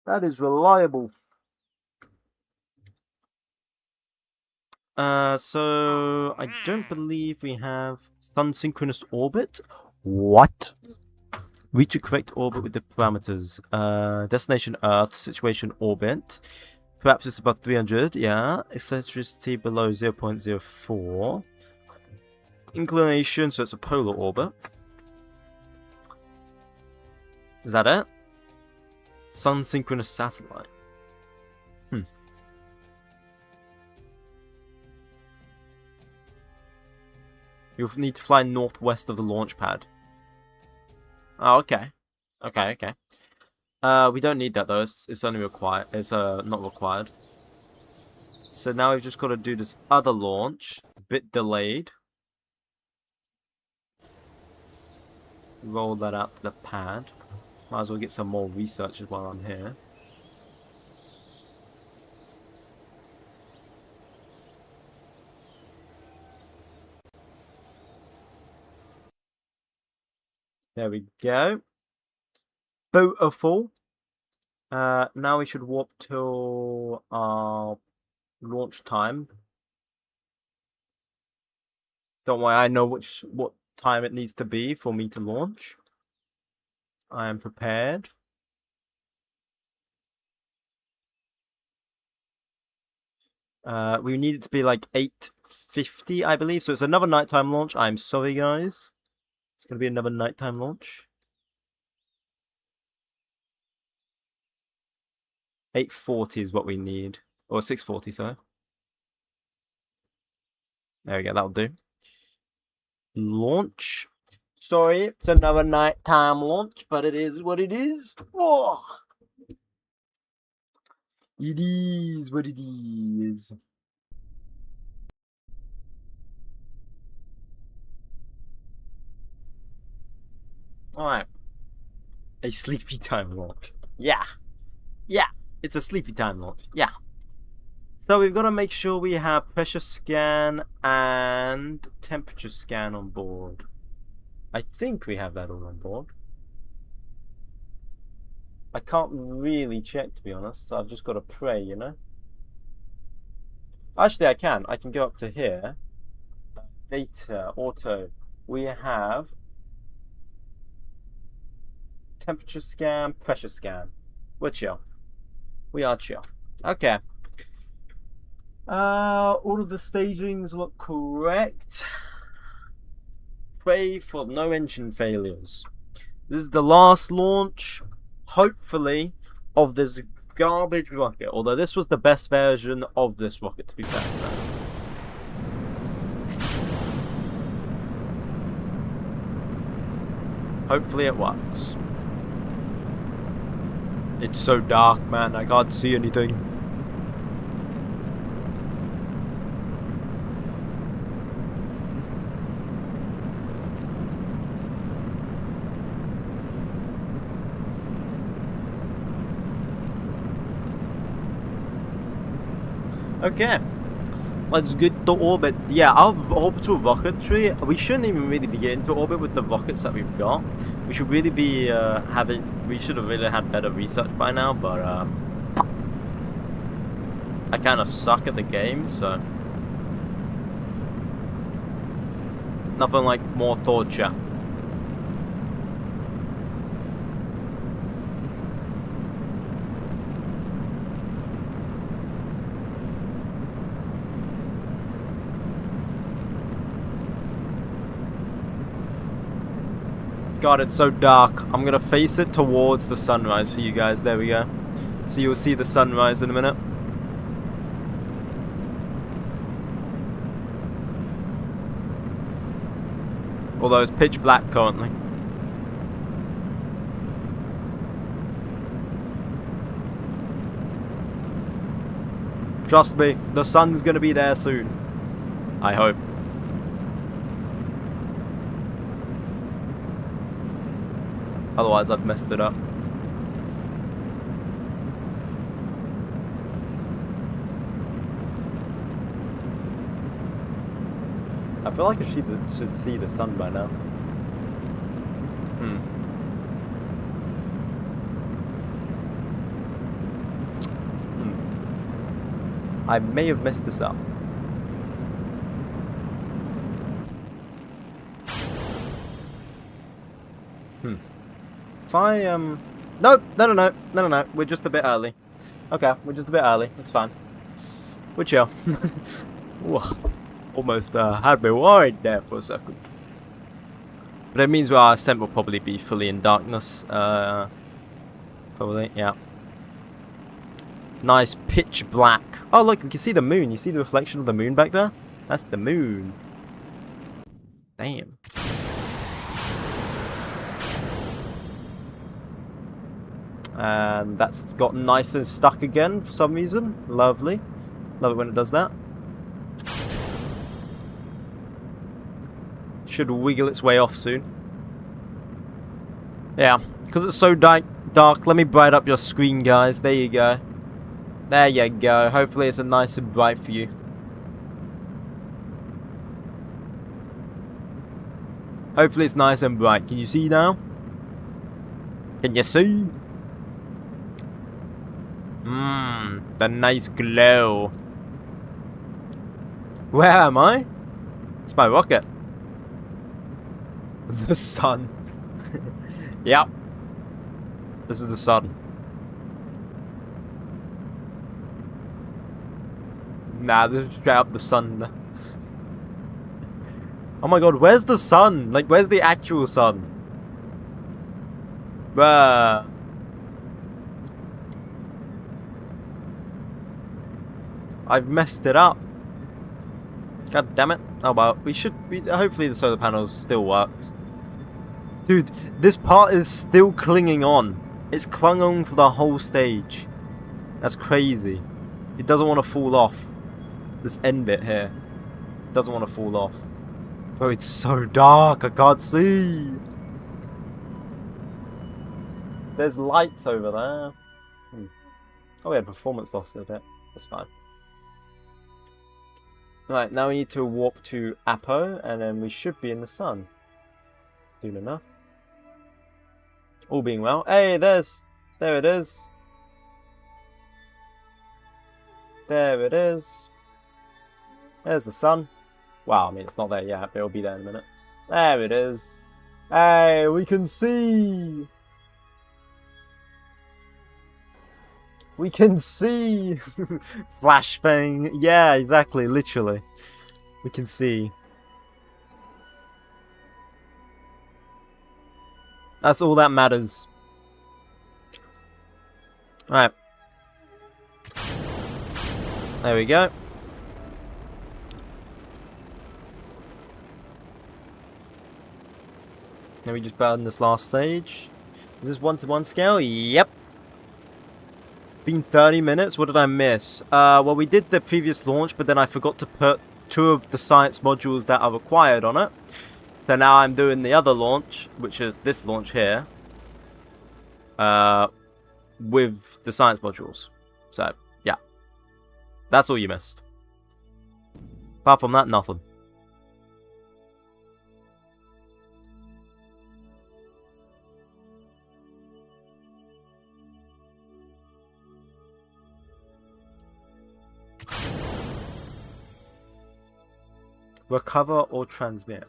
That is reliable. So I don't believe we have sun synchronous orbit. What? Reach a correct orbit with the parameters. Destination Earth, situation orbit. Perhaps it's about 300, yeah. Eccentricity below 0.04. Inclination, so it's a polar orbit. Is that it? Sun synchronous satellite. You'll need to fly northwest of the launch pad. Oh, okay. Okay. We don't need that though. It's only required. It's not required. So now we've just got to do this other launch. A bit delayed. Roll that out to the pad. Might as well get some more researchers while I'm here. There we go. Beautiful. Now we should warp till our launch time. Don't worry, I know what time it needs to be for me to launch. I am prepared. We need it to be like 8:50, I believe. So it's another nighttime launch. I'm sorry, guys. It's going to be another nighttime launch. 8:40 is what we need. Or 6:40, sorry. There we go, that'll do. Launch. Sorry, it's another nighttime launch, but it is what it is. Oh! It is what it is. Alright. A sleepy time launch. Yeah. Yeah. It's a sleepy time launch. Yeah. So we've got to make sure we have pressure scan and temperature scan on board. I think we have that all on board. I can't really check, to be honest, so I've just got to pray, you know? Actually, I can. I can go up to here. Data, auto. We have temperature scan, pressure scan. We're chill. We are chill. Okay. All of the stagings look correct. Pray for no engine failures. This is the last launch, hopefully, of this garbage rocket. Although this was the best version of this rocket, to be fair. So. Hopefully it works. It's so dark, man. I can't see anything. Okay, let's get to orbit. Yeah, our orbital rocketry, we shouldn't even really be getting to orbit with the rockets that we've got. We should really be we should have really had better research by now, but I kind of suck at the game, so nothing like more torture. God, it's so dark. I'm gonna face it towards the sunrise for you guys. There we go. So you'll see the sunrise in a minute. Although it's pitch black currently. Trust me, the sun's gonna be there soon. I hope. Otherwise, I've messed it up. I feel like I should see the sun by now. I may have messed this up. If I no, we're just a bit early. Okay, we're just a bit early. That's fine. We're chill. Almost had me worried there for a second. But it means our ascent will probably be fully in darkness. Probably, yeah. Nice pitch black. Oh look, you can see the moon. You see the reflection of the moon back there? That's the moon. Damn. And that's got nice and stuck again for some reason. Lovely. Love it when it does that. Should wiggle its way off soon. Yeah, because it's so dark. Let me brighten up your screen, guys. There you go. There you go. Hopefully it's a nice and bright for you. Hopefully it's nice and bright. Can you see now? Can you see? The nice glow. Where am I? It's my rocket. The sun. Yep. This is the sun. Nah, this is straight up the sun. Oh my god, where's the sun? Like, where's the actual sun? Bruh. I've messed it up. God damn it. Oh well, hopefully the solar panel still works. Dude, this part is still clinging on. It's clung on for the whole stage. That's crazy. It doesn't want to fall off. This end bit here doesn't want to fall off. Bro, it's so dark, I can't see. There's lights over there. Oh, we had performance loss a bit. That's fine. Right, now we need to warp to Apo, and then we should be in the sun. Soon enough. All being well. Hey, there it is. There it is. There's the sun. Wow, I mean, it's not there yet, but it'll be there in a minute. There it is. Hey, we can see. We can see. Flash thing. Yeah, exactly, literally. We can see. That's all that matters. Alright. There we go. Now we just battled in this last stage. Is this 1-to-1 scale? Yep. Been 30 minutes. What did I miss? Well, we did the previous launch, but then I forgot to put 2 of the science modules that are required on it. So now I'm doing the other launch, which is this launch here, with the science modules. So, yeah. That's all you missed. Apart from that, nothing. Recover or transmit.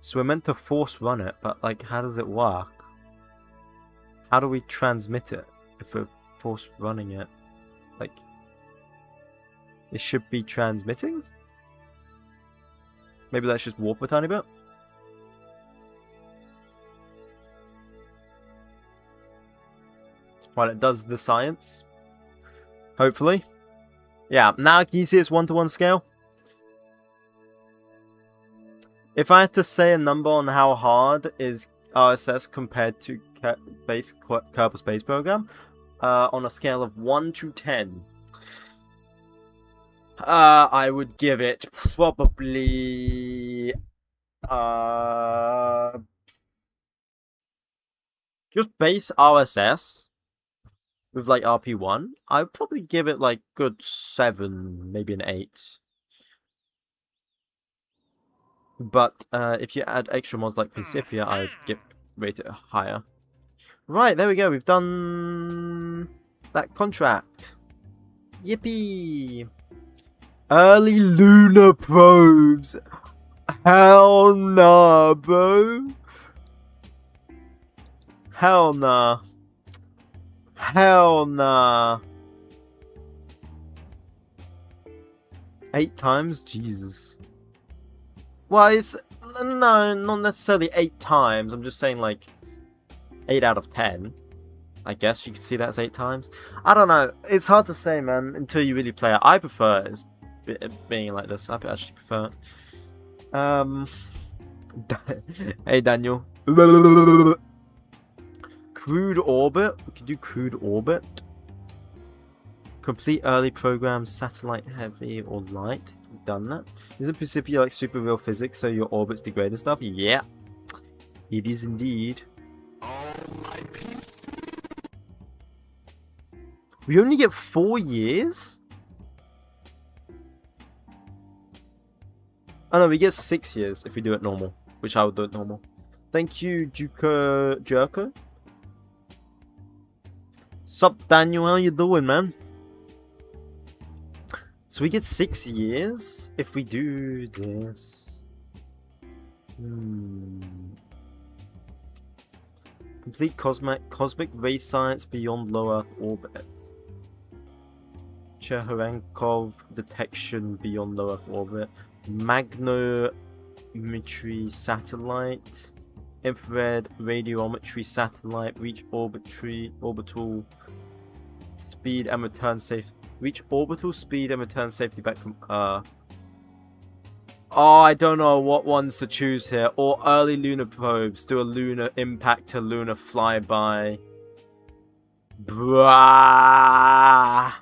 So we're meant to force run it, but like, how does it work? How do we transmit it if we're force running it? Like, it should be transmitting? Maybe let's just warp a tiny bit. While it does the science. Hopefully. Yeah, now can you see it's 1-to-1 scale? If I had to say a number on how hard is RSS compared to Kerbal Space Program, on a scale of 1 to 10, I would give it probably just base RSS with like RP1. I'd probably give it like good 7, maybe an 8. But if you add extra mods like Principia, I'd rate it higher. Right, there we go. We've done that contract. Yippee! Early lunar probes. Hell nah, bro. Hell nah. Hell nah. 8 times? Jesus. Well, it's... No, not necessarily 8 times. I'm just saying, like, 8 out of 10. I guess you can see that's 8 times. I don't know. It's hard to say, man, until you really play it. I prefer it being like this. I actually prefer it. Hey, Daniel. Crude orbit. We could do crude orbit. Complete early programs, satellite heavy or light. We've done that. Isn't Principia like super real physics, so your orbits degrade and stuff? Yeah. It is indeed. We only get 4 years? Oh no, we get 6 years if we do it normal, which I would do it normal. Thank you, Jerko. Sup, Daniel? How you doing, man? So we get 6 years if we do this. Complete cosmic ray science beyond low Earth orbit. 𝐒𝐫𝐚𝐜 detection beyond low Earth orbit. Magnetometry satellite. Infrared radiometry satellite. Reach orbital speed and return safe. Reach orbital speed and return safely back from Earth. Oh, I don't know what ones to choose here. Or early lunar probes. Do a lunar impact to lunar flyby. Bruh.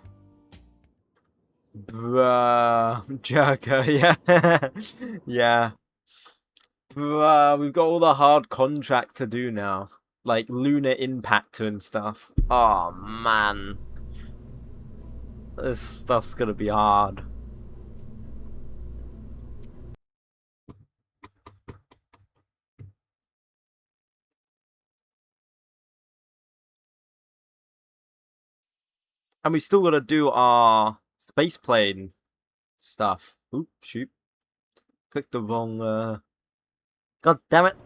Jerker, yeah. Yeah. Bruh, we've got all the hard contracts to do now. Like lunar impact and stuff. Oh, man. This stuff's gonna be hard. And we still gotta do our spaceplane stuff. Oop, shoot. Clicked the wrong, God damn it.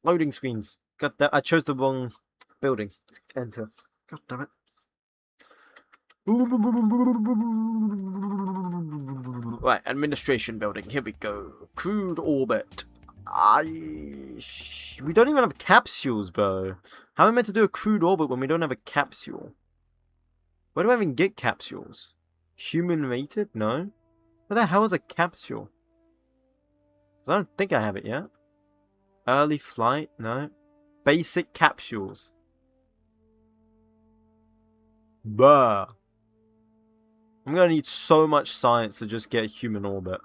Loading screens. God damn, I chose the wrong building. Enter. God damn it. Right, administration building. Here we go. Crude orbit. We don't even have capsules, bro. How am I meant to do a crude orbit when we don't have a capsule? Where do I even get capsules? Human rated? No. What the hell is a capsule? I don't think I have it yet. Early flight? No. Basic capsules. Bruh. I'm gonna need so much science to just get a human orbit.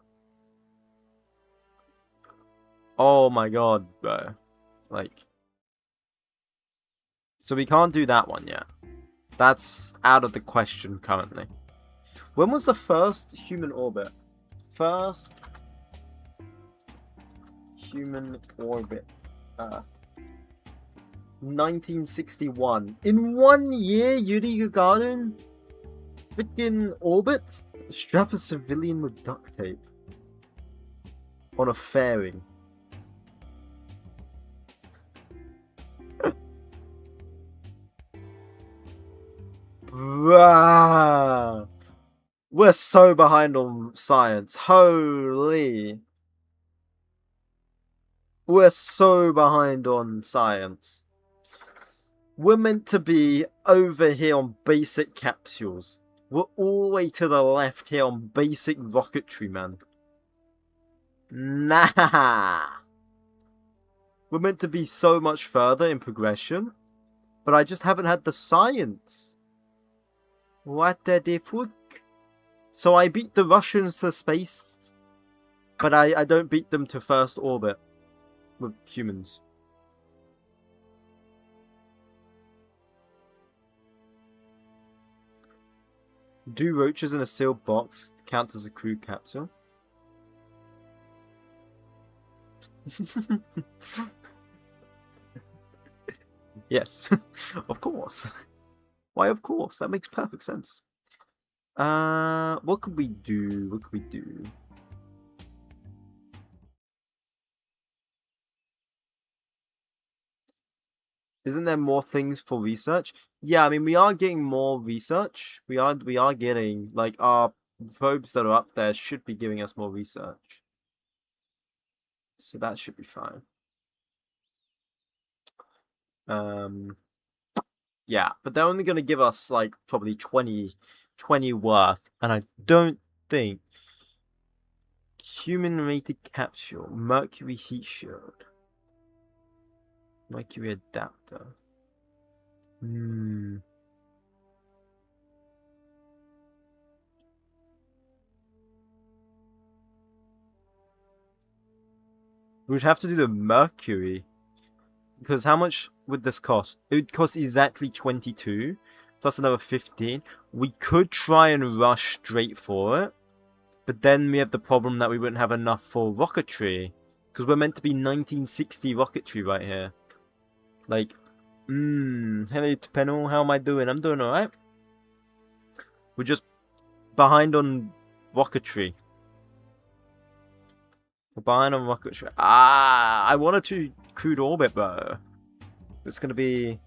Oh my god, bro. Like. So we can't do that one yet. That's out of the question currently. When was the first human orbit? First human orbit. 1961. In 1 year, Yuri Gagarin freaking orbit? Strap a civilian with duct tape on a fairing. Bruh. We're so behind on science. Holy. We're so behind on science. We're meant to be over here on basic capsules. We're all the way to the left here on basic rocketry, man. Nah. We're meant to be so much further in progression. But I just haven't had the science. What the fuck? So I beat the Russians to space. But I don't beat them to first orbit. With humans. Do roaches in a sealed box count as a crew capsule? Yes, of course. Why, of course? That makes perfect sense. What could we do? What could we do? Isn't there more things for research? Yeah, I mean, we are getting more research. We are getting, like, our probes that are up there should be giving us more research. So that should be fine. Yeah, but they're only going to give us, like, probably 20 worth. And I don't think... Human-rated capsule. Mercury heat shield. Mercury adapter. Hmm. We'd have to do the Mercury. Because how much would this cost? It would cost exactly 22 plus another 15. We could try and rush straight for it, but then we have the problem that we wouldn't have enough for rocketry, because we're meant to be 1960 rocketry right here. Like, hello Penel, how am I doing? I'm doing alright. We're just behind on rocketry. We're behind on rocketry. I wanted to crude orbit, bro. It's gonna be...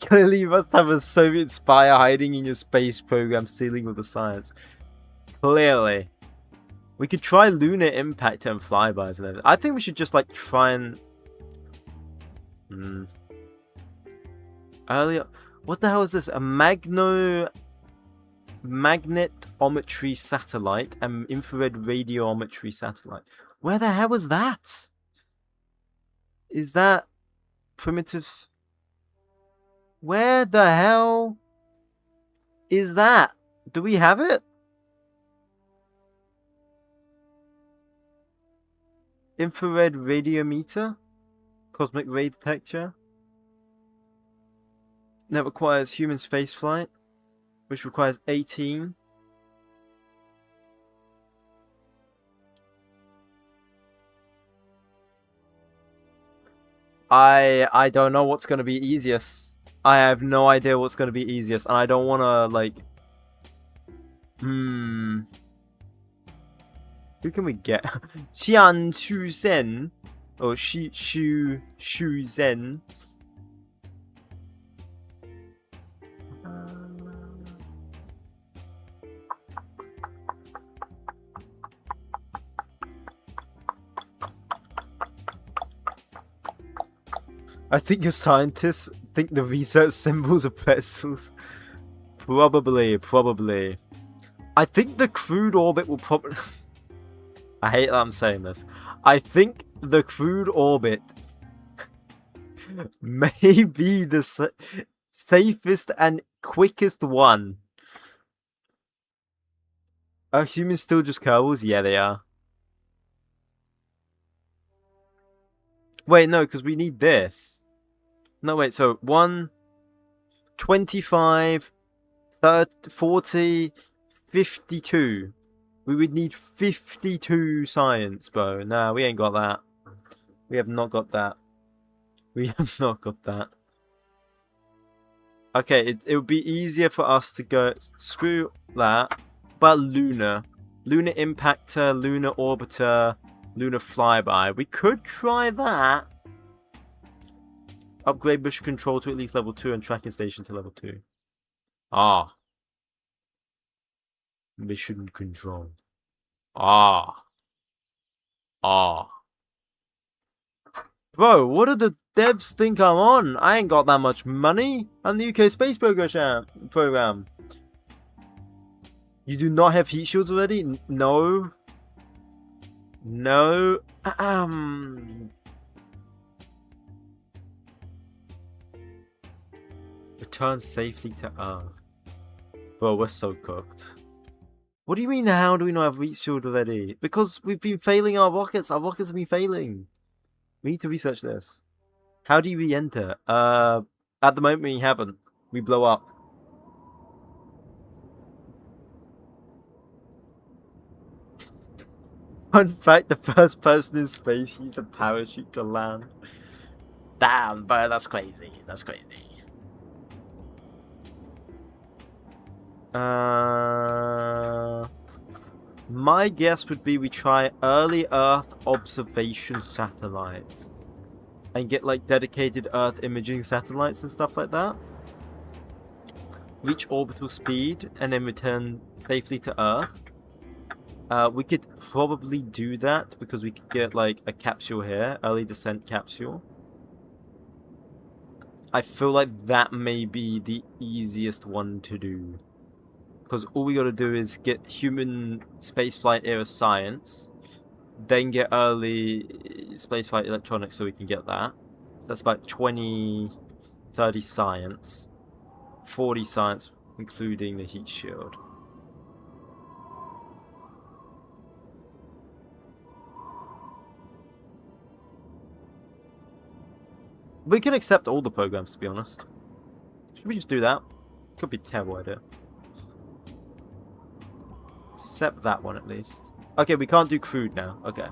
Clearly, you must have a Soviet spy hiding in your space program, stealing all the science. Clearly. We could try lunar impact and flybys and everything. I think we should just, like, try and... Earlier... What the hell is this? A magnetometry satellite and infrared radiometry satellite. Where the hell was that? Is that primitive? Where the hell is that? Do we have it? Infrared radiometer? Cosmic ray detector? That requires human spaceflight, which requires 18. I don't know what's going to be easiest. I have no idea what's going to be easiest, and I don't want to, like... Who can we get? Qian Shu Zen. Or Shu Zen. I think your scientists think the research symbols are pretzels. Probably. I think the crude orbit will probably... I hate that I'm saying this. I think the crude orbit may be the safest and quickest one. Are humans still just Kerbals? Yeah, they are. Wait, no, because we need this. No, wait, so 1, 25, 30, 40, 52. We would need 52 science, bro. Nah, we ain't got that. We have not got that. We have not got that. Okay, it would be easier for us to go... Screw that. But lunar. Lunar impactor, lunar orbiter, lunar flyby. We could try that. Upgrade mission control to at least level 2 and tracking station to level 2. Ah. Mission control. Ah. Bro, what do the devs think I'm on? I ain't got that much money. I'm the UK space program. You do not have heat shields already? No. No. Return safely to Earth. Bro, we're so cooked. What do you mean, how do we not have heat shield already? Because we've been failing our rockets. Our rockets have been failing. We need to research this. How do you re-enter? At the moment we haven't. We blow up. Fun fact, the first person in space used a parachute to land. Damn, bro, that's crazy. That's crazy. My guess would be we try early Earth observation satellites. And get like dedicated Earth imaging satellites and stuff like that. Reach orbital speed and then return safely to Earth. We could probably do that because we could get like a capsule here, early descent capsule. I feel like that may be the easiest one to do. Because all we gotta do is get human spaceflight era science, then get early spaceflight electronics so we can get that. So that's about 20, 30 science, 40 science, including the heat shield. We can accept all the programs, to be honest. Should we just do that? Could be a terrible idea. Accept that one at least. Okay, we can't do crude now. Okay.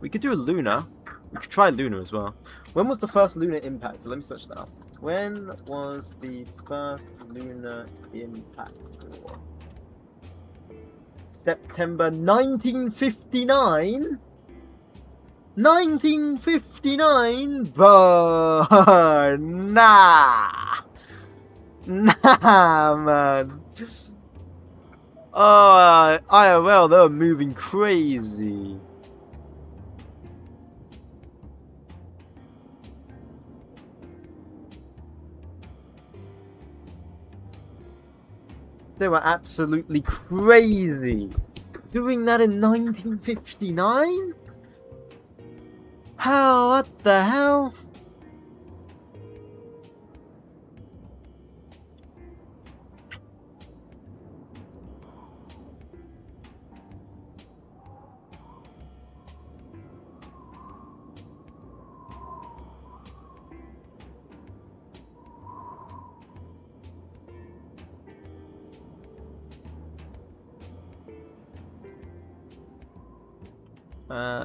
We could do a lunar. We could try lunar as well. When was the first lunar impact? Let me search that up. When was the first lunar impact? September 1959? 1959? Bro, nah. Nah, man. Oh, IRL, they're moving crazy. They were absolutely crazy. Doing that in 1959? How? What the hell?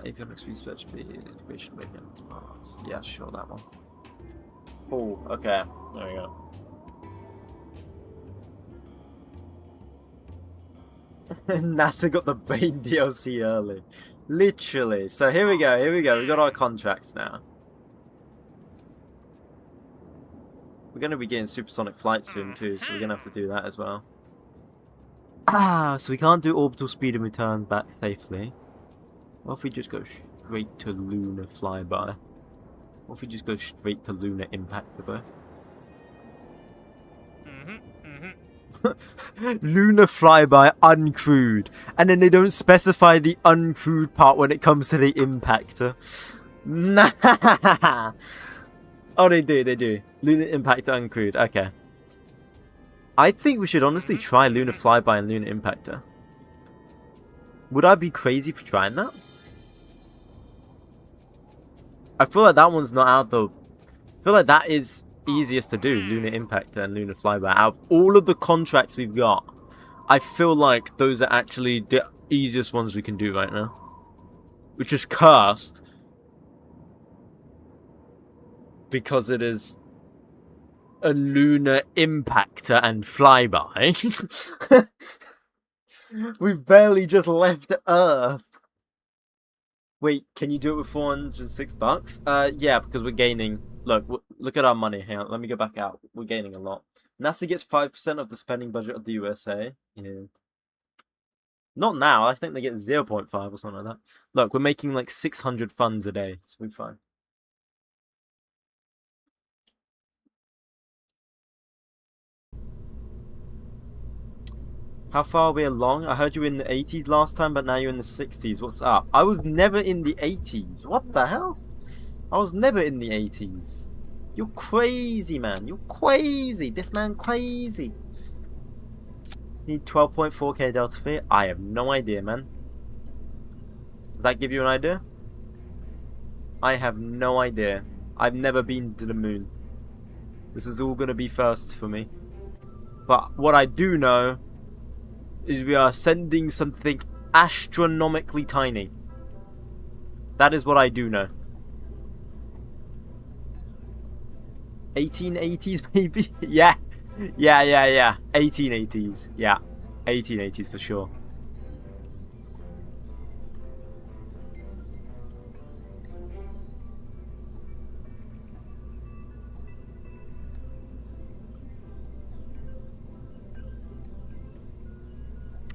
Avionics research integration maintenance parts. Yeah, sure, that one. Oh, okay. There we go. NASA got the Bane DLC early. Literally. So here we go, We got our contracts now. We're going to be getting supersonic flight soon too, so we're going to have to do that as well. So we can't do orbital speed and return back safely. What if we just go straight to lunar flyby? What if we just go straight to lunar impact, bro? Lunar flyby uncrewed, and then they don't specify the uncrewed part when it comes to the impactor. Nah. Oh, they do. Lunar impactor uncrewed. Okay. I think we should honestly try lunar flyby and lunar impactor. Would I be crazy for trying that? I feel like that one's not out though. I feel like that is easiest to do, lunar impactor and lunar flyby. Out of all of the contracts we've got, I feel like those are actually the easiest ones we can do right now. Which is cursed, because it is a lunar impactor and flyby. We've barely just left Earth. Wait, can you do it with $406? Yeah, because we're gaining. Look at our money. Hang on, let me go back out. We're gaining a lot. NASA gets 5% of the spending budget of the USA. Yeah. Not now. I think they get 0.5 or something like that. Look, we're making like 600 funds a day, so we're fine. How far are we along? I heard you were in the 80s last time, but now you're in the 60s. What's up? I was never in the 80s. What the hell? I was never in the 80s. You're crazy, man. You're crazy. This man crazy. Need 12.4k Delta V? I have no idea, man. Does that give you an idea? I have no idea. I've never been to the moon. This is all going to be first for me. But what I do know is we are sending something astronomically tiny. That is what I do know. 1880s maybe? Yeah. 1880s. Yeah. 1880s for sure.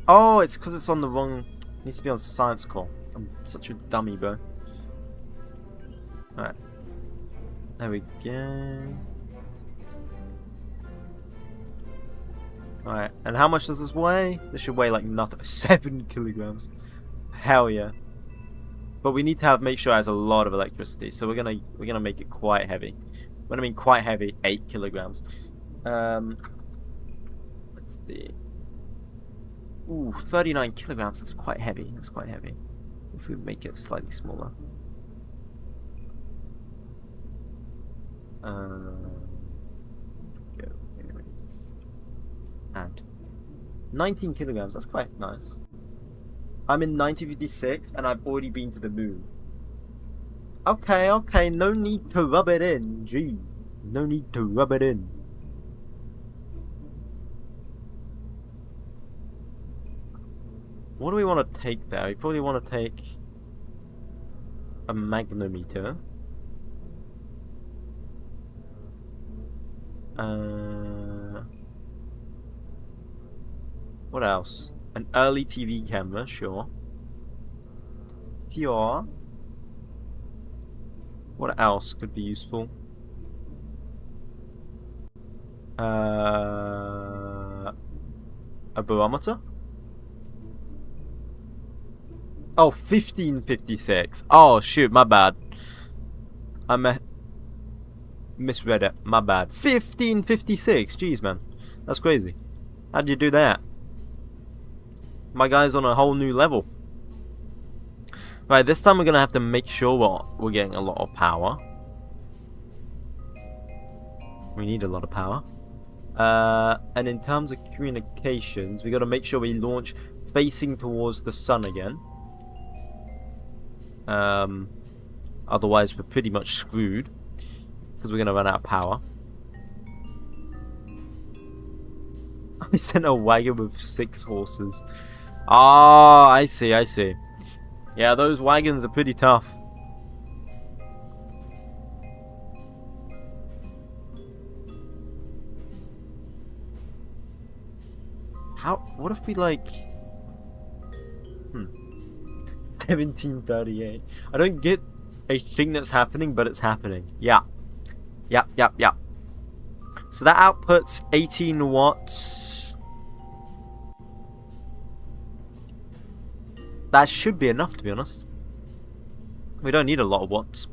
Oh, it's because it's on the wrong. It needs to be on science core. I'm such a dummy, bro. Alright. There we go. Alright, and how much does this weigh? This should weigh like nothing. 7 kilograms. Hell yeah. But we need to make sure it has a lot of electricity, so we're gonna make it quite heavy. When I mean quite heavy, 8 kilograms. Let's see. Ooh, 39 kilograms. That's quite heavy. That's quite heavy. If we make it slightly smaller. Go. And 19 kilograms. That's quite nice. I'm in 1956 and I've already been to the moon. Okay, okay. No need to rub it in. Gee. No need to rub it in. What do we want to take there? We probably want to take a magnometer. What else? An early TV camera, sure. Sure. What else could be useful? A barometer? Oh, 1556. Oh, shoot, my bad. I misread it. My bad. 1556. Jeez, man. That's crazy. How'd you do that? My guy's on a whole new level. Right, this time we're going to have to make sure we're getting a lot of power. We need a lot of power. And in terms of communications, we got to make sure we launch facing towards the sun again. Otherwise we're pretty much screwed because we're gonna run out of power. I sent a wagon with 6 horses. Ah, I see, I see. Yeah, those wagons are pretty tough. What if we like 1738. I don't get a thing that's happening, but it's happening. Yeah. Yep. So that outputs 18 watts. That should be enough, to be honest. We don't need a lot of watts.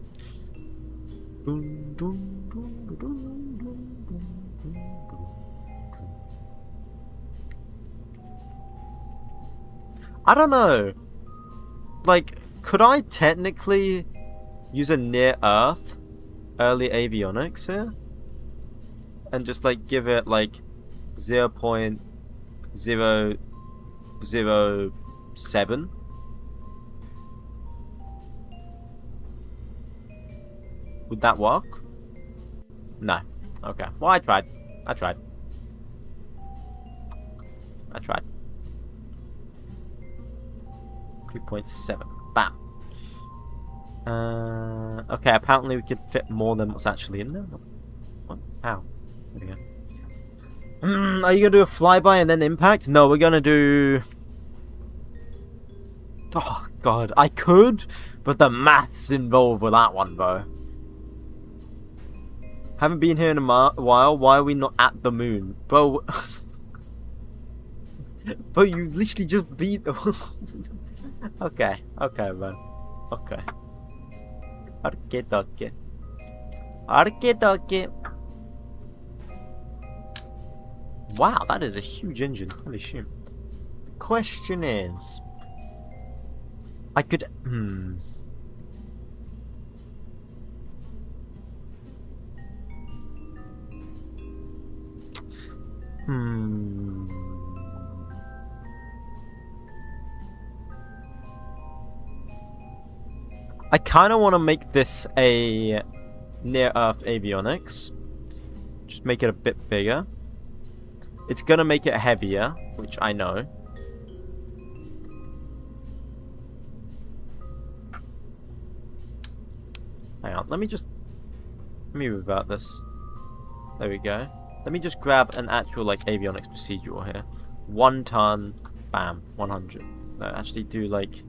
I don't know. Like, could I technically use a near-Earth early avionics here? And just, like, give it, like, 0.007? Would that work? No. Okay. Well, I tried. 2.7. Bam. Okay, apparently we could fit more than what's actually in there. What? How? There we go. Are you gonna do a flyby and then impact? No, we're gonna do... Oh, God. I could, but the maths involved with that one, bro. Haven't been here in a while. Why are we not at the moon? Bro... Bro, you literally just beat... Okay, man. Okay. Arke. Wow, that is a huge engine. Holy shit. The question is... I could... I kind of want to make this a near-Earth avionics. Just make it a bit bigger. It's going to make it heavier, which I know. Hang on, let me revert this. There we go. Let me just grab an actual, like, avionics procedural here. 1 ton, bam, 100. No, actually do, like...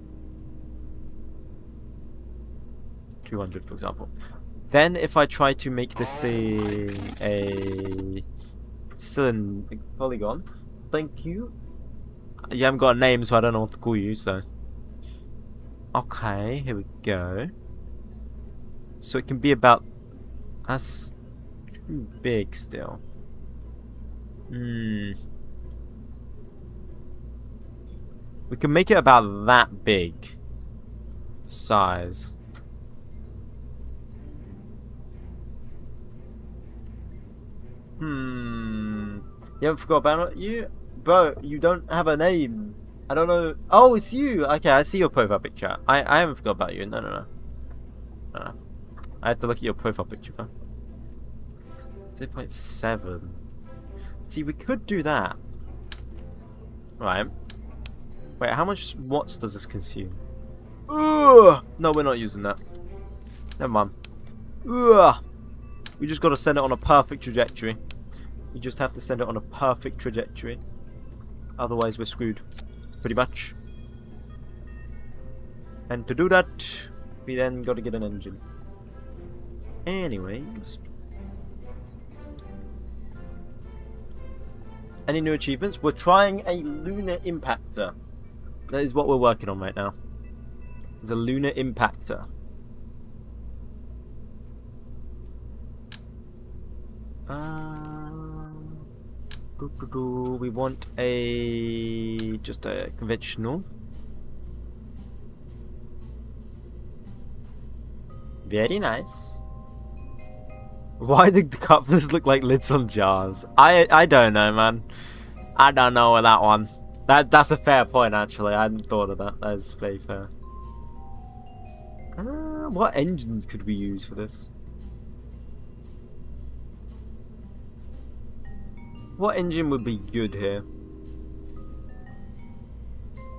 200, for example. Then if I try to make this thing a cylinder polygon, thank you. You haven't got a name, so I don't know what to call you, so... Okay, here we go. So it can be about... That's big still. We can make it about that big size. You haven't forgot about you? Bro, you don't have a name. I don't know. Oh, it's you. Okay, I see your profile picture. I haven't forgot about you. No. I have to look at your profile picture. 0.7. See, we could do that. Right. Wait, how much watts does this consume? Ugh! No, we're not using that. Never mind. Ugh! We just gotta send it on a perfect trajectory. You just have to send it on a perfect trajectory. Otherwise, we're screwed. Pretty much. And to do that, we then gotta get an engine. Anyways. Any new achievements? We're trying a lunar impactor. That is what we're working on right now. It's a lunar impactor. We want just a conventional. Very nice. Why do the couplers look like lids on jars? I don't know, man. I don't know with that one. That's a fair point, actually. I hadn't thought of that. That is very fair. What engines could we use for this? What engine would be good here?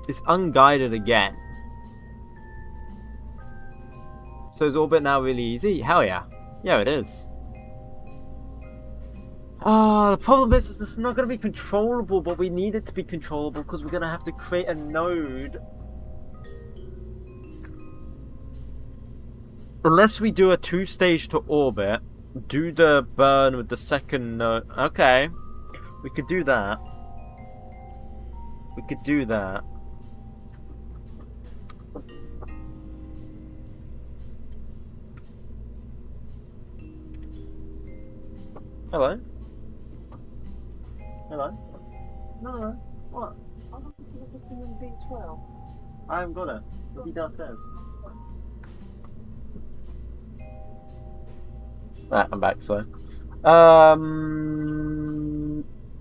It's unguided again. So is orbit now really easy? Hell yeah. Yeah, it is. The problem is this is not going to be controllable, but we need it to be controllable because we're going to have to create a node. Unless we do a 2-stage to orbit, do the burn with the second node. Okay. We could do that. We could do that. Hello? Hello? No. What? I'm looking for the vitamin B12. I haven't got it. It'll be downstairs. Right, I'm back, so.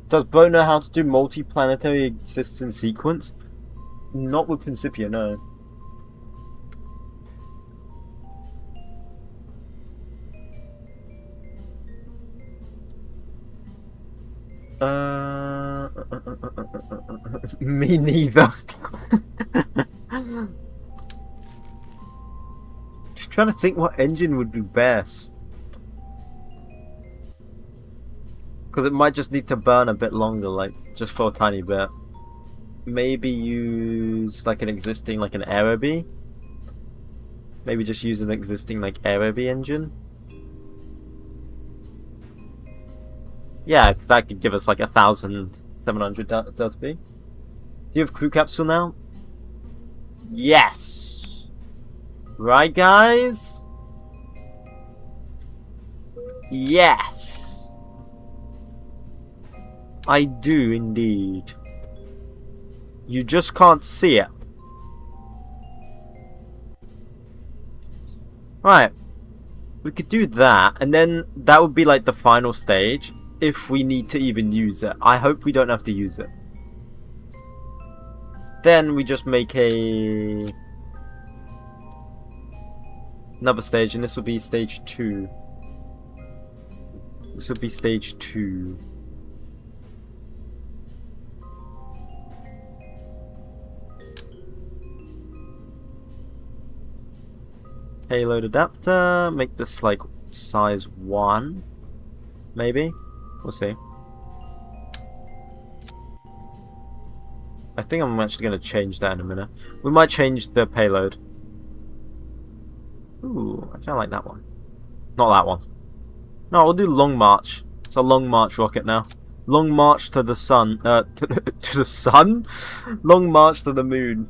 Does Bo know how to do multi-planetary existence sequence? Not with Principia, no. Me neither. Just trying to think what engine would be best. Because it might just need to burn a bit longer, like, just for a tiny bit. Maybe use, like, an existing, like, an Aerobee? Maybe just use an existing, like, Aerobee engine? Yeah, because that could give us, like, 1,700 Delta B. Do you have crew capsule now? Yes! Right, guys? Yes! I do indeed. You just can't see it. Right. We could do that, and then that would be like the final stage, if we need to even use it. I hope we don't have to use it. Then we just make another stage, and this will be stage 2. This will be stage 2. Payload adapter, make this like size 1, maybe? We'll see. I think I'm actually going to change that in a minute. We might change the payload. Ooh, I kind of like that one. Not that one. No, we'll do Long March. It's a Long March rocket now. Long March to the sun. To the sun? Long March to the moon.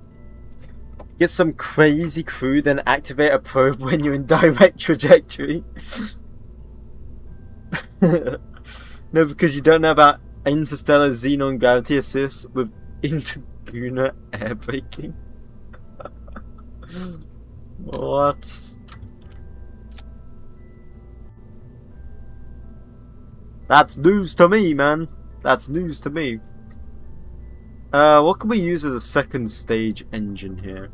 Get some crazy crew, then activate a probe when you're in direct trajectory. No, because you don't know about interstellar xenon gravity assists with interlunar air braking. What? That's news to me, man. That's news to me. What can we use as a second stage engine here?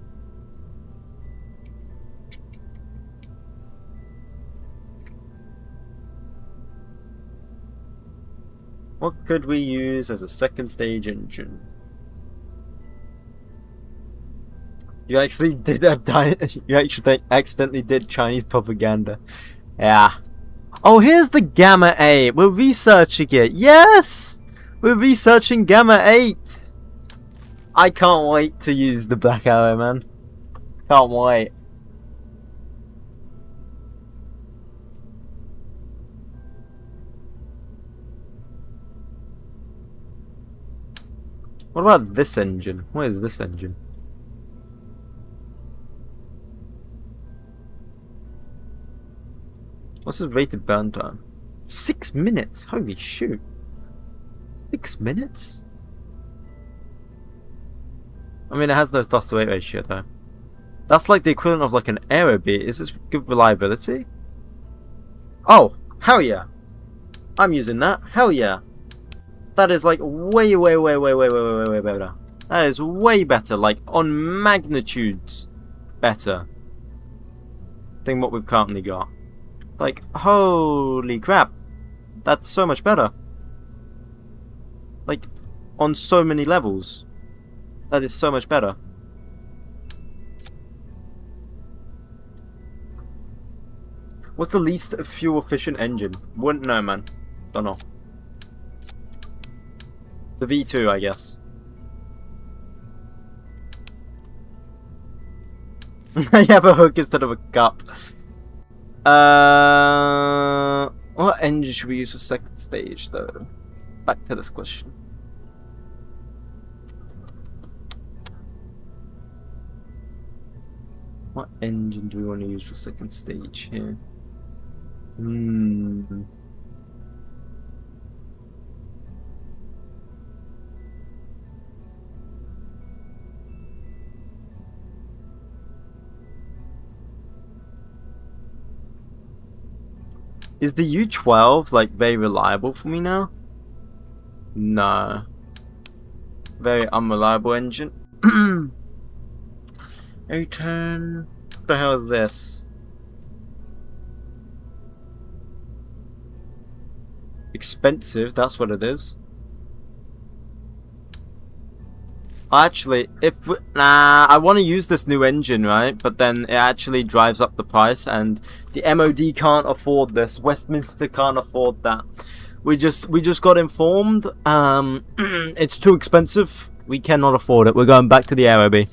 What could we use as a second stage engine? You actually did you actually accidentally did Chinese propaganda. Yeah. Oh, here's the Gamma 8. We're researching it. Yes! We're researching Gamma 8. I can't wait to use the Black Arrow, man. Can't wait. What about this engine? What is this engine? What's his rated burn time? 6 minutes? Holy shoot. 6 minutes? I mean, it has no thrust to weight ratio though. That's like the equivalent of like an aero beat. Is this good reliability? Oh, hell yeah. I'm using that. Hell yeah. That is like way better. That is way better. Like on magnitudes better than what we've currently got. Like, holy crap. That's so much better. Like, on so many levels. That is so much better. What's the least fuel efficient engine? Wouldn't know, man. Don't know. The V2, I guess. You have a hook instead of a cup. What engine should we use for second stage, though? Back to this question. What engine do we want to use for second stage here? Is the U12 like very reliable for me now? No. Very unreliable engine. A10. What the hell is this? Expensive, that's what it is. Actually, I want to use this new engine, right? But then it actually drives up the price, and the MOD can't afford this. Westminster can't afford that. We just got informed. It's too expensive. We cannot afford it. We're going back to the Aerobee.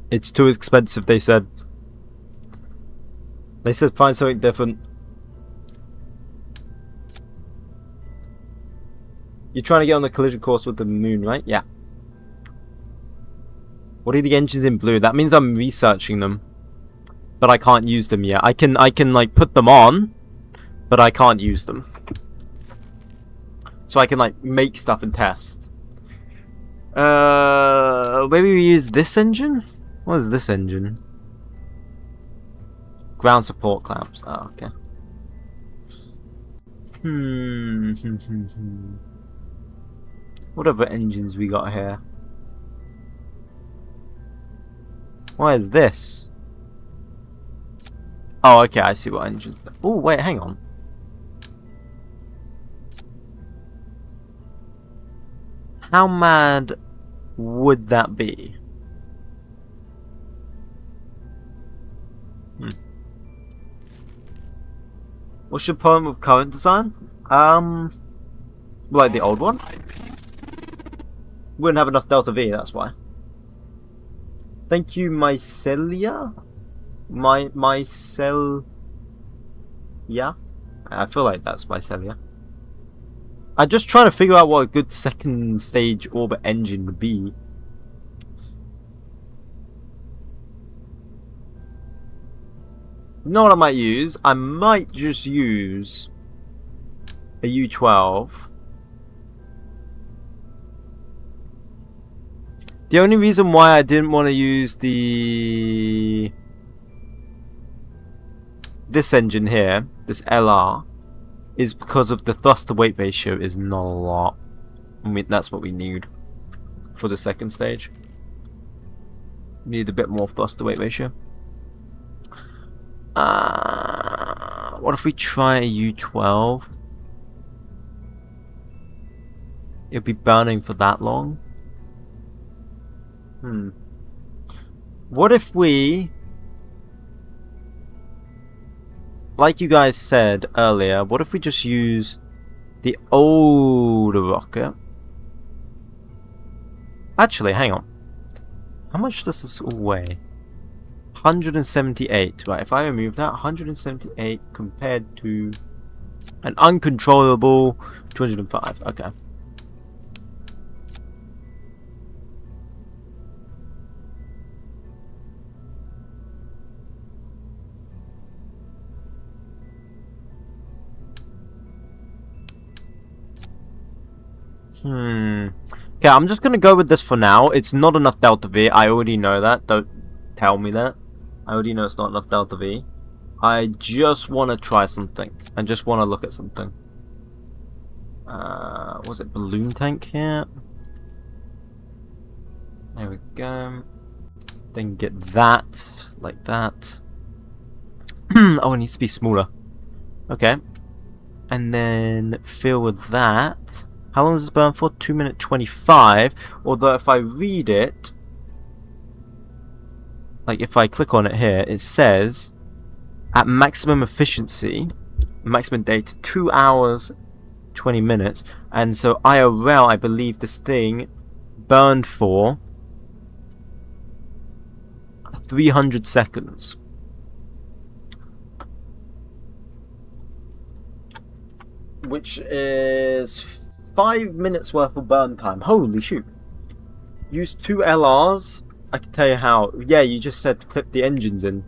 It's too expensive, they said. They said find something different. You're trying to get on the collision course with the moon, right? Yeah. What are the engines in blue? That means I'm researching them. But I can't use them yet. I can like put them on, but I can't use them. So I can like make stuff and test. Maybe we use this engine? What is this engine? Ground support clamps. Oh, okay. What other engines we got here? What is this? Oh, okay, I see what engines. Oh, wait, hang on. How mad would that be? What's your problem with current design? Like the old one? Wouldn't have enough Delta V, that's why. Thank you, Mycelia? Mycelia? I feel like that's Mycelia. I'm just trying to figure out what a good second stage orbit engine would be. You know what I might use? I might just use a U-12. The only reason why I didn't want to use this engine here, this LR, is because of the thrust to weight ratio is not a lot. I mean, that's what we need for the second stage. We need a bit more thrust to weight ratio. What if we try a U-12? It'll be burning for that long. What if we, like you guys said earlier, what if we just use the older rocket? Actually, hang on. How much does this all weigh? 178. Right, if I remove that, 178 compared to an uncontrollable 205. Okay. Okay, I'm just gonna go with this for now. It's not enough delta V. I already know that. Don't tell me that. I already know it's not enough delta V. I just want to try something. I just want to look at something. Was it balloon tank here? There we go. Then get that, like that. Oh, it needs to be smaller. Okay. And then fill with that. How long does this burn for? 2 minutes 25. Although if I read it, like if I click on it here, it says at maximum efficiency, maximum data, 2 hours 20 minutes. And so IRL, I believe this thing burned for 300 seconds. Which is 5 minutes worth of burn time. Holy shoot. Use 2 LRs. I can tell you how. Yeah, you just said to clip the engines in.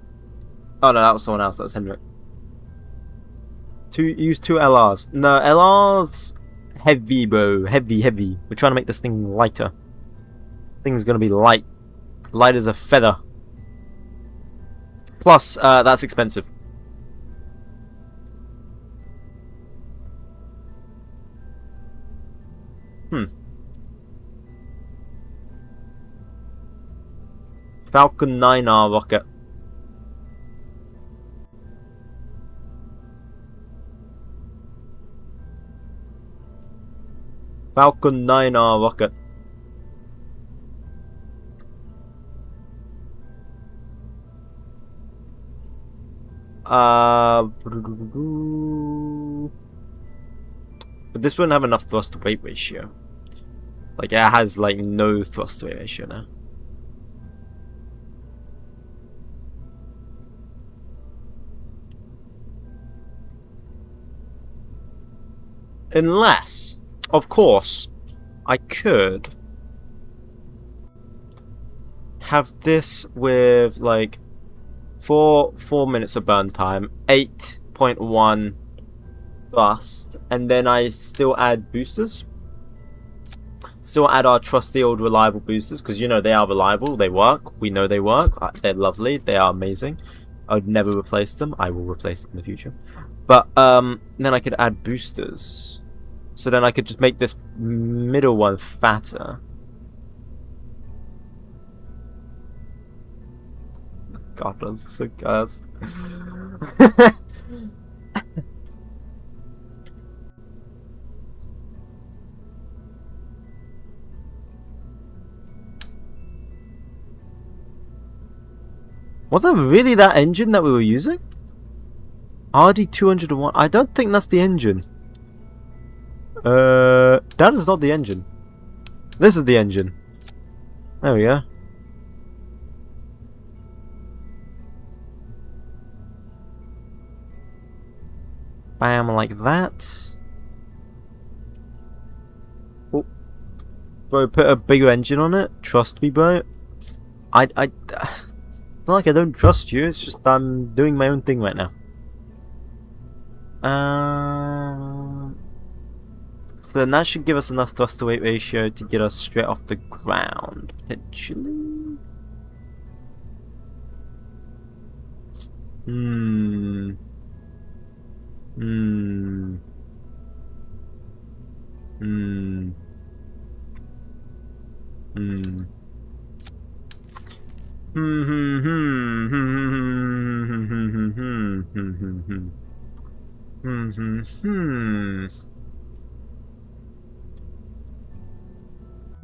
Oh no, that was someone else. That was Henrik. Use 2 LRs. No, LRs heavy, bro. Heavy. We're trying to make this thing lighter. This thing's gonna be light. Light as a feather. Plus, that's expensive. Falcon 9R rocket. Falcon 9R rocket. But this wouldn't have enough thrust to weight ratio. Like it has like no thrust to weight ratio now. Unless, of course, I could have this with like 4 minutes of burn time, 8.1 thrust, and then I still add boosters. Still add our trusty old reliable boosters, because you know they are reliable, they work, we know they work, they're lovely, they are amazing. I would never replace them. I will replace them in the future. But then I could add boosters. So then I could just make this middle one fatter. God, that's so cursed. Was it really that engine that we were using? RD201. I don't think that's the engine. That is not the engine. This is the engine. There we go. Bam, like that. Bro, put a bigger engine on it. Trust me, bro. Not like I don't trust you. It's just I'm doing my own thing right now. So then that should give us enough thrust to weight ratio to get us straight off the ground, potentially.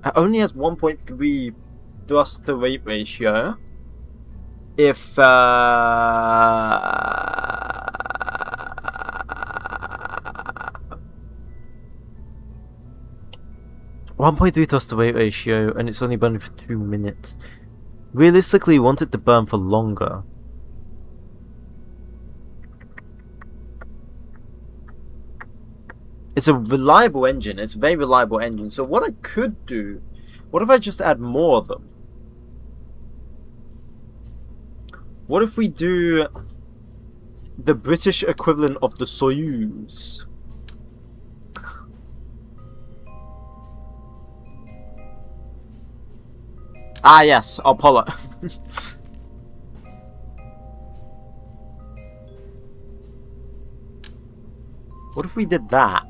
It only has 1.3 thrust to weight ratio. If 1.3 thrust to weight ratio, and it's only burning for 2 minutes. Realistically, we want it to burn for longer. It's a reliable engine. It's a very reliable engine. So what I could do, what if I just add more of them? What if we do the British equivalent of the Soyuz? Ah yes, Apollo. What if we did that?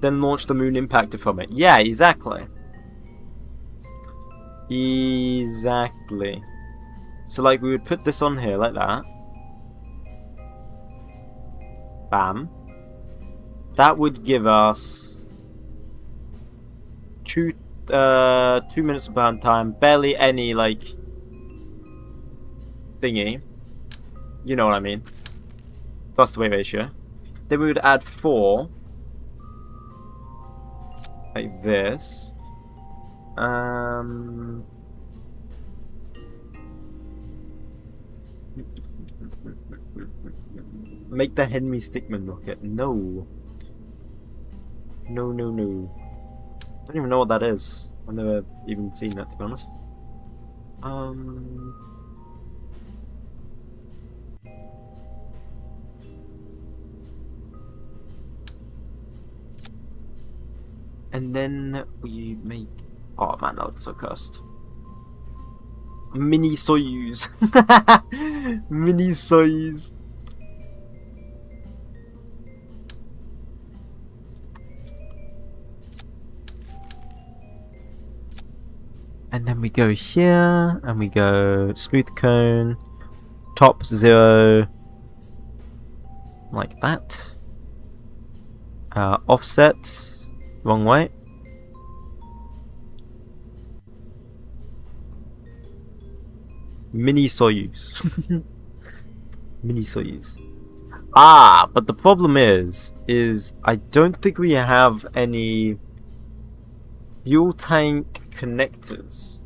Then launch the moon impactor from it. Yeah, exactly. Exactly. So like we would put this on here like that. Bam. That would give us 2 minutes of burn time, barely any like thingy. You know what I mean. Thrust to weight ratio. Then we would add 4. Like this. Make the Henry Stickmin rocket. No. No. Don't even know what that is. I've never even seen that, to be honest. And then we make... Oh man, that looks so cursed. Mini Soyuz. Mini Soyuz. And then we go here, and we go smooth cone, top 0, like that. Offset. Wrong way. Mini Soyuz. Mini Soyuz. Ah, but the problem is I don't think we have any fuel tank connectors.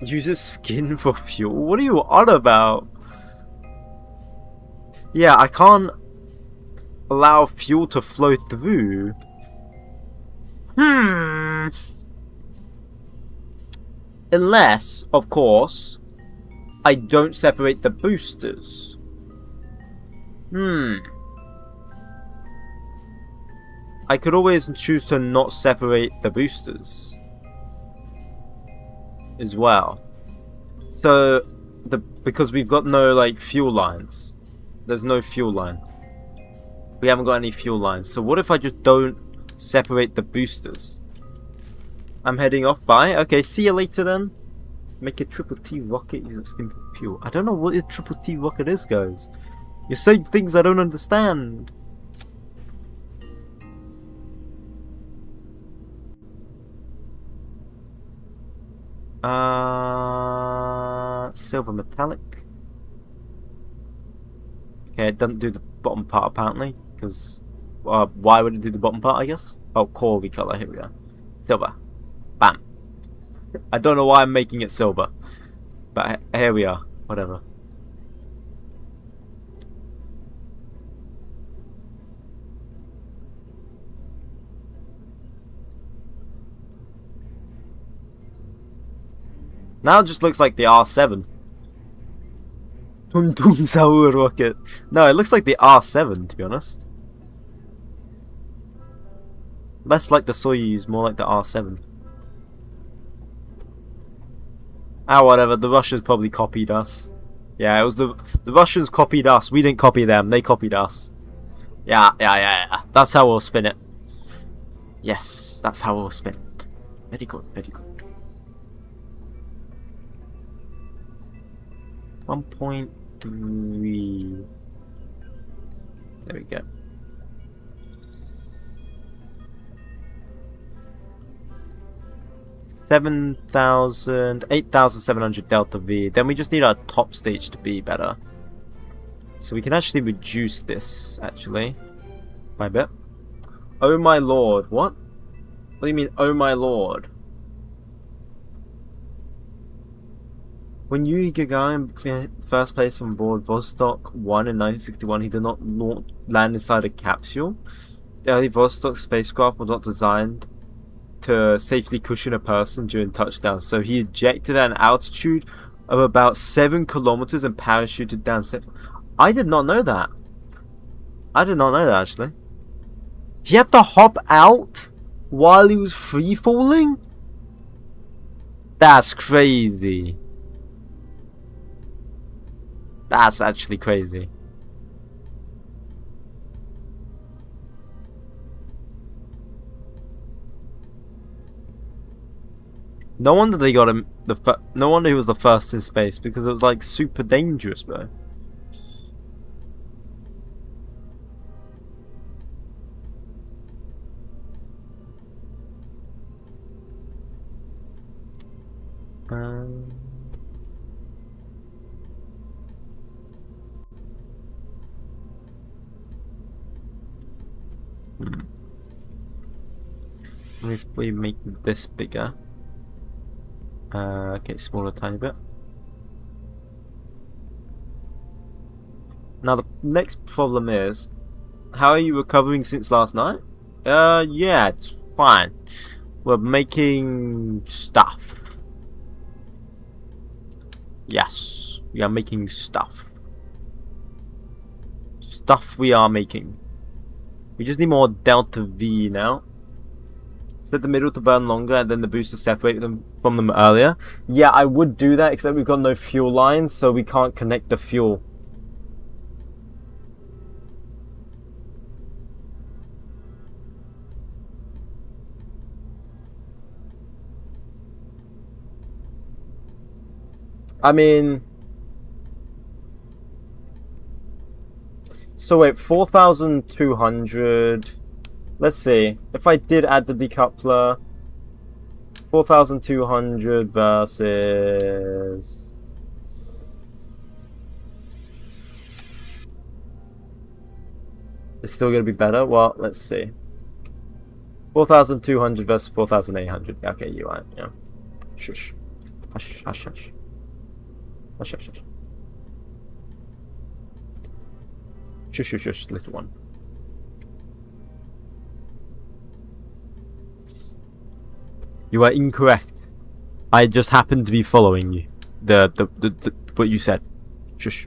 Use a skin for fuel? What are you on about? Yeah, I can't allow fuel to flow through. Unless, of course, I don't separate the boosters. I could always choose to not separate the boosters as well. So, because we've got no like fuel lines. There's no fuel line. We haven't got any fuel lines. So what if I just don't separate the boosters? I'm heading off. Bye. Okay, see you later then. Make a triple T rocket, use a skin for fuel. I don't know what a triple T rocket is, guys. You're saying things I don't understand. Silver metallic. Okay, it doesn't do the bottom part apparently, because why would it do the bottom part, I guess? Oh, core color, here we go. Silver. Bam. I don't know why I'm making it silver. But here we are. Whatever. Now it just looks like the R7. Tung Tung Sour rocket. No, it looks like the R7, to be honest. Less like the Soyuz, more like the R7. Ah, whatever. The Russians probably copied us. Yeah, it was the Russians copied us. We didn't copy them. They copied us. Yeah. That's how we'll spin it. Yes, that's how we'll spin it. Very good, very good. 1.3. There we go. 8,700 delta V. Then we just need our top stage to be better. So we can actually reduce this, actually, by a bit. Oh my lord, what? What do you mean, oh my lord? When Yuri Gagarin first placed on board Vostok 1 in 1961, he did not land inside a capsule. The early Vostok spacecraft was not designed to safely cushion a person during touchdown, so he ejected at an altitude of about 7 kilometers and parachuted down. I did not know that. I did not know that, actually. He had to hop out while he was free falling? That's crazy. That's actually crazy. No wonder they got him. No wonder he was the first in space, because it was like super dangerous, bro. If we make this bigger. Okay, smaller a tiny bit. Now the next problem is, how are you recovering since last night? Yeah, it's fine. We're making stuff. Yes, we are making stuff. Stuff we are making. We just need more delta V now. Set the middle to burn longer and then the booster separate them from them earlier. Yeah, I would do that, except we've got no fuel lines, so we can't connect the fuel. I mean... So wait, 4,200... Let's see, if I did add the decoupler, 4,200 versus... It's still going to be better? Well, let's see. 4,200 versus 4,800. Okay, you are, yeah. Shush. Hush, hush, hush. Hush, hush, hush. Shush, shush, shush, little one. You are incorrect. I just happened to be following you. What you said. Shush.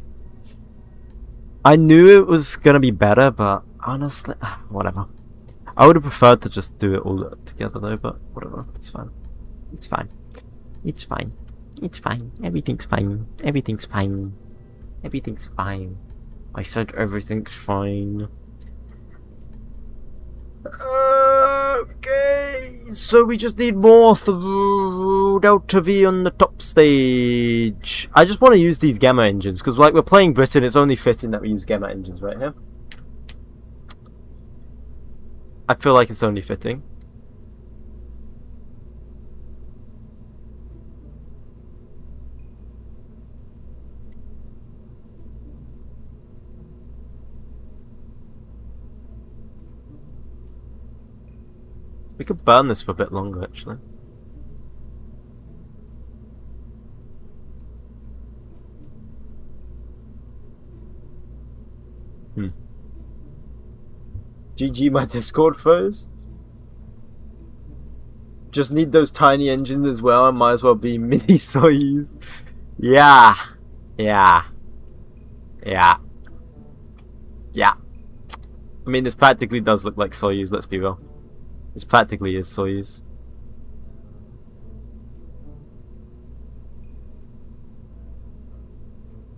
I knew it was gonna be better, but honestly, whatever. I would have preferred to just do it all together though, but whatever. It's fine. It's fine. It's fine. It's fine. Everything's fine. Everything's fine. Everything's fine. I said everything's fine. Okay, so we just need more delta V on the top stage. I just want to use these gamma engines because, like, we're playing Britain. It's only fitting that we use gamma engines right here. I feel like it's only fitting. We could burn this for a bit longer, actually. GG, my Discord froze. Just need those tiny engines as well. I might as well be mini Soyuz. Yeah. Yeah. Yeah. Yeah. I mean, this practically does look like Soyuz, let's be real. This practically is Soyuz.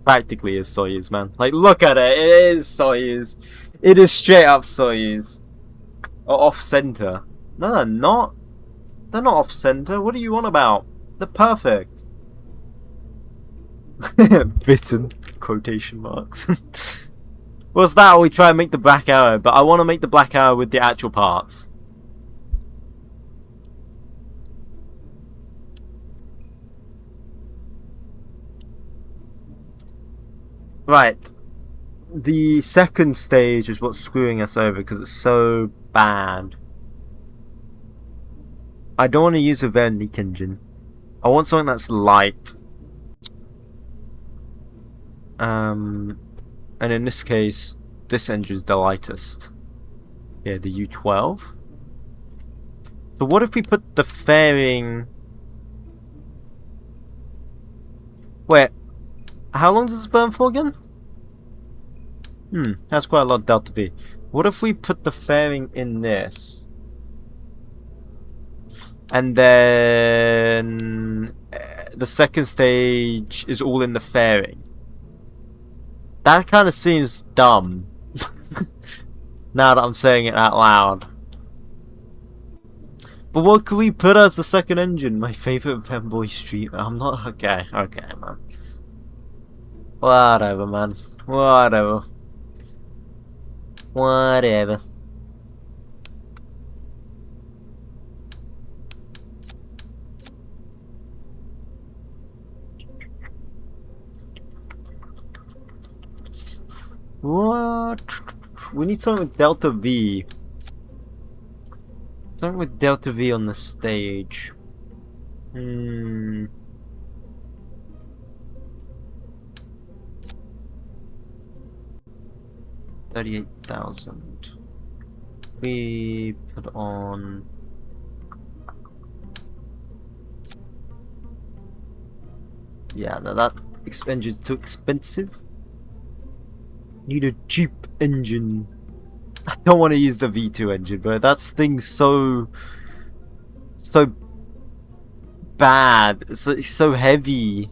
Practically is Soyuz, man. Like, look at it. It is Soyuz. It is straight up Soyuz. Or off-center. No, they're not. They're not off-center. What are you on about? They're perfect. Bitten. Quotation marks. What's that? We try and make the black arrow, but I want to make the black arrow with the actual parts. Right. The second stage is what's screwing us over because it's so bad. I don't want to use a Vernick engine. I want something that's light. And in this case, this engine is the lightest. Yeah, the U12. So what if we put the fairing... Wait, how long does this burn for again? That's quite a lot of delta V. What if we put the fairing in this? And then the second stage is all in the fairing. That kind of seems dumb. Now that I'm saying it out loud. But what could we put as the second engine? My favorite fanboy street. I'm not... Okay, man. Whatever, man. Whatever. What? We need something with delta V. Something with delta V on the stage. 38,000. We put on... Yeah, that engine is too expensive. Need a cheap engine. I don't want to use the V2 engine, but that thing's so bad. It's so heavy.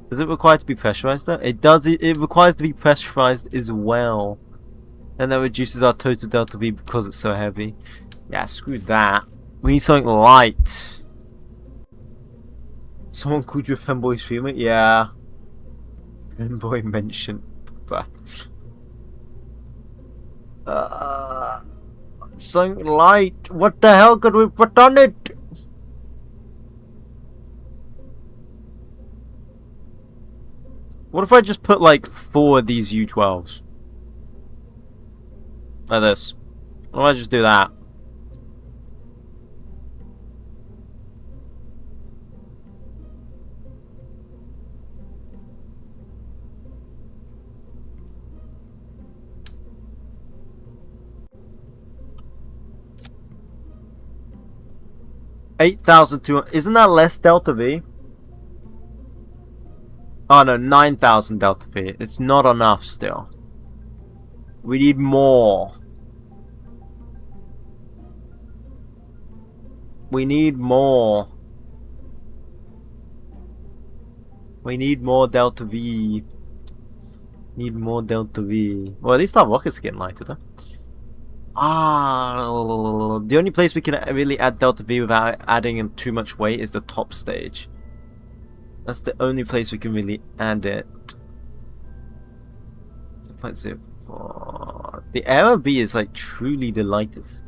Does it require to be pressurized though? It does. It requires to be pressurized as well. And that reduces our total delta V because it's so heavy. Yeah, screw that. We need something light. Someone called you a fanboy streamer? Yeah. Fanboy mentioned. But something light. What the hell could we put on it? What if I just put like 4 of these U12s? Like this. Why don't I just do that? $8,200. Isn't that less delta V? Oh no, 9,000 delta V. It's not enough still. We need more. We need more. We need more delta V. Need more delta V. Well, at least our rocket's getting lighter though. The only place we can really add delta V without adding in too much weight is the top stage. That's the only place we can really add it. 0.04. The Aero B is like truly the lightest.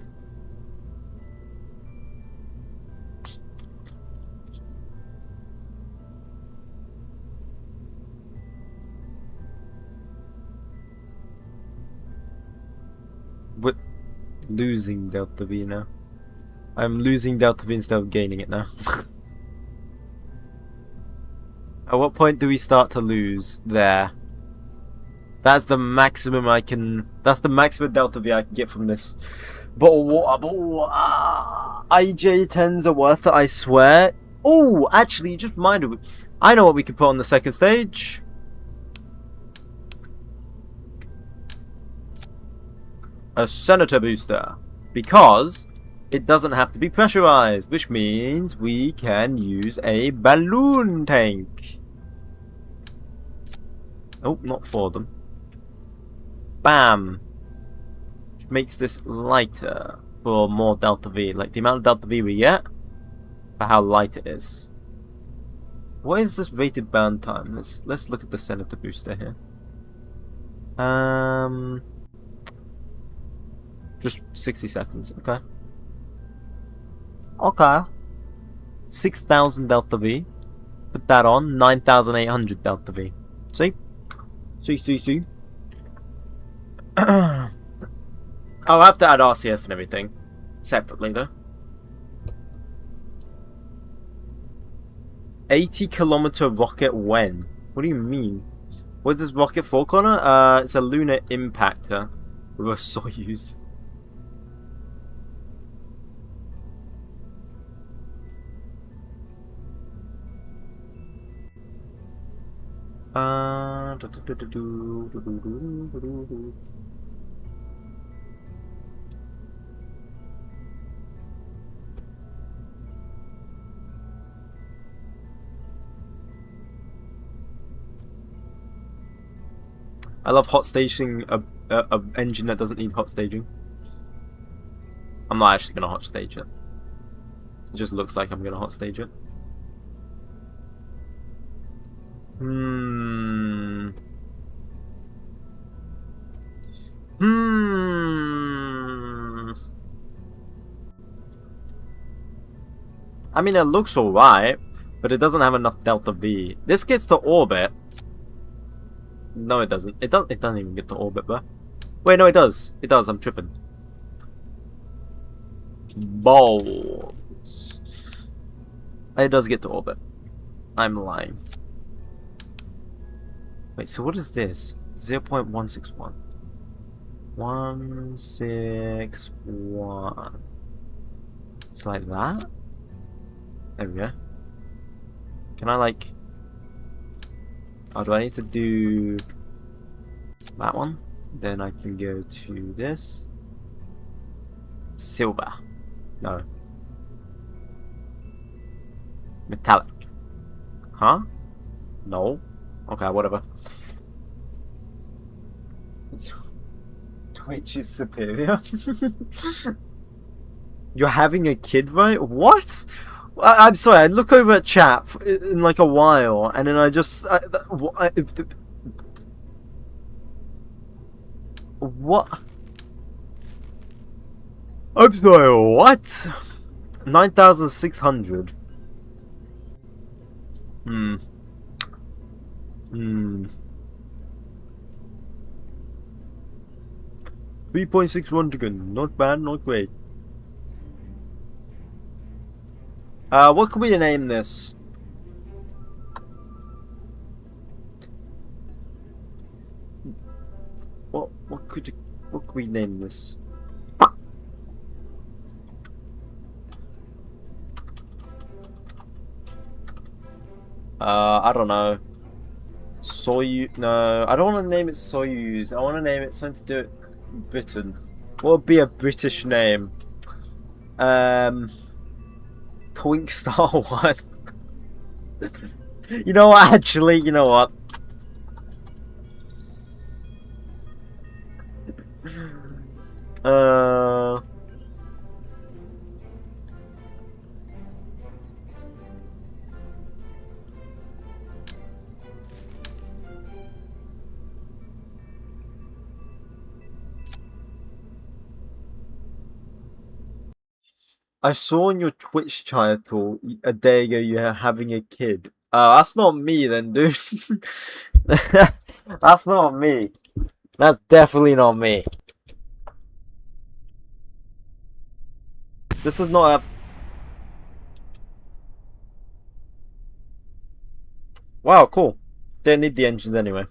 But losing delta V now. I'm losing delta V instead of gaining it now. At what point do we start to lose? There. That's the maximum I can. That's the maximum delta V I can get from this bottle of water. IJ10s are worth it, I swear. Oh, actually, you just reminded me. I know what we could put on the second stage. A senator booster, because it doesn't have to be pressurized, which means we can use a balloon tank. Oh, not for them. Bam! Which makes this lighter for more delta V. Like the amount of delta V we get for how light it is. What is this rated burn time? Let's look at the senator booster here. Just 60 seconds, okay. Okay. 6,000 delta V. Put that on, 9,800 delta V. See? See. I'll have to add RCS and everything. Separately, though. 80-kilometer rocket when? What do you mean? What is this rocket for, Connor? It's a lunar impactor with a Soyuz. I love hot staging a engine that doesn't need hot staging. I'm not actually gonna hot stage it. It just looks like I'm gonna hot stage it. I mean, it looks alright, but it doesn't have enough delta V. This gets to orbit. No, it doesn't. It doesn't even get to orbit, bro. Wait, no, it does. It does. I'm tripping. Balls. It does get to orbit. I'm lying. Wait, so what is this? 0.161. 161. It's like that? There we go. Can I like... Oh, do I need to do that one? Then I can go to this. Silver. No. Metallic. Huh? No. Okay, whatever. Twitch is superior. You're having a kid, right? What? I'm sorry, I look over at chat in like a while, and then I just... what? I'm sorry, what? 9,600. 3.61 again. Not bad, not great. What could we name this? What could we name this? I don't know. Soyuz? No, I don't want to name it Soyuz. I want to name it something to do with Britain. What would be a British name? Twink Star 1. You know what, actually, you know what? I saw on your Twitch title a day ago you're having a kid. That's not me then, dude. That's not me. That's definitely not me. This is not a... Wow, cool. Didn't need the engines anyway.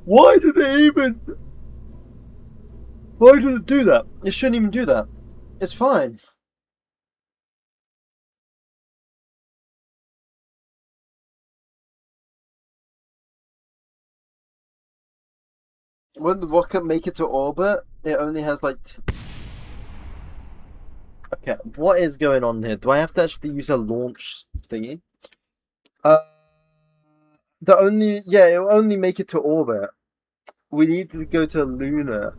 Why did it even... Why did it do that? It shouldn't even do that. It's fine. When the rocket make it to orbit, it only has like... Okay, what is going on here? Do I have to actually use a launch thingy? It'll only make it to orbit. We need to go to lunar.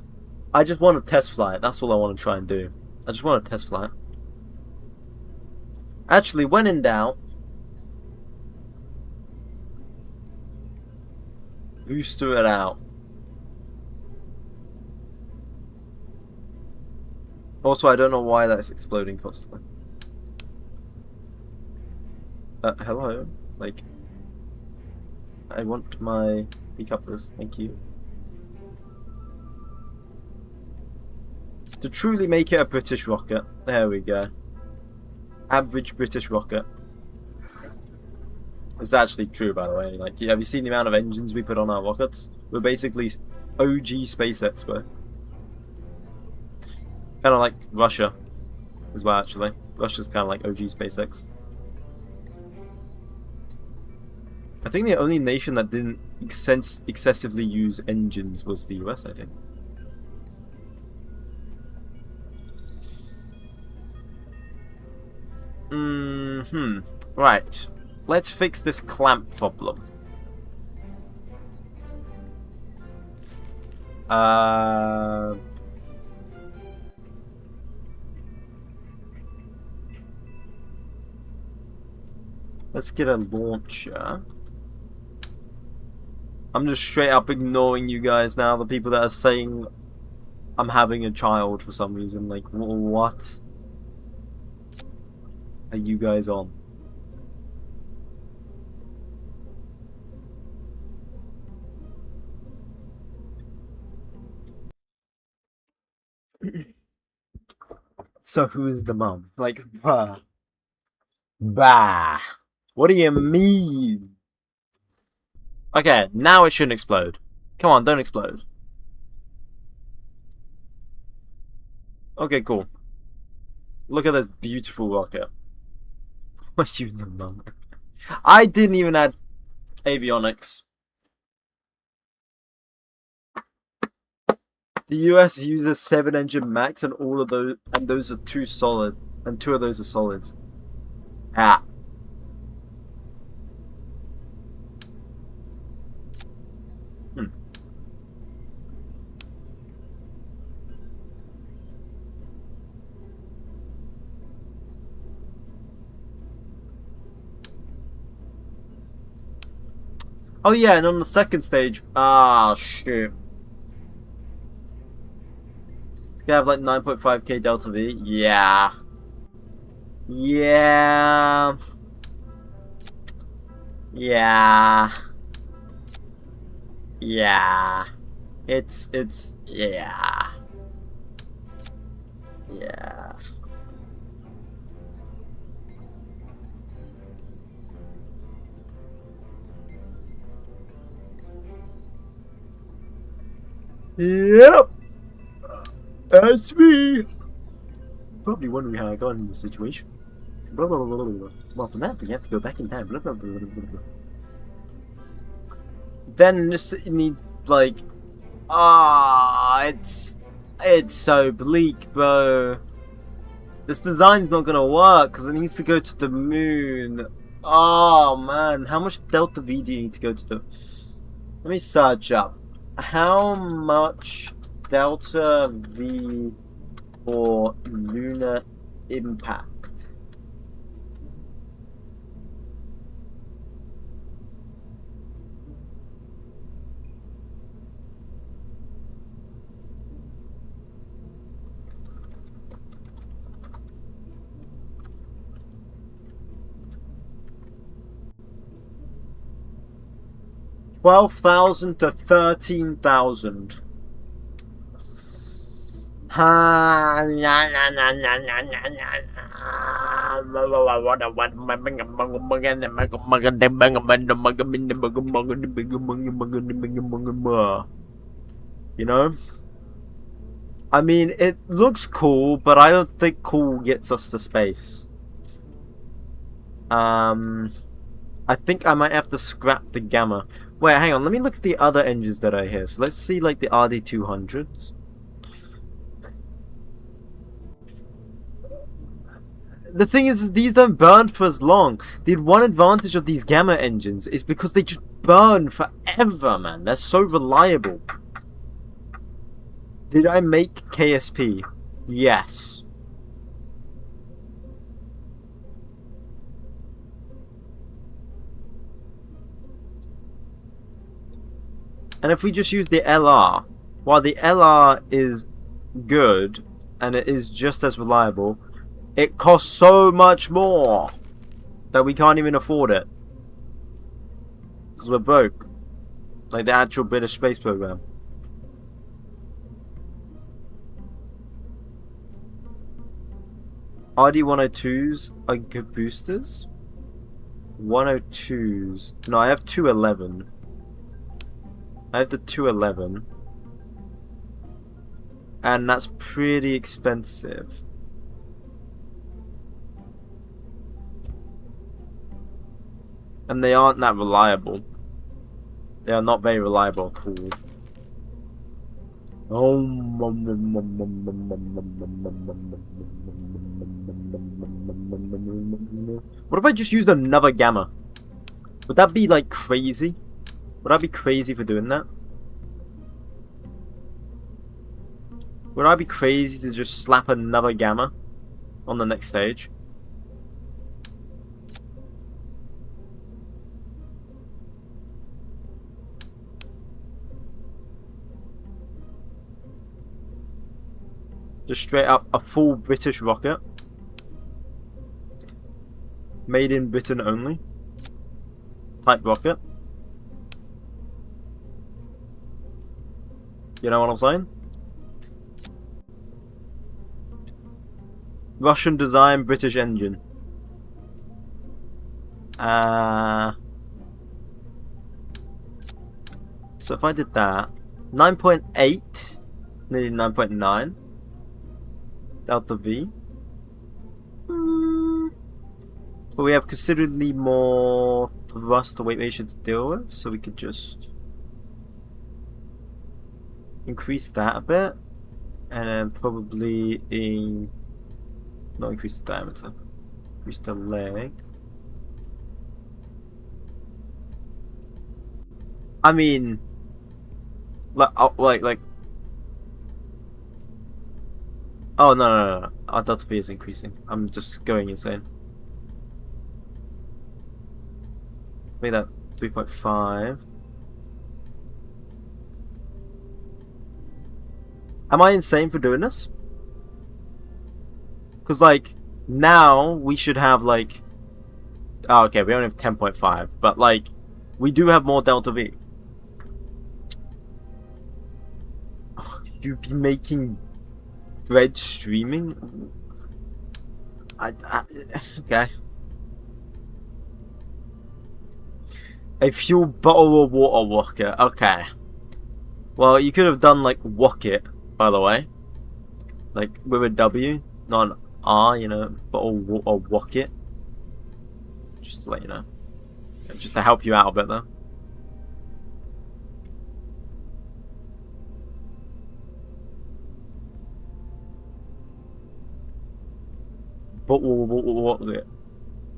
I just want a test flight. That's all I want to try and do. I just want a test flight. Actually, when in doubt, booster it out. Also, I don't know why that's exploding constantly. Hello? Like, I want my decouplers, thank you. To truly make it a British rocket. There we go. Average British rocket. It's actually true, by the way. Like, have you seen the amount of engines we put on our rockets? We're basically OG SpaceX, bro. Kind of like Russia as well, actually. Russia's kind of like OG SpaceX. I think the only nation that didn't excessively use engines was the US, I think. Right. Let's fix this clamp problem. Let's get a launcher. I'm just straight up ignoring you guys now, the people that are saying I'm having a child for some reason. Like, what are you guys on? So who is the mum? Like, bah. Bah. What do you mean? Okay, now it shouldn't explode. Come on, don't explode. Okay, cool. Look at this beautiful rocket. What you the mum? I didn't even add avionics. The US uses 7-engine max, and all of those, and those are 2 solid, and 2 of those are solids. Ah. Oh yeah, and on the second stage, shoot. It's gonna have like 9.5k delta V. Yeah. Yeah. Yeah. Yeah. It's yeah. Yeah. Yep. That's me. Probably wondering how I got in this situation. Blah blah blah blah blah. Well, for that, we have to go back in time. Blah blah blah blah blah. Then this needs like, it's so bleak, bro. This design's not gonna work because it needs to go to the moon. Oh man, how much delta V do you need to go to the? Let me search up. How much delta V for lunar impact? $12,000 to $13,000. You know? I mean, it looks cool, but I don't think cool gets us to space. I think I might have to scrap the gamma. Wait, hang on. Let me look at the other engines that are here. So let's see, like, the RD200s. The thing is, these don't burn for as long. The one advantage of these gamma engines is because they just burn forever, man. They're so reliable. Did I make KSP? Yes. And if we just use the LR, while the LR is good, and it is just as reliable, it costs so much more that we can't even afford it. Because we're broke. Like the actual British space program. RD102s are good boosters? 102s. No, I have 211. I have the 211. And that's pretty expensive. And they aren't that reliable. They are not very reliable at all. What if I just used another gamma? Would that be like crazy? Would I be crazy for doing that? Would I be crazy to just slap another gamma on the next stage? Just straight up a full British rocket. Made in Britain only. Type rocket. You know what I'm saying? Russian design, British engine. So if I did that, 9.8, nearly 9.9. Delta V. But we have considerably more thrust to weight ratio to deal with, so we could just increase that a bit, and then probably not increase the diameter, increase the leg. I mean, like. Oh no! Our Delta V is increasing. I'm just going insane. Make that 3.5. Am I insane for doing this? Because like now we should have like. Oh, okay, we only have 10.5, but like we do have more Delta V. You'd be making bread streaming? Okay. A fuel bottle of water rocket. Okay. Well, you could have done like rocket, by the way. Like with a W, not an R, you know, bottle of water rocket. Just to let you know. Just to help you out a bit though.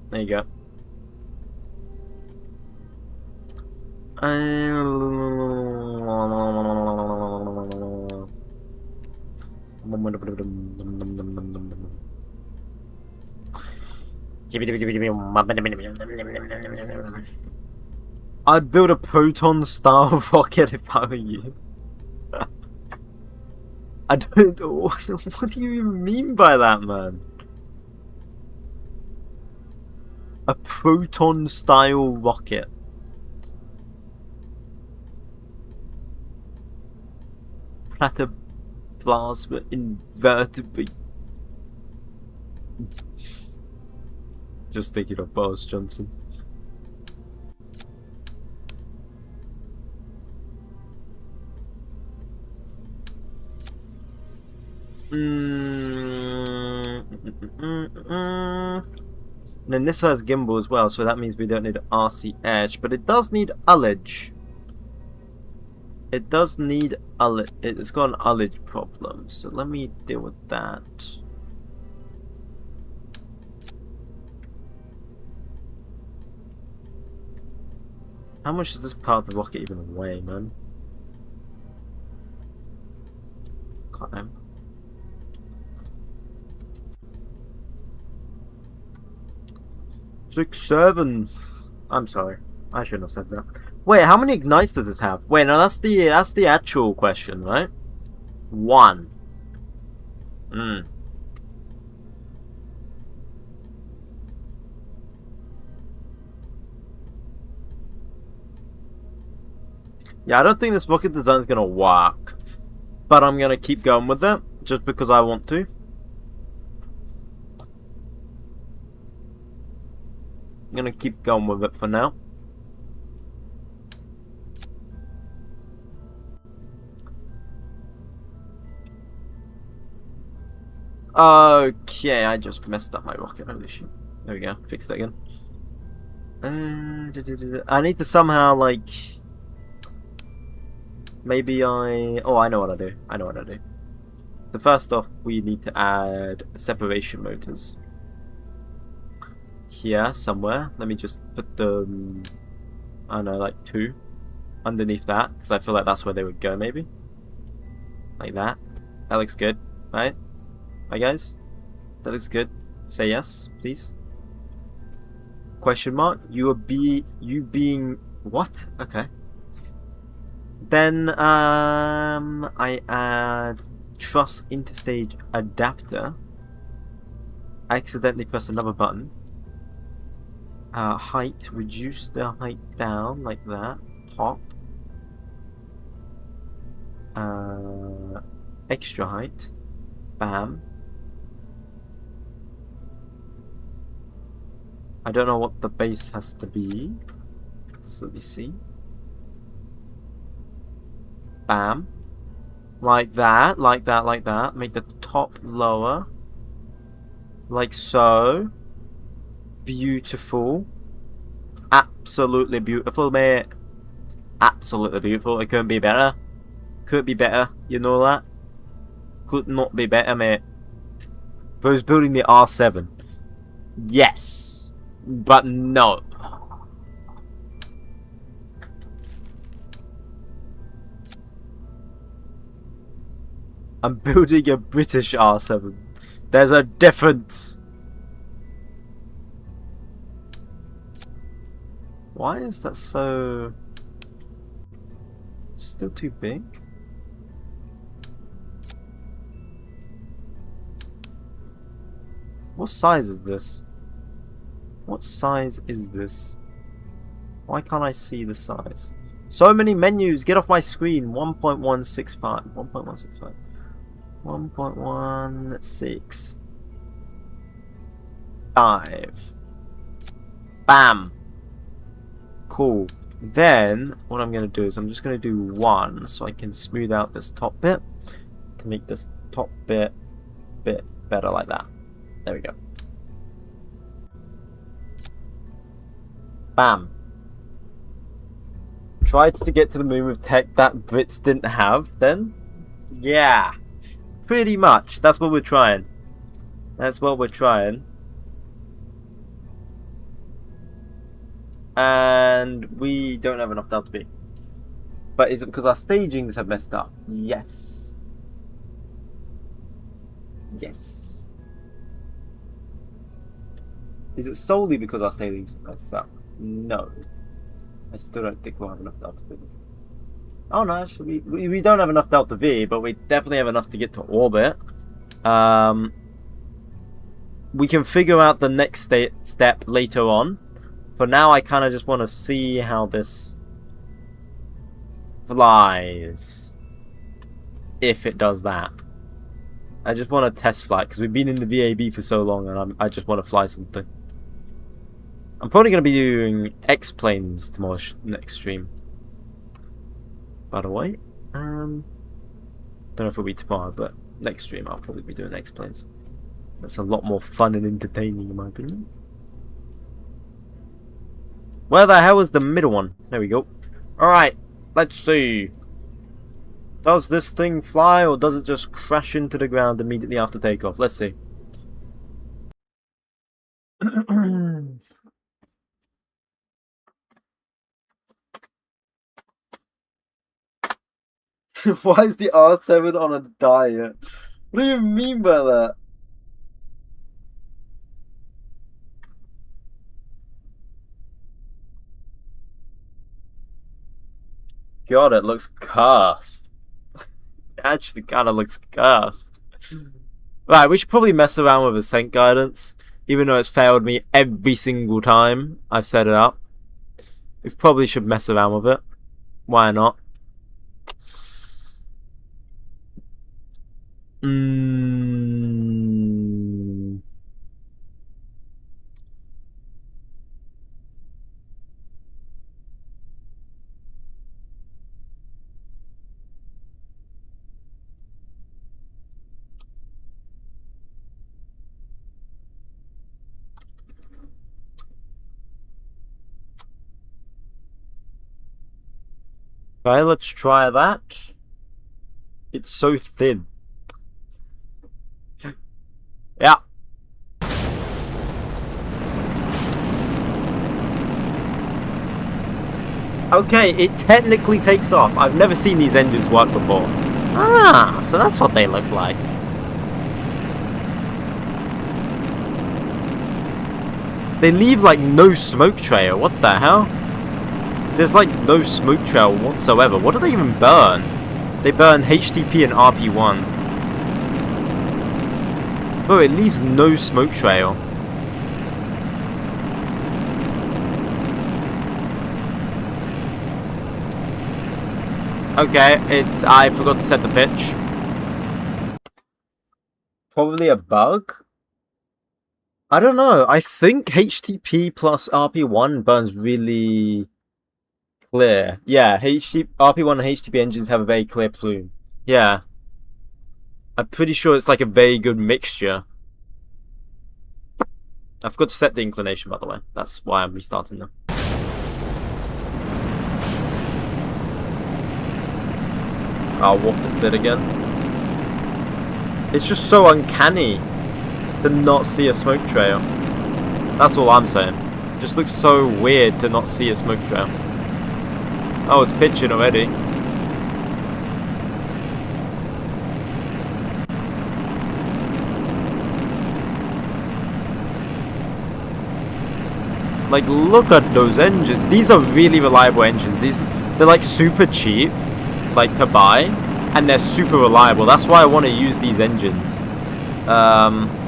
There you go. I'd build a proton style rocket if I were you. I don't know. What do you even mean by that, man? A proton style rocket. Platoplasma invertebrate. Just thinking of Boris Johnson. And then this has gimbal as well, so that means we don't need RCH, but it does need 𝐒𝐫𝐽. It does need 𝐒𝐫𝐽. It's got an 𝐒𝐿𝐽 problem, so let me deal with that. How much does this part of the rocket even weigh, man? Can't. 6, 7. I'm sorry, I shouldn't have said that. Wait, how many ignites does this have? Wait, no, that's the actual question, right? 1. Yeah, I don't think this rocket design is gonna work, but I'm gonna keep going with it just because I want to. I'm gonna keep going with it for now. Okay, I just messed up my rocket. Holy shit. There we go. Fix that again. I need to somehow, like... Maybe oh, I know what I do. I know what I do. So first off, we need to add separation motors. Here, somewhere. Let me just put them... I don't know, like 2. Underneath that. Because I feel like that's where they would go, maybe. Like that. That looks good, right? Hi guys, that looks good. Say yes, please. Question mark. You being what? Okay. Then I add truss interstage adapter. I accidentally pressed another button. Height. Reduce the height down like that. Top. Extra height. Bam. I don't know what the base has to be. So let me see. Bam. Like that, like that, like that. Make the top lower. Like so. Beautiful. Absolutely beautiful, mate. Absolutely beautiful. It couldn't be better. Could be better. You know that? Could not be better, mate. If I was building the R7. Yes. But no. I'm building a British R7. There's a difference. Why is that so... Still too big? What size is this? What size is this? Why can't I see the size? So many menus! Get off my screen! 1.165. 1.165. 1.165. Bam! Cool. Then, what I'm going to do is I'm just going to do 1 so I can smooth out this top bit to make this top bit better like that. There we go. Bam. Tried to get to the moon with tech that Brits didn't have then? Yeah. Pretty much. That's what we're trying. That's what we're trying. And we don't have enough Delta V. But is it because our stagings have messed up? Yes. Yes. Is it solely because our stagings have messed up? No. I still don't think we'll have enough Delta V. Oh no, actually, we don't have enough Delta V, but we definitely have enough to get to orbit. We can figure out the next step later on. For now, I kind of just want to see how this flies. If it does that. I just want to test flight, because we've been in the VAB for so long, and I just want to fly something. I'm probably going to be doing X-planes tomorrow next stream. By the way, don't know if it'll be tomorrow, but next stream I'll probably be doing X-planes. That's a lot more fun and entertaining in my opinion. Where the hell is the middle one? There we go. Alright, let's see. Does this thing fly or does it just crash into the ground immediately after takeoff? Let's see. Why is the R7 on a diet? What do you mean by that? God, it looks cursed. Actually, kind of looks cursed. Right, we should probably mess around with ascent guidance, even though it's failed me every single time I've set it up. We probably should mess around with it. Why not? Okay, let's try that. It's so thin. Yeah. Okay, it technically takes off. I've never seen these engines work before. Ah, so that's what they look like. They leave like no smoke trail. What the hell? There's like no smoke trail whatsoever. What do they even burn? They burn HTP and RP1. Oh, it leaves no smoke trail. Okay, I forgot to set the pitch. Probably a bug? I don't know. I think HTP plus RP1 burns really clear. Yeah, RP1 and HTP engines have a very clear plume. Yeah. I'm pretty sure it's like a very good mixture. I forgot to set the inclination, by the way. That's why I'm restarting them. I'll warp this bit again. It's just so uncanny to not see a smoke trail. That's all I'm saying. It just looks so weird to not see a smoke trail. Oh, it's pitching already. Like, look at those engines. These are really reliable engines. They're like super cheap, like to buy, and they're super reliable. That's why I want to use these engines.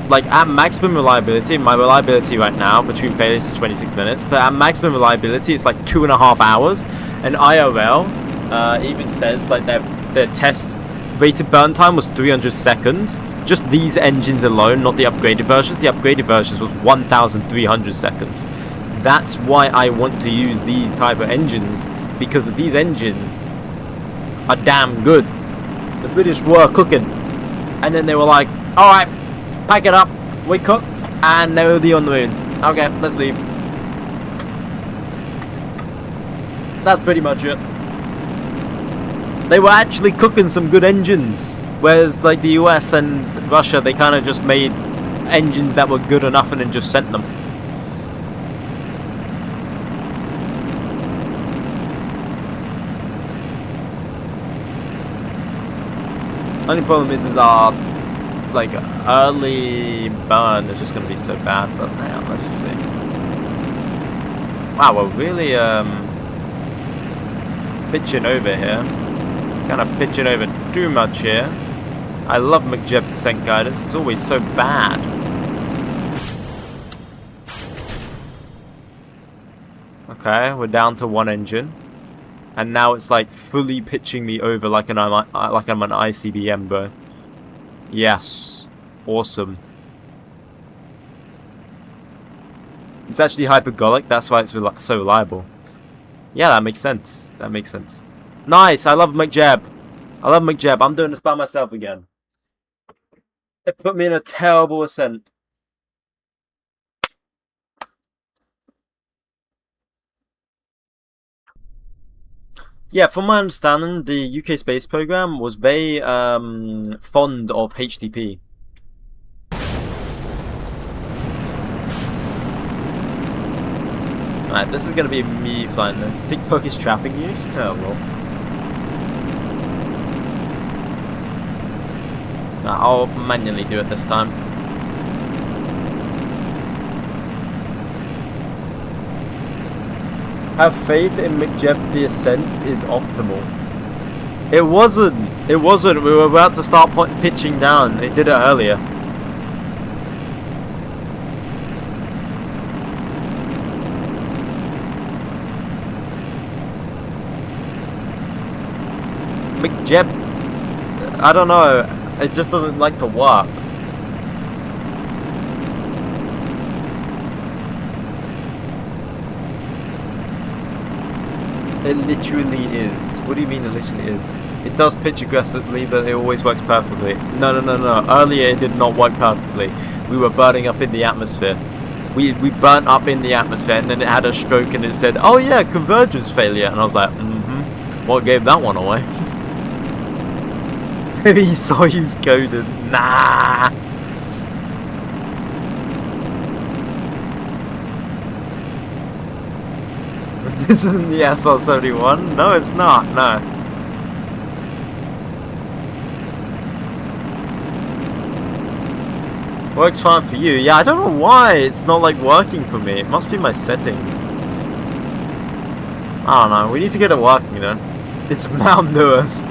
Like at maximum reliability, my reliability right now between failures is 26 minutes, but at maximum reliability it's like 2.5 hours. And IRL even says like their test rated burn time was 300 seconds. Just these engines alone, not the upgraded versions. The upgraded versions was 1,300 seconds. That's why I want to use these type of engines, because these engines are damn good. The British were cooking, and then they were like, alright, pack it up, we cooked, and they will be on the moon. Okay, let's leave. That's pretty much it. They were actually cooking some good engines, whereas like the US and Russia, they kind of just made engines that were good enough and then just sent them. Only problem is our like early burn is just gonna be so bad. But hang on, let's see. Wow, we're really pitching over here. Kind of pitching over too much here. I love 𝐒𝐫𝐸's ascent guidance. It's always so bad. Okay, we're down to one engine. And now it's like fully pitching me over like I'm an ICBM, bro. Yes. Awesome. It's actually hypergolic, that's why it's so reliable. Yeah, that makes sense. That makes sense. Nice, I love 𝐒𝐿𝐵. I love 𝐒𝐿𝐵. I'm doing this by myself again. It put me in a terrible ascent. Yeah, from my understanding, the UK space program was very fond of HTTP. Alright, this is gonna be me flying this. TikTok is trapping you? Oh well. Nah, I'll manually do it this time. Have faith in 𝐒𝐿𝐵, the ascent is optimal. It wasn't. It wasn't. We were about to start pitching down. It did it earlier. 𝐒𝐿𝐵, I don't know. It just doesn't like to work. It literally is. What do you mean it literally is? It does pitch aggressively, but it always works perfectly. No. Earlier it did not work perfectly. We were burning up in the atmosphere. We burnt up in the atmosphere, and then it had a stroke and it said, oh yeah, convergence failure. And I was like, what gave that one away? Maybe he saw use coded. Nah. This isn't the SR-71. No, it's not. No. Works fine for you. Yeah, I don't know why it's not like working for me. It must be my settings. I don't know. We need to get it working then. It's Mount Lewis.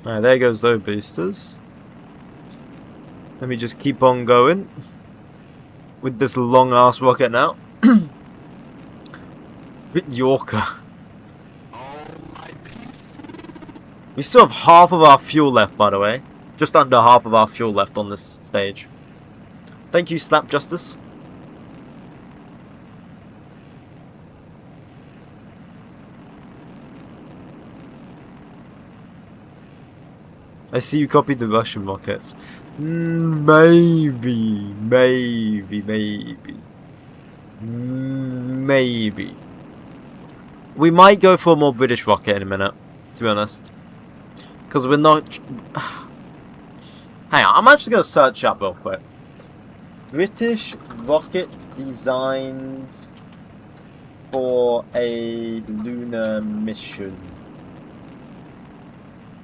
Alright, there goes those boosters. Let me just keep on going with this long ass rocket now. Bit Yorker. We still have half of our fuel left, by the way. Just under half of our fuel left on this stage. Thank you, Slap Justice. I see you copied the Russian rockets. Maybe. We might go for a more British rocket in a minute, to be honest. Because we're not... Hang on, I'm actually going to search up real quick. British rocket designs for a lunar mission.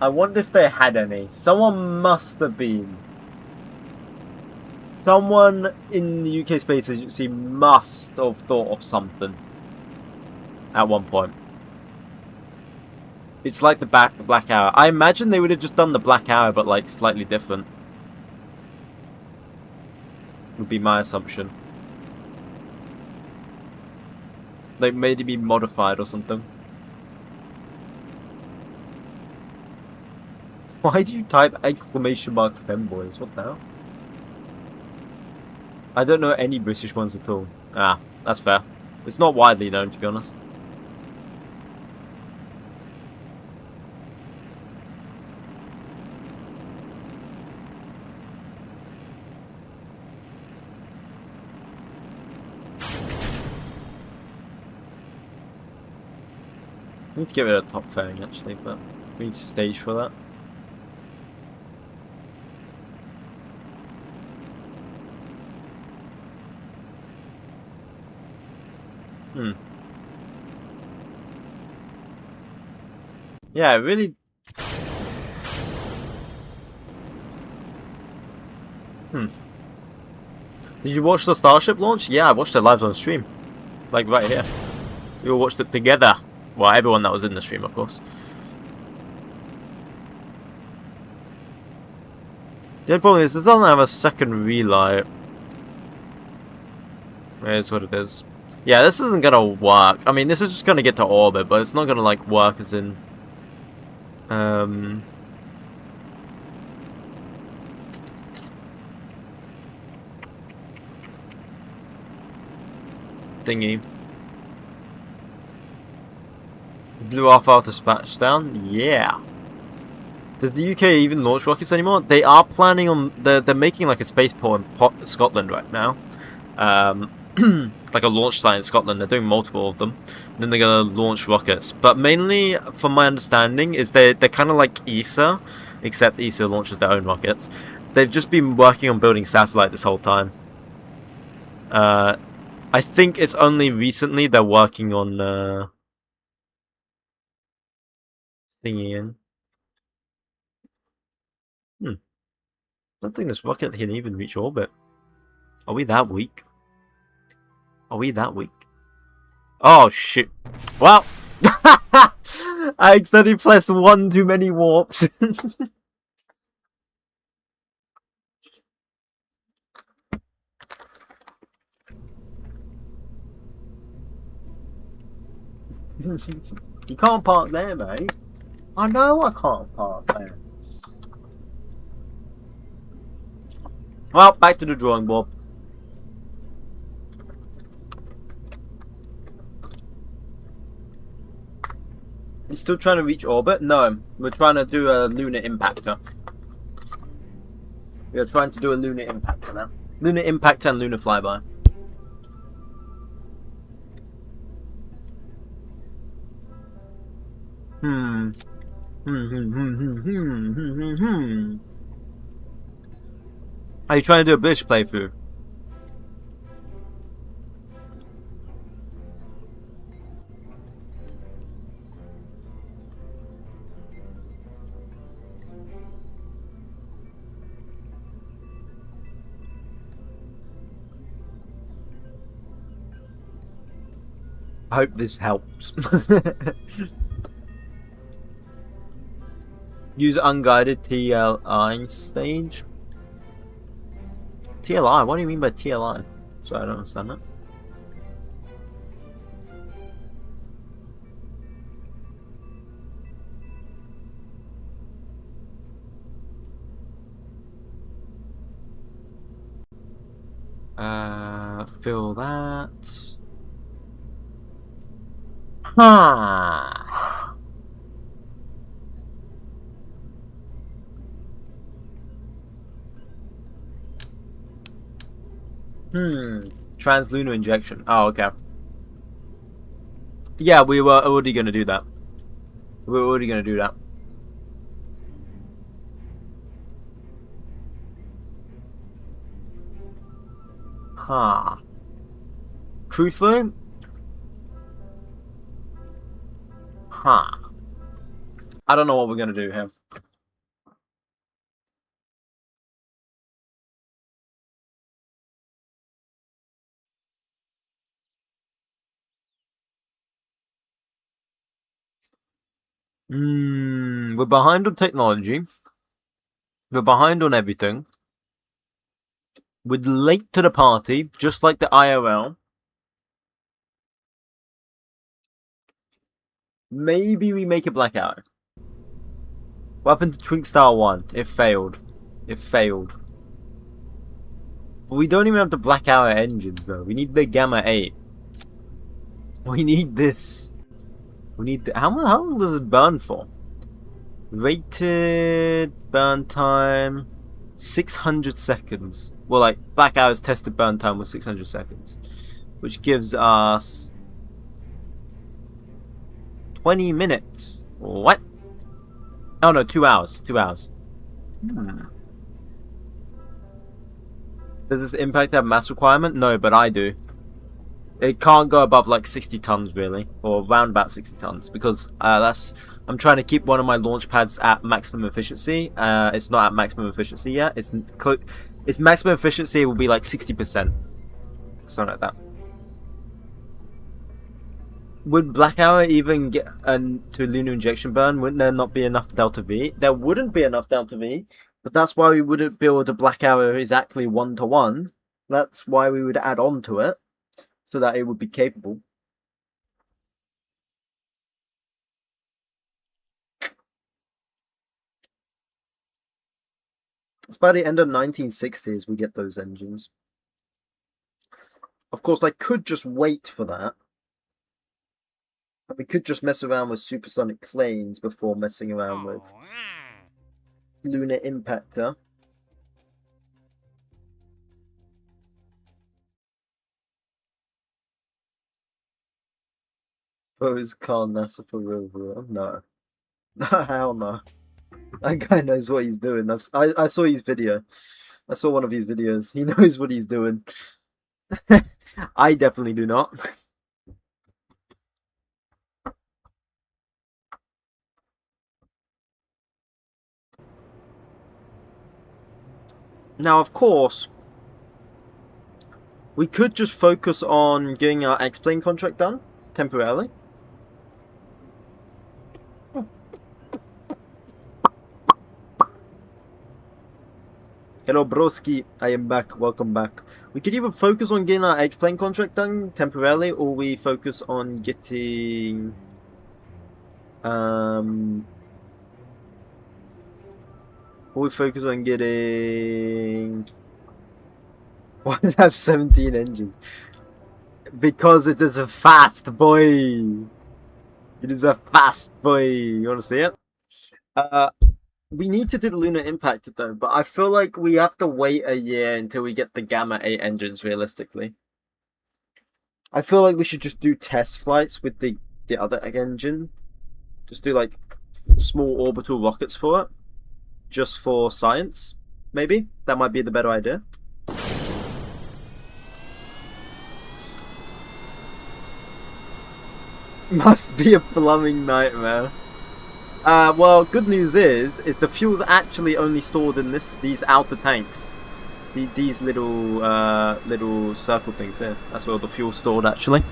I wonder if they had any. Someone must have been. Someone in the UK Space Agency must have thought of something at one point. It's like the Black Arrow. I imagine they would have just done the Black Arrow, but like slightly different. Would be my assumption. Like maybe modified or something. Why do you type exclamation mark femboys? What the hell? I don't know any British ones at all. Ah, that's fair. It's not widely known, to be honest. I need to get rid of top fairing actually, but we need to stage for that. Yeah, really. Did you watch the Starship launch? Yeah, I watched it live on stream. Like right here. We all watched it together. Well, everyone that was in the stream, of course. The only problem is it doesn't have a second relay. It is what it is. Yeah, this isn't gonna work. I mean, this is just gonna get to orbit, but it's not gonna, like, work as in... thingy. Blew off after splashdown? Yeah. Does the UK even launch rockets anymore? They are planning on... They're making, like, a spaceport in Scotland right now. Like a launch site in Scotland. They're doing multiple of them. And then they're gonna launch rockets. But mainly, from my understanding, is they're kind of like ESA, except ESA launches their own rockets. They've just been working on building satellite this whole time. I think it's only recently they're working on thingy in. I don't think this rocket can even reach orbit. Are we that weak? Are we that weak? Oh shit! Well, I accidentally pressed one too many warps. You can't park there, mate. I know I can't park there. Well, back to the drawing board. You're still trying to reach orbit? No, we're trying to do a lunar impactor. We are trying to do a lunar impactor now. Lunar impactor and lunar flyby. Are you trying to do a British playthrough? I hope this helps. Use unguided TLI stage. TLI? What do you mean by TLI? Sorry, I don't understand that. Fill that. Huh. Translunar injection. Oh, okay. Yeah, we were already gonna do that. We were already gonna do that. Huh. Truthfully? Huh. I don't know what we're gonna do here. We're behind on technology. We're behind on everything. We're late to the party, just like the IRL. Maybe we make a blackout. What happened to Twink Star 1? It failed. It failed. But we don't even have the black hour engines, bro. We need the Gamma 8. We need this. We need the, how long does it burn for? Rated burn time 600 seconds. Well, like black hour's tested burn time was 600 seconds, which gives us 20 minutes. What? Oh no, 2 hours. 2 hours. Does this impact have mass requirement? No, but I do. It can't go above like 60 tons really, or around about 60 tons, because that's, I'm trying to keep one of my launch pads at maximum efficiency. It's not at maximum efficiency yet. Its maximum efficiency will be like 60%, something like that. Would Black Hour even get to lunar injection burn? Wouldn't there not be enough delta V? There wouldn't be enough delta V, but that's why we wouldn't build a Black Hour exactly 1-to-1. That's why we would add on to it. so that it would be capable. It's by the end of 1960s we get those engines. Of course, I could just wait for that. We could just mess around with supersonic planes before messing around with lunar impactor. Pose Carl NASA for Rover. No. Hell no. That guy knows what he's doing. I saw his video. I saw one of his videos. He knows what he's doing. I definitely do not. Now, of course, we could just focus on getting our X-Plane contract done temporarily. Hello, broski. I am back. Welcome back. We could either focus on getting our X-Plane contract done temporarily, or we focus on getting... Or we focus on getting... Why did it have 17 engines? Because it is a fast boy. It is a fast boy. You want to see it? We need to do the lunar impactor though, but I feel like we have to wait a year until we get the Gamma 8 engines realistically. I feel like we should just do test flights with the other engine. Just do like small orbital rockets for it. Just for science, maybe? That might be the better idea. Must be a plumbing nightmare. Well, good news is the fuel's actually only stored in these outer tanks. These little circle things here. That's where the fuel's stored actually.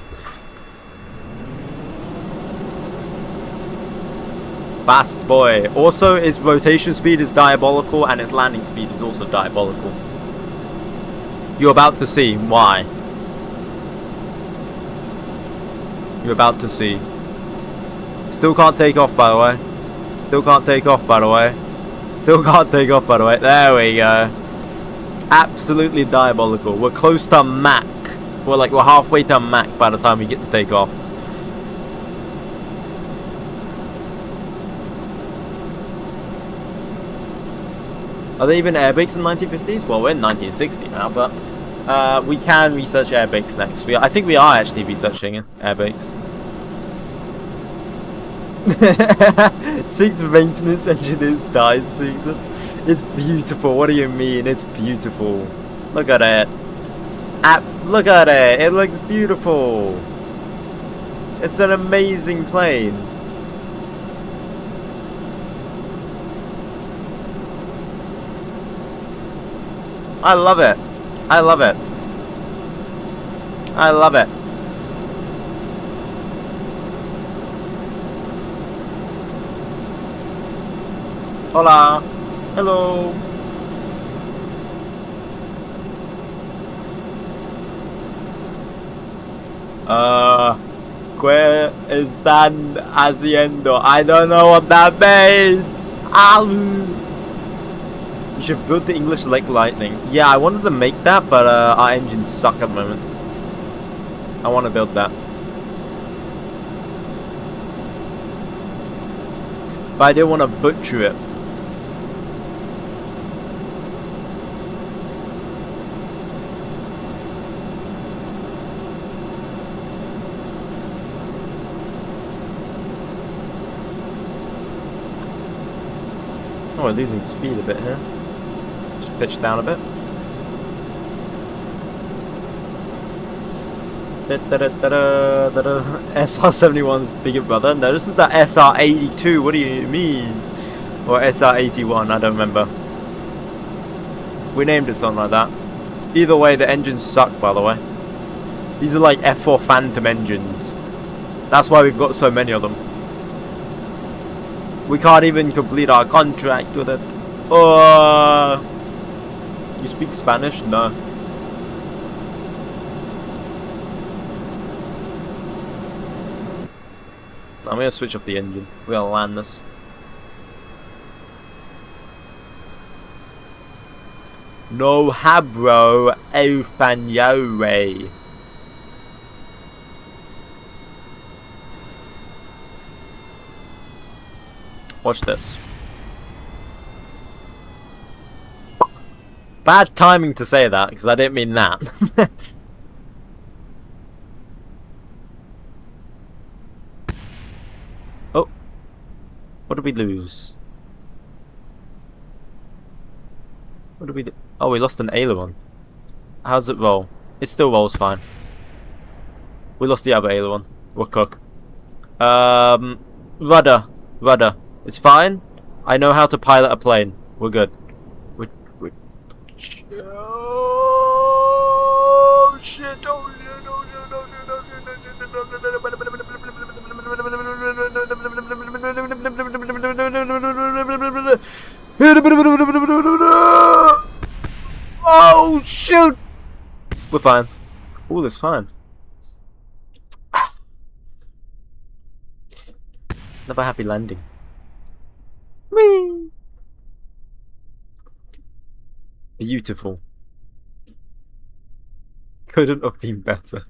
Fast boy. Also, its rotation speed is diabolical and its landing speed is also diabolical. You're about to see why. You're about to see. Still can't take off, by the way. Still can't take off, by the way. Still can't take off, by the way. There we go. Absolutely diabolical. We're close to Mach. We're halfway to Mach by the time we get to take off. Are there even airbrakes in the 1950s? Well, we're in 1960 now, but we can research airbrakes next. I think we are actually researching airbrakes. 6 maintenance engineers died seeing this. It's beautiful. What do you mean? It's beautiful. Look at it. Look at it. It looks beautiful. It's an amazing plane. I love it. I love it. I love it. Hola. Hello. ¿Qué están haciendo? I don't know what that means. You should build the English Lake Lightning. Yeah, I wanted to make that, but our engines suck at the moment. I want to build that. But I didn't want to butcher it. Oh, we're losing speed a bit here. Just pitch down a bit. SR-71's bigger brother. No, this is the SR-82. What do you mean? Or SR-81, I don't remember. We named it something like that. Either way, the engines suck, by the way. These are like F4 Phantom engines. That's why we've got so many of them. We can't even complete our contract with it. You speak Spanish? No. I'm gonna switch off the engine. We gotta land this. No habro 𝐒𝐤𝐚𝐜. Watch this. Bad timing to say that, because I didn't mean that. Oh. What did we lose? What did we do? Oh, we lost an aileron. How's it roll? It still rolls fine. We lost the other aileron. We're cooked. Rudder. Rudder. It's fine. I know how to pilot a plane. We're good. Oh shit! Oh shit! Oh shit! Oh shoot! We're fine. All is fine. Another happy landing. Whee! Beautiful. Couldn't have been better.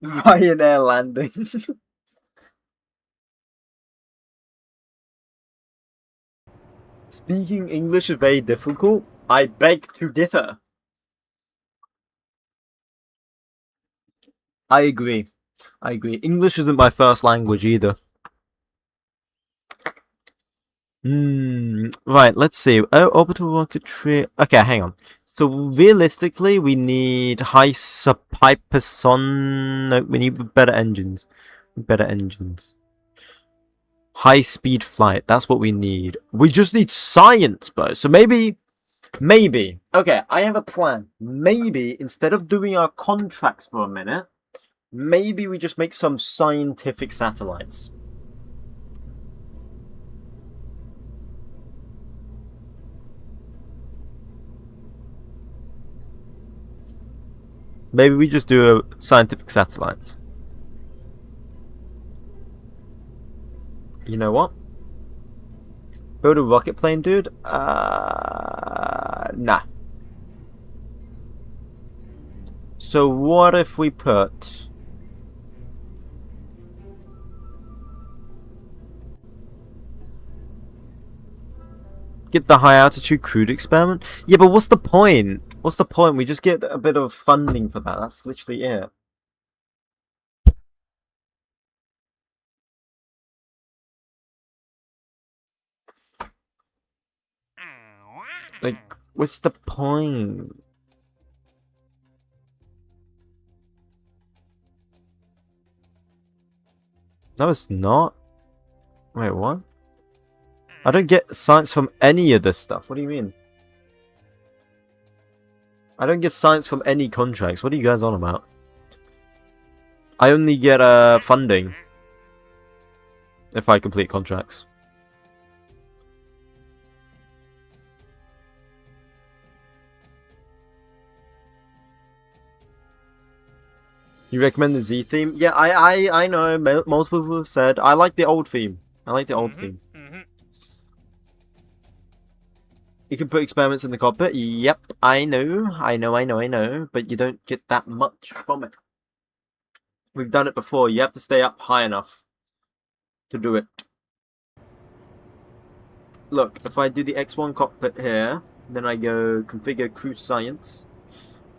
Ryanair landing. Speaking English is very difficult. I beg to differ. I agree. I agree. English isn't my first language either. Right, let's see. Oh, orbital rocketry. Okay, hang on. So realistically, we need hyperson. No, we need better engines. Better engines. High speed flight. That's what we need. We just need science, bro. So maybe. Okay, I have a plan. Maybe instead of doing our contracts for a minute, maybe we just make some scientific satellites. Maybe we just do a scientific satellites. You know what? Build a rocket plane, dude? Nah. So what if we put... Get the high altitude crude experiment? Yeah, but what's the point? What's the point? We just get a bit of funding for that. That's literally it. Like, what's the point? No, it's not. Wait, what? I don't get science from any of this stuff. What do you mean? I don't get science from any contracts. What are you guys on about? I only get funding if I complete contracts. You recommend the Z theme? Yeah, I know. Multiple people have said I like the old theme. I like the old theme. You can put experiments in the cockpit. Yep, I know. But you don't get that much from it. We've done it before. You have to stay up high enough to do it. Look, if I do the X1 cockpit here, then I go configure cruise science.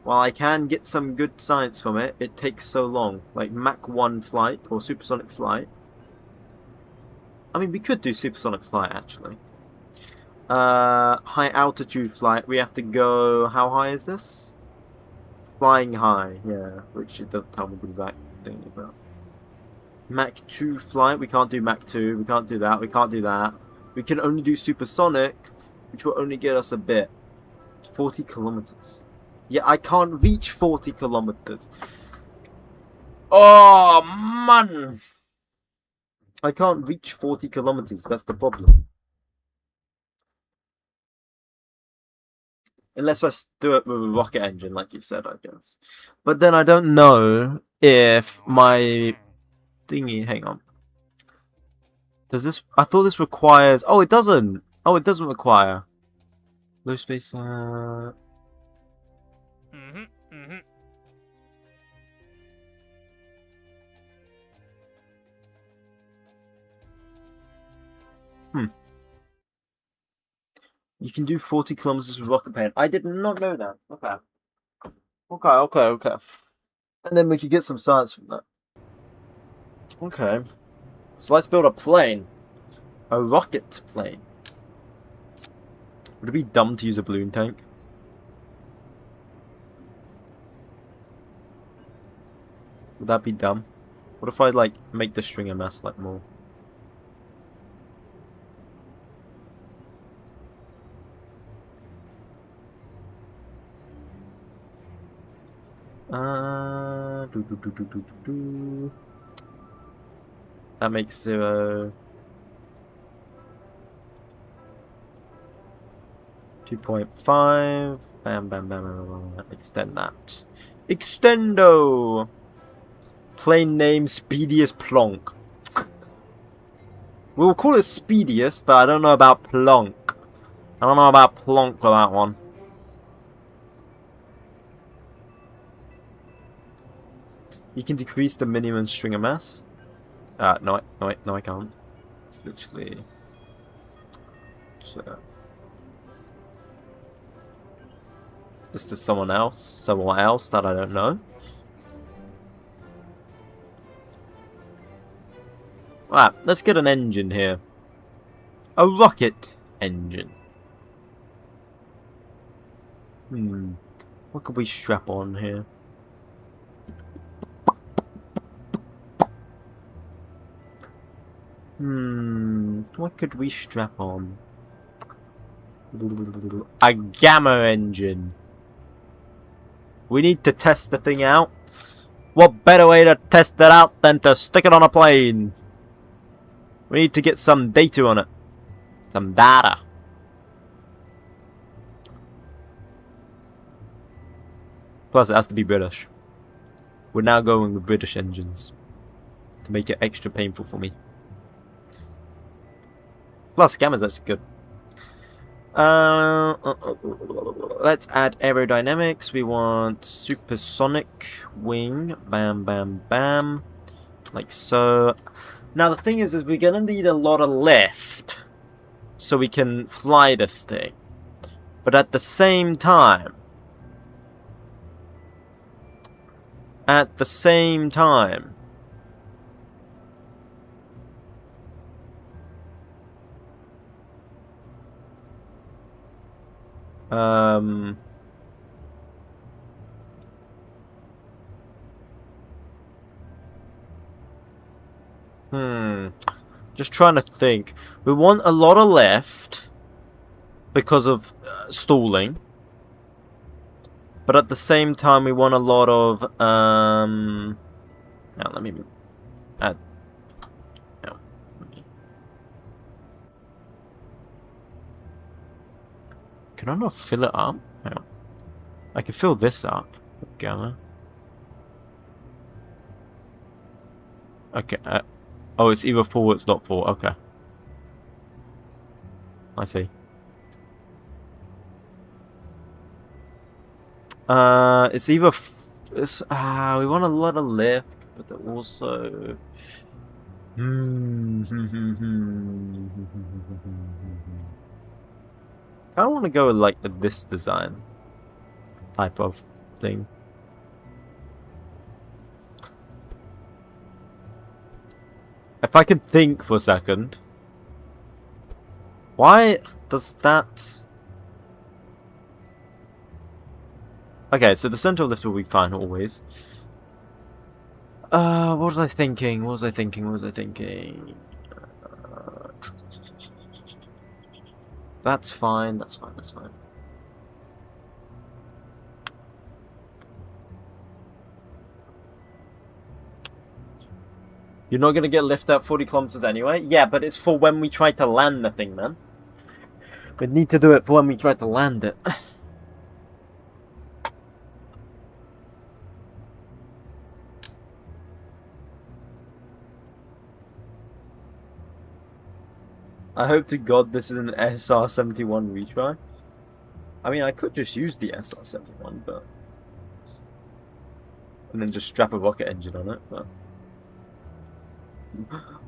While I can get some good science from it, it takes so long. Like Mach 1 flight or supersonic flight. I mean, we could do supersonic flight actually. High altitude flight, we have to go, how high is this? Flying high, yeah, which it doesn't tell me the exact thing about. Mach 2 flight, we can't do Mach 2, we can't do that, we can't do that. We can only do supersonic, which will only get us a bit. 40 kilometers. Yeah, I can't reach 40 kilometers. Oh, man! I can't reach 40 kilometers, that's the problem. Unless I do it with a rocket engine, like you said, I guess. But then I don't know if my thingy... Hang on. Does this... I thought this requires... Oh, it doesn't! Oh, it doesn't require. Low space... You can do 40 kilometers with rocket paint. I did not know that. Okay. Okay. And then we could get some science from that. Okay. So let's build a plane. A rocket plane. Would it be dumb to use a balloon tank? Would that be dumb? What if I, like, make the stringer mass, like, more? That makes 0. 2.5. Bam. Extend that. Extendo! Plane name Speediest Plonk. We'll call it Speediest, but I don't know about Plonk. I don't know about Plonk for that one. You can decrease the minimum stringer mass. No, I can't. It's literally... Is this someone else? Someone else that I don't know? Alright, let's get an engine here. A rocket engine. What could we strap on here? What could we strap on? A gamma engine. We need to test the thing out. What better way to test it out than to stick it on a plane? We need to get some data on it. Some data. Plus, it has to be British. We're now going with British engines to make it extra painful for me. Plus, gamma's actually good. Let's add aerodynamics. We want supersonic wing. Bam. Like so. Now, the thing is we're going to need a lot of lift so we can fly this thing. But at the same time... Just trying to think. We want a lot of lift because of stalling. But at the same time, we want a lot of... Now, let me add... No. Can I not fill it up? No. I can fill this up. Gamma. Okay. Oh, it's either full or it's not full. Okay. I see. It's either... we want a lot of lift, but also... I don't want to go with, like, this design type of thing. If I can think for a second, why does that... Okay, so the central lift will be fine always. What was I thinking? That's fine. You're not gonna get lift at 40 kilometers anyway? Yeah, but it's for when we try to land the thing, man. We need to do it for when we try to land it. I hope to God this is an SR-71 retry. I mean, I could just use the SR-71, but... and then just strap a rocket engine on it, but...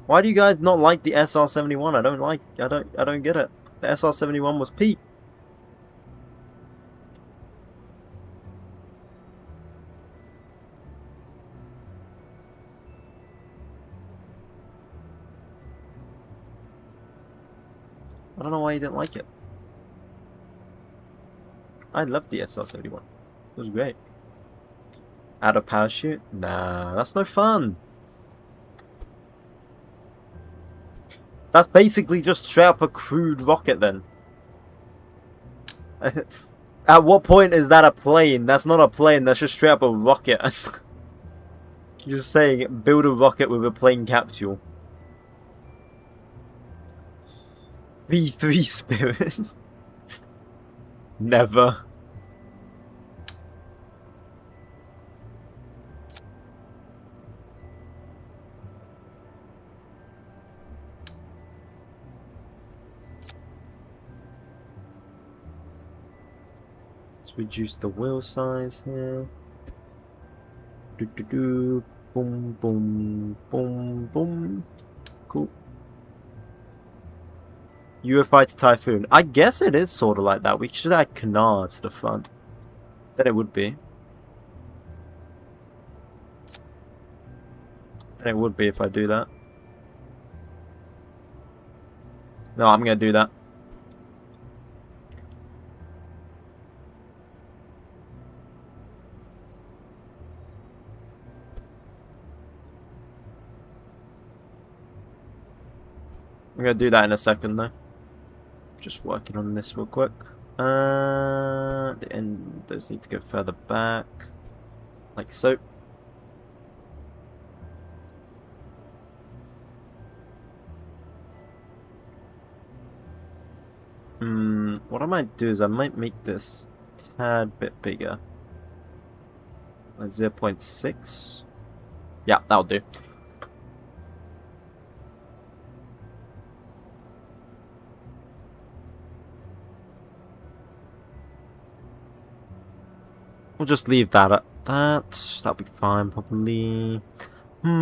why do you guys not like the SR-71? I don't get it. The SR-71 was peak. I don't know why you didn't like it. I loved the SR-71. It was great. Add a parachute? Nah, that's no fun. That's basically just straight up a crude rocket then. At what point is that a plane? That's not a plane, that's just straight up a rocket. Just saying, build a rocket with a plane capsule. V3 Spirit. Never. Let's reduce the wheel size here. Boom, boom, boom, boom. Cool. Eurofighter Typhoon. I guess it is sort of like that. We should add canards to the front. Then it would be. Then it would be if I do that. No, I'm going to do that. I'm going to do that in a second though. Just working on this real quick. The end, those need to go further back. Like so. What I might do is I might make this a tad bit bigger. Like 0.6. Yeah, that'll do. We'll just leave that at that. That'll be fine, probably. There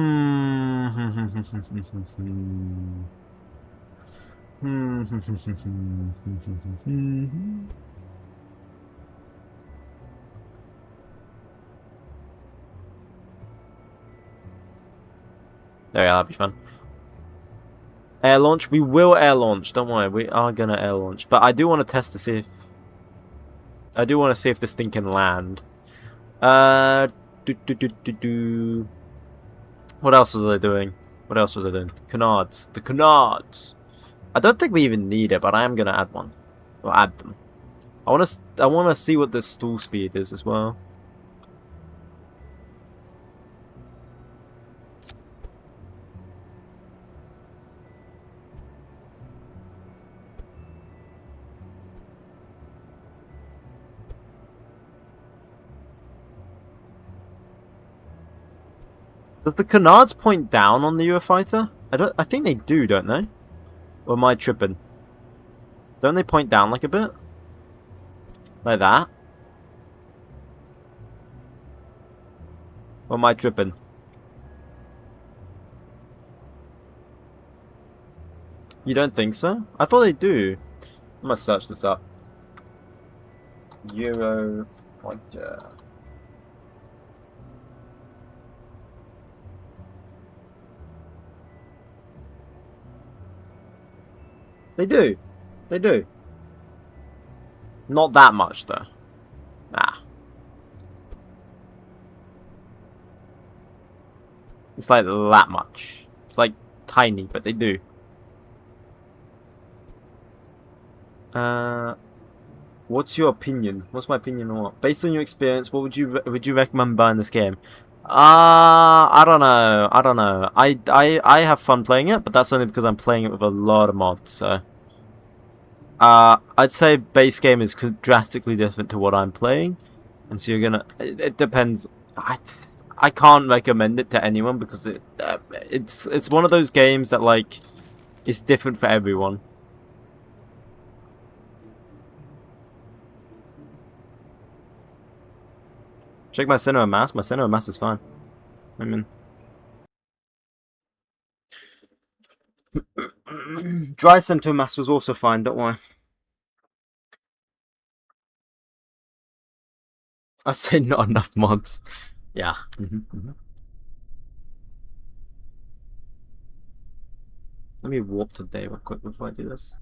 we are, that'll be fun. Air launch? We will air launch, don't worry, we are gonna air launch. But I do want to test to see if... I do want to see if this thing can land. What else was I doing? What else was I doing? Canards. The canards! I don't think we even need it, but I am gonna add one. Or add them. I wanna see what the stall speed is as well. Does the canards point down on the Eurofighter? I think they do, don't they? Or am I tripping? Don't they point down like a bit? Like that? Or am I tripping? You don't think so? I thought they do. I must search this up. Eurofighter. They do. They do. Not that much, though. Nah. It's like that much. It's like tiny, but they do. What's your opinion? What's my opinion on what? Based on your experience, what would you recommend buying this game? I don't know. I don't know. I have fun playing it, but that's only because I'm playing it with a lot of mods. So, I'd say base game is drastically different to what I'm playing, and so you're gonna. It depends. I can't recommend it to anyone because it's one of those games that like it's different for everyone. Check my center of mass. My center of mass is fine. I mean, dry center of mass was also fine. Don't worry. I say not enough mods. Yeah. Let me warp today real quick before I do this.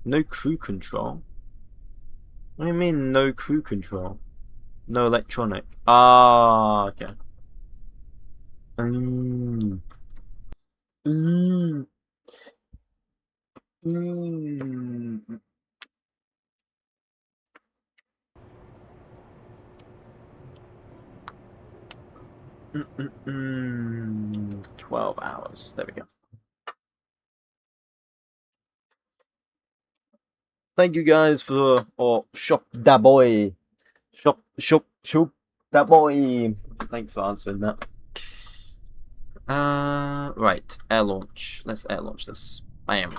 No crew control? What do you mean no crew control? No electronic. Ah, okay. Mm. Mm. Mm. 12 hours. There we go. Thank you guys for shop that boy. Shop that boy. Thanks for answering that. Right. Air launch. Let's air launch this. Bam.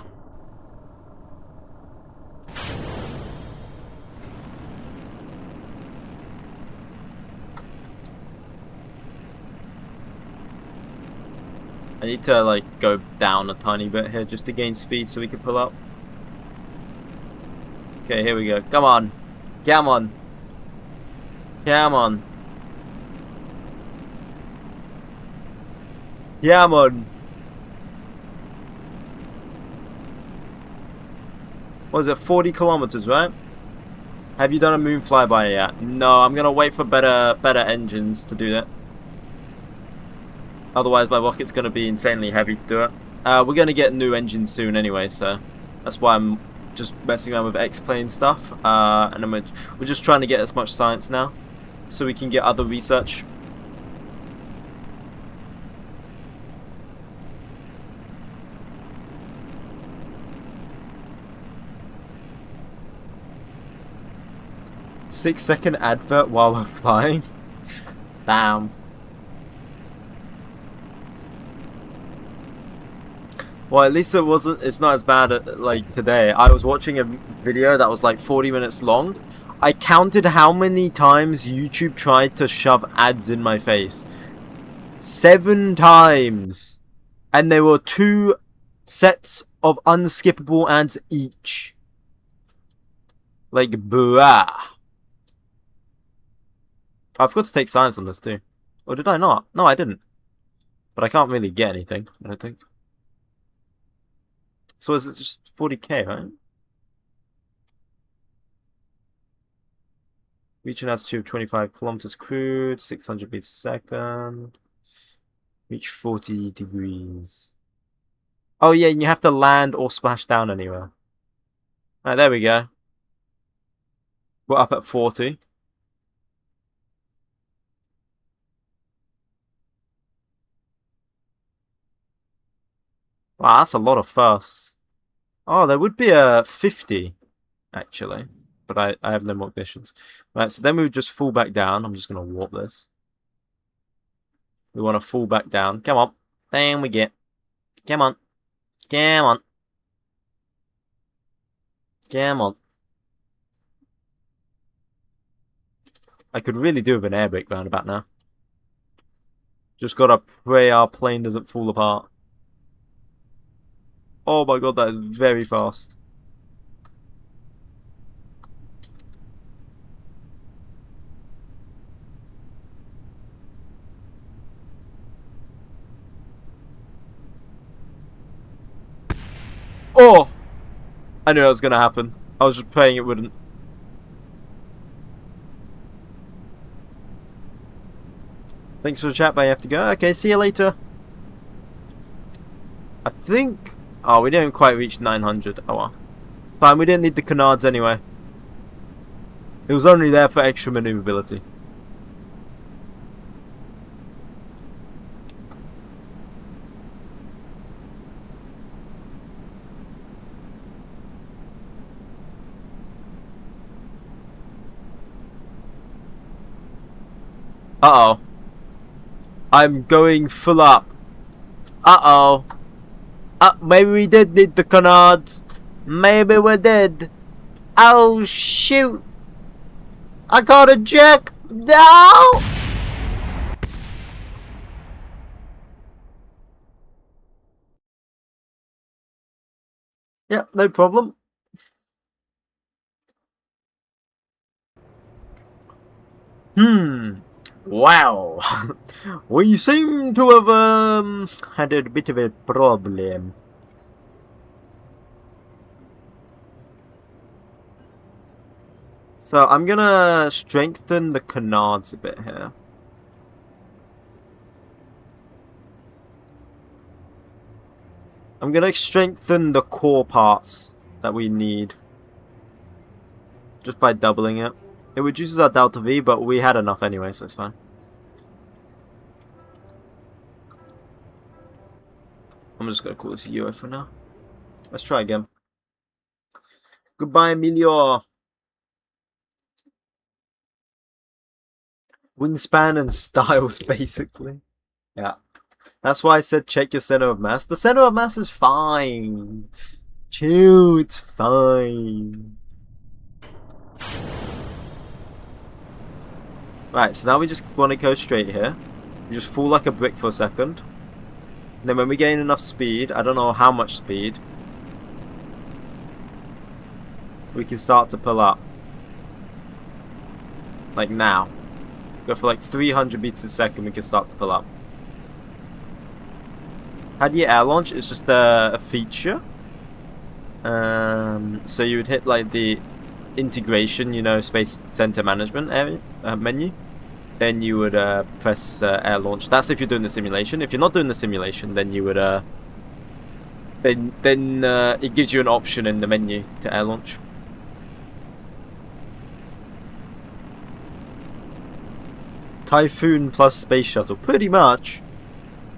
I need to like go down a tiny bit here just to gain speed so we can pull up. Okay, here we go. Come on. Come on. Come on. Come on. What is it? 40 kilometers, right? Have you done a moon flyby yet? No, I'm gonna wait for better engines to do that. Otherwise, my rocket's gonna be insanely heavy to do it. We're gonna get new engines soon anyway, so that's why I'm just messing around with X-plane stuff. And then we're just trying to get as much science now, so we can get other research. Six-second advert while we're flying. Damn. Well, at least it's not as bad like today. I was watching a video that was like 40 minutes long. I counted how many times YouTube tried to shove ads in my face. 7 times. And there were 2 sets of unskippable ads each. Like, bruh. I forgot to take science on this too. Or did I not? No, I didn't. But I can't really get anything, I don't think. So is it just 40k, right? Reaching altitude of 25 kilometers crude, 600 meters a second. Reach 40 degrees. Oh yeah, and you have to land or splash down anywhere. Alright, there we go. We're up at 40. Wow, that's a lot of firsts. Oh, there would be a 50, actually. But I have no more ignitions. Right, so then we would just fall back down. I'm just going to warp this. We want to fall back down. Come on. Down we get. Come on. Come on. Come on. I could really do with an air brake roundabout now. Just gotta pray our plane doesn't fall apart. Oh my god, that is very fast. Oh! I knew that was gonna happen. I was just praying it wouldn't. Thanks for the chat, but I have to go. Okay, see you later. I think... Oh, we didn't quite reach 900. Oh well. It's fine, we didn't need the canards anyway. It was only there for extra maneuverability. I'm going full up. Uh-oh. Maybe we did need the canards. Maybe we did. Oh, shoot. I got a jack. No! Yeah, no problem. Wow. We seem to have had a bit of a problem. So I'm gonna strengthen the canards a bit here. I'm gonna strengthen the core parts that we need. Just by doubling it. It reduces our delta V, but we had enough anyway, so it's fine. I'm just gonna call this a UO for now. Let's try again. Goodbye, Emilio. Wingspan and styles, basically. Yeah. That's why I said check your center of mass. The center of mass is fine. Chill, it's fine. Right, so now we just want to go straight here. We just fall like a brick for a second. And then when we gain enough speed, I don't know how much speed, we can start to pull up. Like now. Go for like 300 meters a second, we can start to pull up. How do you air launch? It's just a feature. So you would hit like the integration, you know, space center management area menu. Then you would press air launch. That's if you're doing the simulation. If you're not doing the simulation, then you would then it gives you an option in the menu to air launch. Typhoon plus space shuttle, pretty much.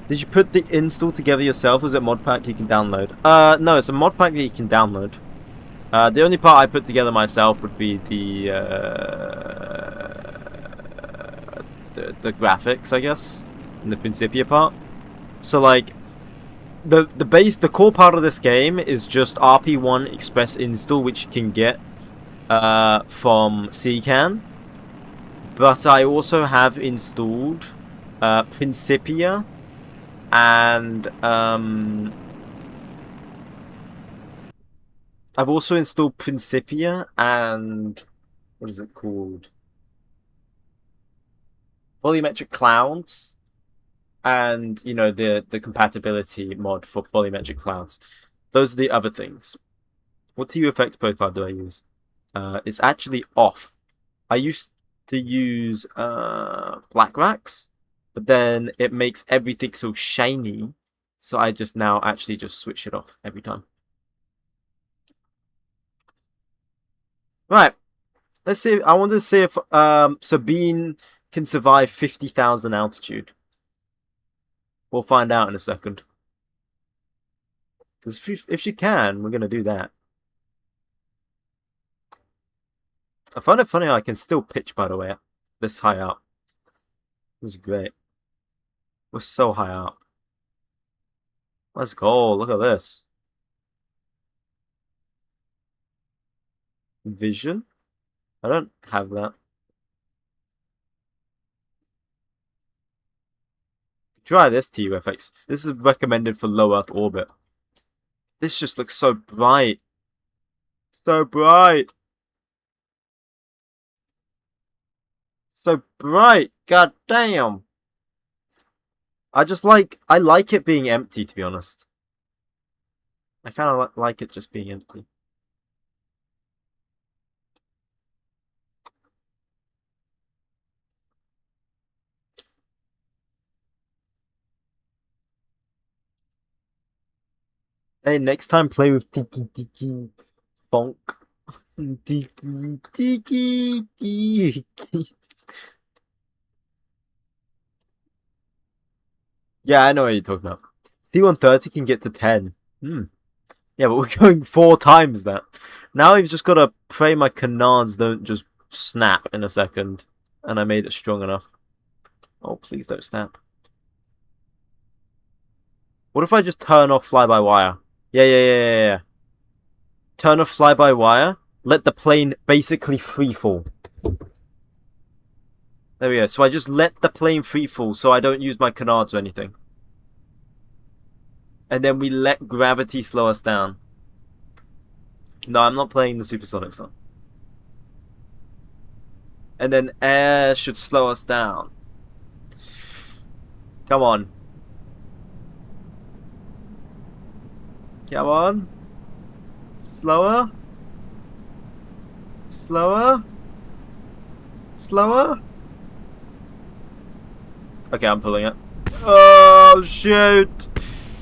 Did you put the install together yourself? Was it a mod pack you can download? No, it's a mod pack that you can download. The only part I put together myself would be the graphics, I guess, and the Principia part. So like, the core part of this game is just RP1 Express install, which you can get from 𝐒𝐸𝐚. But I also have installed Principia and I've also installed Principia and what is it called? Volumetric clouds, and you know the compatibility mod for volumetric clouds. Those are the other things. What TU effect profile do I use? It's actually off. I used to use black racks, but then it makes everything so shiny, so I just now actually just switch it off every time. Right, let's see. I want to see if Sabine can survive 50,000 altitude. We'll find out in a second. Because if she can, we're gonna do that. I find it funny how I can still pitch, by the way, this high up. This is great. We're so high up. Let's go. Look at this. Vision? I don't have that. Try this TUFX. This is recommended for low Earth orbit. This just looks so bright. So bright. So bright. God damn. I like it being empty, to be honest. I kind of like it just being empty. Hey, next time play with Tiki Tiki Bonk. Tiki Tiki Tiki. Yeah, I know what you're talking about. C-130 can get to 10. Yeah, but we're going 4 times that. Now we've just got to pray my canards don't just snap in a second. And I made it strong enough. Oh, please don't snap. What if I just turn off fly-by-wire? Yeah. Turn off fly-by-wire. Let the plane basically free fall. There we go. So I just let the plane free fall so I don't use my canards or anything. And then we let gravity slow us down. No, I'm not playing the supersonic song. And then air should slow us down. Come on. Come on. Slower. Slower. Slower. Okay, I'm pulling it. Oh, shoot.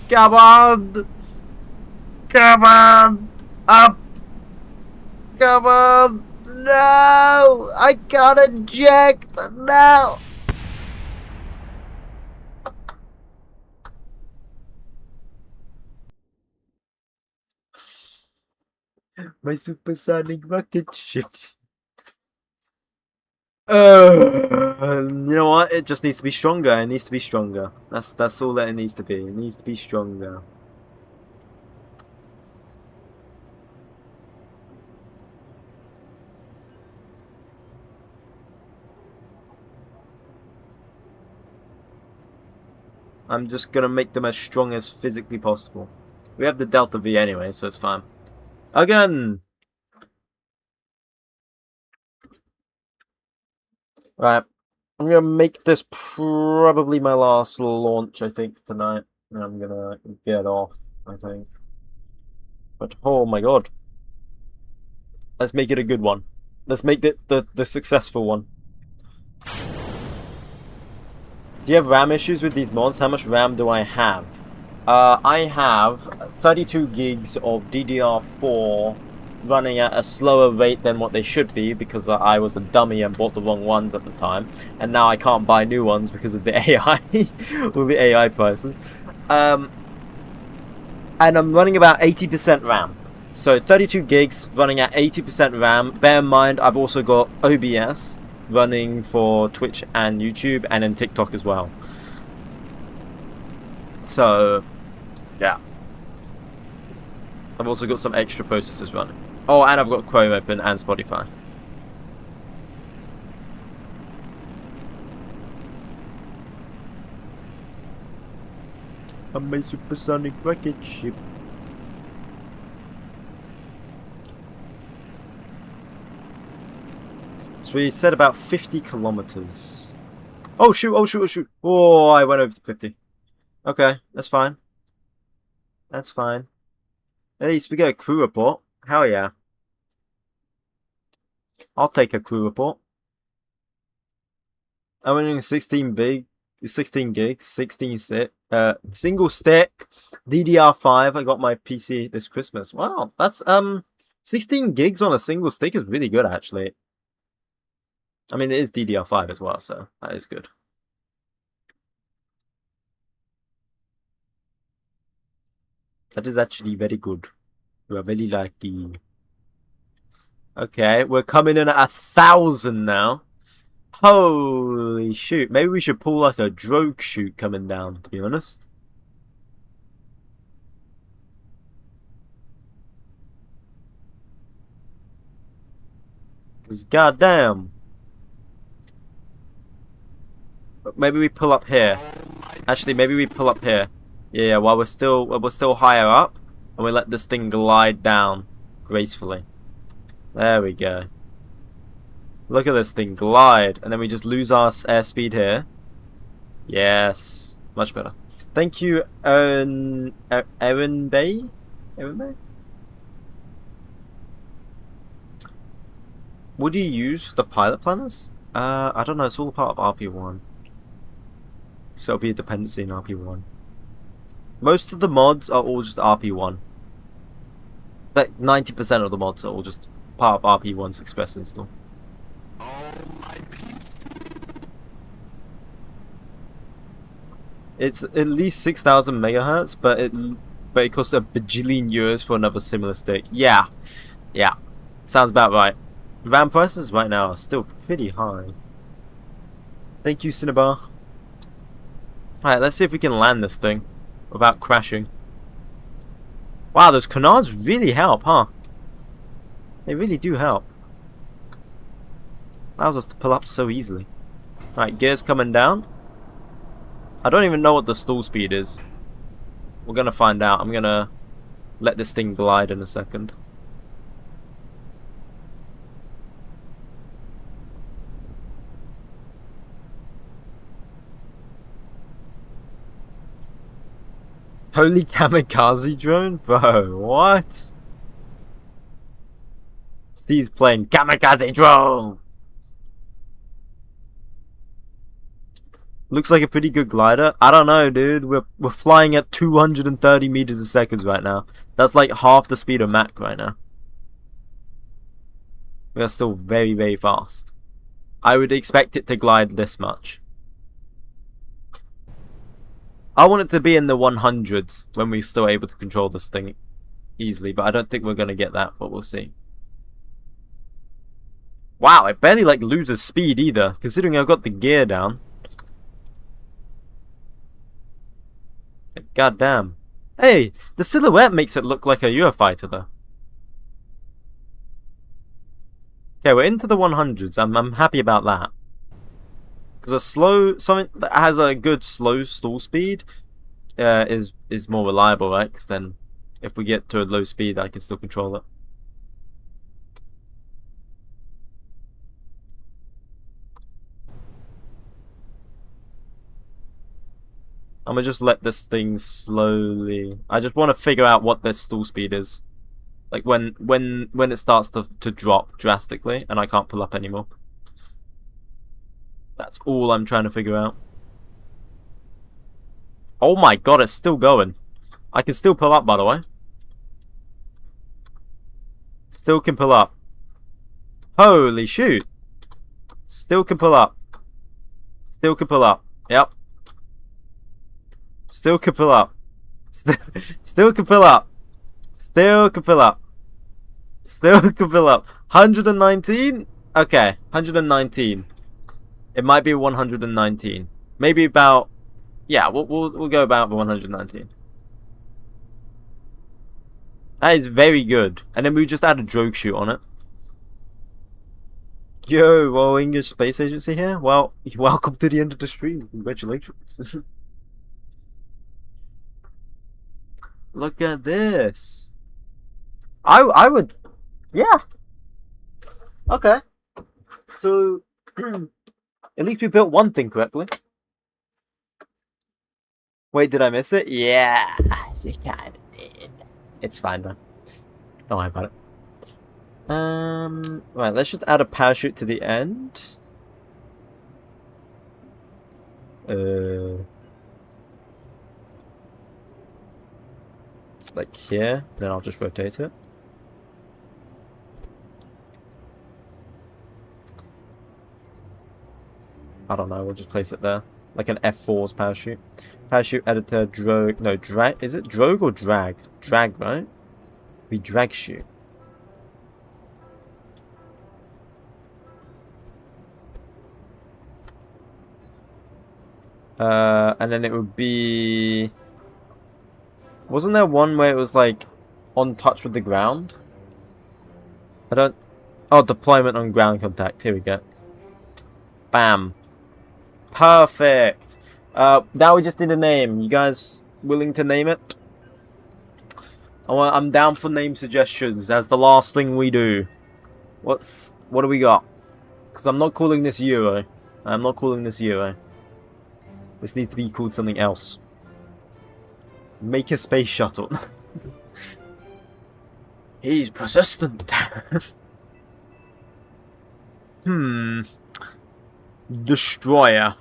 Come on. Come on. Up. Come on. No. I can't eject. No. My supersonic rocket ship. You know what? It just needs to be stronger. It needs to be stronger. That's all that it needs to be. It needs to be stronger. I'm just gonna make them as strong as physically possible. We have the Delta V anyway, so it's fine. Again! Right. I'm gonna make this probably my last launch, I think, tonight. And I'm gonna get off, I think. But oh my god. Let's make it a good one. Let's make it the successful one. Do you have RAM issues with these mods? How much RAM do I have? I have 32 gigs of DDR4 running at a slower rate than what they should be because I was a dummy and bought the wrong ones at the time, and now I can't buy new ones because of the AI, all the AI prices. And I'm running about 80% RAM. So 32 gigs running at 80% RAM. Bear in mind, I've also got OBS running for Twitch and YouTube and then TikTok as well. So, yeah. I've also got some extra processes running. Oh, and I've got Chrome open and Spotify. I'm a supersonic rocket ship. So we said about 50 kilometers. Oh shoot, oh shoot, oh shoot. Oh, I went over to 50. Okay, that's fine. That's fine. At least we get a crew report. Hell yeah. I'll take a crew report. I'm running 16 gigs, 16 stick, single stick, DDR5. I got my PC this Christmas. Wow, that's 16 gigs on a single stick is really good actually. I mean, it is DDR5 as well, so that is good. That is actually very good. We are very lucky. Okay, we're coming in at 1,000 now. Holy shoot. Maybe we should pull like a drogue chute coming down, to be honest. Because goddamn. Maybe we pull up here. Actually, maybe we pull up here. Yeah, while we're still higher up, and we let this thing glide down gracefully. There we go. Look at this thing glide, and then we just lose our airspeed here. Yes, much better. Thank you, Aaron Bay. Aaron Bay. What do you use for the pilot planners? I don't know. It's all part of RP1. So it'll be a dependency in RP1. Most of the mods are all just RP1. Like 90% of the mods are all just part of RP1's express install. It's at least 6,000 megahertz, but it costs a bajillion euros for another similar stick. Yeah, sounds about right. RAM prices right now are still pretty high. Thank you, Cinnabar. Alright, let's see if we can land this thing. without crashing. Wow, those canards really help, huh? They really do help. Allows us to pull up so easily. Alright, gears coming down. I don't even know what the stall speed is. We're gonna find out. I'm gonna let this thing glide in a second. Holy kamikaze drone? Bro, what? Steve's playing kamikaze drone! Looks like a pretty good glider. I don't know, dude. We're flying at 230 meters a second right now. That's like half the speed of Mach right now. We are still very, very fast. I would expect it to glide this much. I want it to be in the 100s when we're still able to control this thing easily, but I don't think we're going to get that, but we'll see. Wow, it barely like loses speed either, considering I've got the gear down. God damn. Hey, the silhouette makes it look like a Eurofighter though. Okay, we're into the 100s. I'm happy about that. Because something that has a good slow stall speed is more reliable, right? Because then if we get to a low speed, I can still control it. I'm gonna just let this thing slowly. I just want to figure out what this stall speed is, like when it starts to drop drastically and I can't pull up anymore. That's all I'm trying to figure out. Oh my god, it's still going. I can still pull up, by the way. Still can pull up. Holy shoot. Still can pull up. Still can pull up. Yep. Still can pull up. Still can pull up. Still can pull up. Still can pull up. 119? Okay, 119. It might be 119. Maybe about... Yeah, we'll go about 119. That is very good. And then we just add a drogue chute on it. Yo, well, English Space Agency here. Well, welcome to the end of the stream. Congratulations. Look at this. I would... Yeah. Okay. So... At least we built one thing correctly. Wait, did I miss it? Yeah, you kind of did. It's fine though. Don't worry about it. Right, let's just add a parachute to the end. Like here, then I'll just rotate it. I don't know, we'll just place it there. Like an F4's parachute. Parachute editor, drogue. No, drag. Is it drogue or drag? Drag, right? We drag chute. And then it would be... Wasn't there one where it was like on touch with the ground? I don't... Oh, deployment on ground contact. Here we go. Bam. Perfect. Now we just need a name. You guys willing to name it? I'm down for name suggestions. That's the last thing we do. What do we got? Because I'm not calling this Euro. I'm not calling this Euro. This needs to be called something else. Make a space shuttle. He's persistent. Destroyer.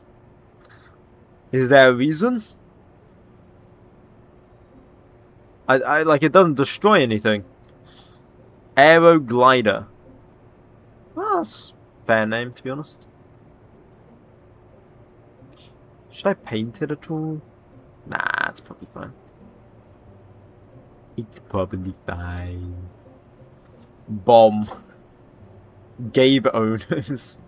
Is there a reason? I like it doesn't destroy anything. Aero glider. Well, that's a fair name to be honest. Should I paint it at all? Nah, it's probably fine. It's probably fine. Bomb. Gabe owners.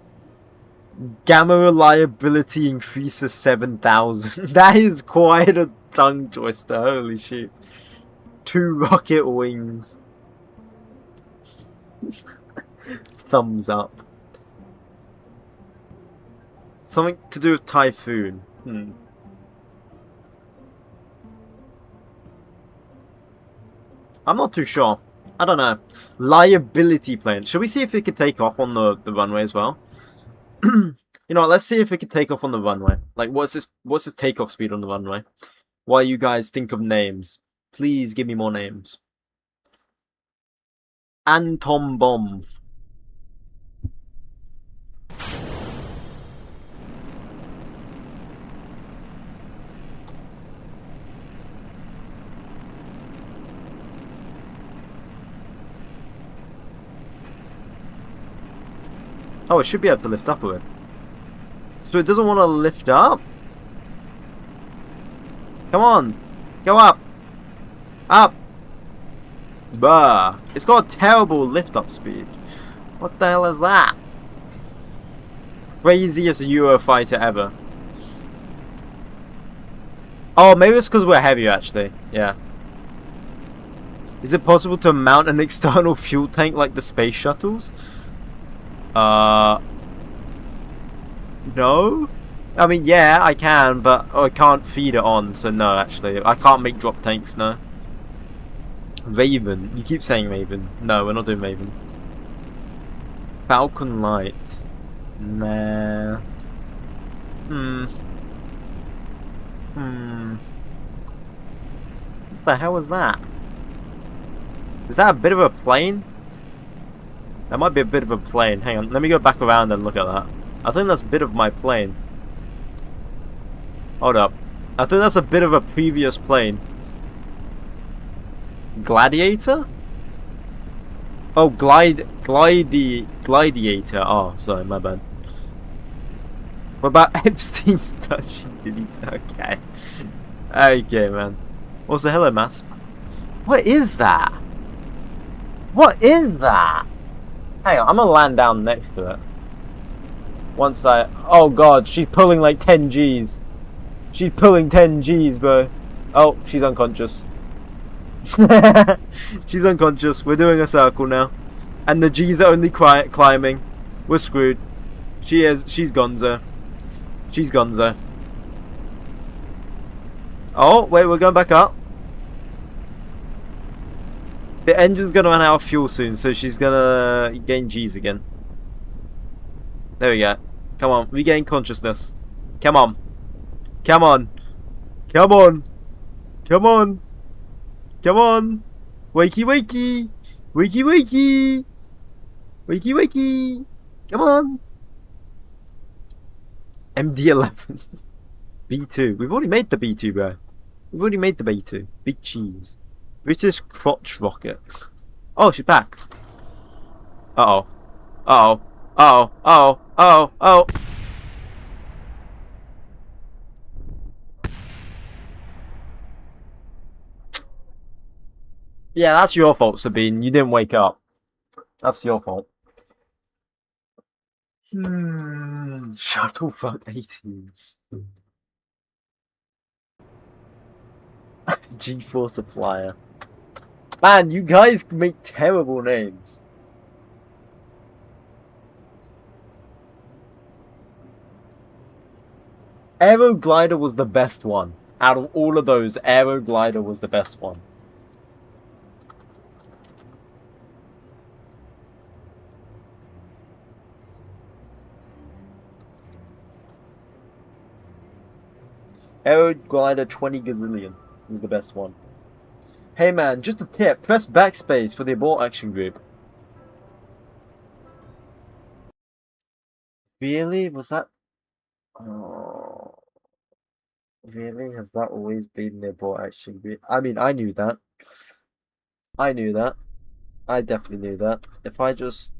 Gamma reliability increases 7,000. That is quite a tongue twister, holy shit. 2 rocket wings. Thumbs up. Something to do with typhoon. I'm not too sure. I don't know. Liability plane. Should we see if it could take off on the runway as well? You know what, let's see if it could take off on the runway. Like, what's this takeoff speed on the runway? While you guys think of names. Please give me more names. Anton Bomb. Oh, it should be able to lift up a bit. So it doesn't want to lift up? Come on. Go up. Up. Bah. It's got a terrible lift up speed. What the hell is that? Craziest Eurofighter ever. Oh, maybe it's because we're heavier actually. Yeah. Is it possible to mount an external fuel tank like the space shuttles? No? I mean, yeah, I can, but I can't feed it on, so no, actually. I can't make drop tanks, no. Raven. You keep saying Raven. No, we're not doing Raven. Falcon Light. Nah. What the hell was that? Is that a bit of a plane? That might be a bit of a plane. Hang on, let me go back around and look at that. I think that's a bit of my plane. Hold up. I think that's a bit of a previous plane. Gladiator? Oh, Gladiator. Oh, sorry, my bad. What about Epstein's touch? Did he? Okay. Okay, man. Also, hello, Masp. What is that? What is that? Hang on, I'm gonna land down next to it. Once I... Oh god, she's pulling like 10 Gs. She's pulling 10 Gs, bro. Oh, she's unconscious. She's unconscious. We're doing a circle now. And the Gs are only climbing. We're screwed. She's gonzo. She's gonzo. Oh, wait, we're going back up. The engine's gonna run out of fuel soon, so she's gonna gain Gs again. There we go. Come on, regain consciousness. Come on. Come on. Come on. Come on. Come on. Wakey wakey. Wakey wakey. Wakey wakey. Come on. MD-11. B2. We've already made the B2, bro. We've already made the B2. Big cheese. British crotch rocket. Oh, she's back. Uh-oh. Uh-oh. Uh-oh. Uh-oh. Uh-oh. Uh-oh. Yeah, that's your fault, Sabine. You didn't wake up. That's your fault. Shuttlefuck 18. G4 supplier. Man, you guys make terrible names. Aero Glider was the best one. Out of all of those, Aero Glider was the best one. Aero Glider 20 gazillion was the best one. Hey man, just a tip. Press backspace for the abort action group. Really? Was that... Oh... Really? Has that always been the abort action group? I mean, I knew that. I knew that. I definitely knew that. If I just...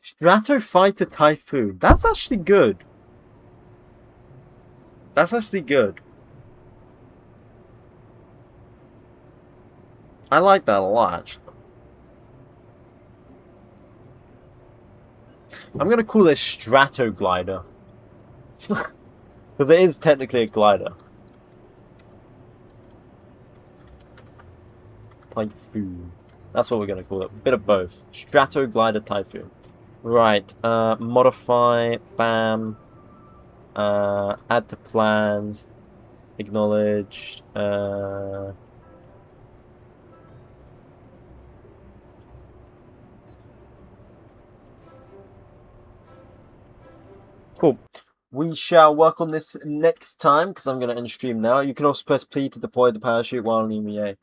Stratofighter Typhoon. That's actually good. That's actually good. I like that a lot, actually. I'm going to call it Stratoglider. Because it is technically a glider. Typhoon. That's what we're going to call it. A bit of both. Stratoglider Typhoon. Right. Modify. Bam. Add to plans. Acknowledge. Cool. We shall work on this next time because I'm going to end stream now. You can also press P to deploy the parachute while on EMEA.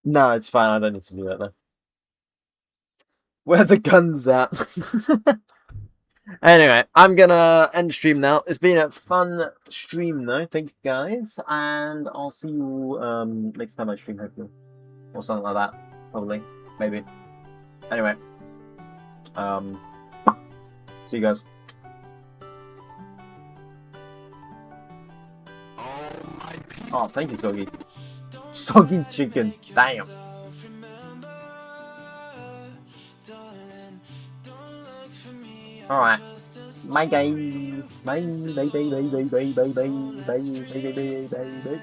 No, it's fine. I don't need to do that though. Where the gun's at. Anyway, I'm gonna end stream now. It's been a fun stream though. Thank you guys, and I'll see you next time I stream, hopefully, or something like that. Probably, maybe. Anyway, see you guys. Oh, thank you, Soggy. Soggy chicken. Damn. Alright. Bye guys. Bye. Bye. Bye. Bye. Bye. Bye. Bye. Bye. Bye. Bye. Bye. Bye. Bye.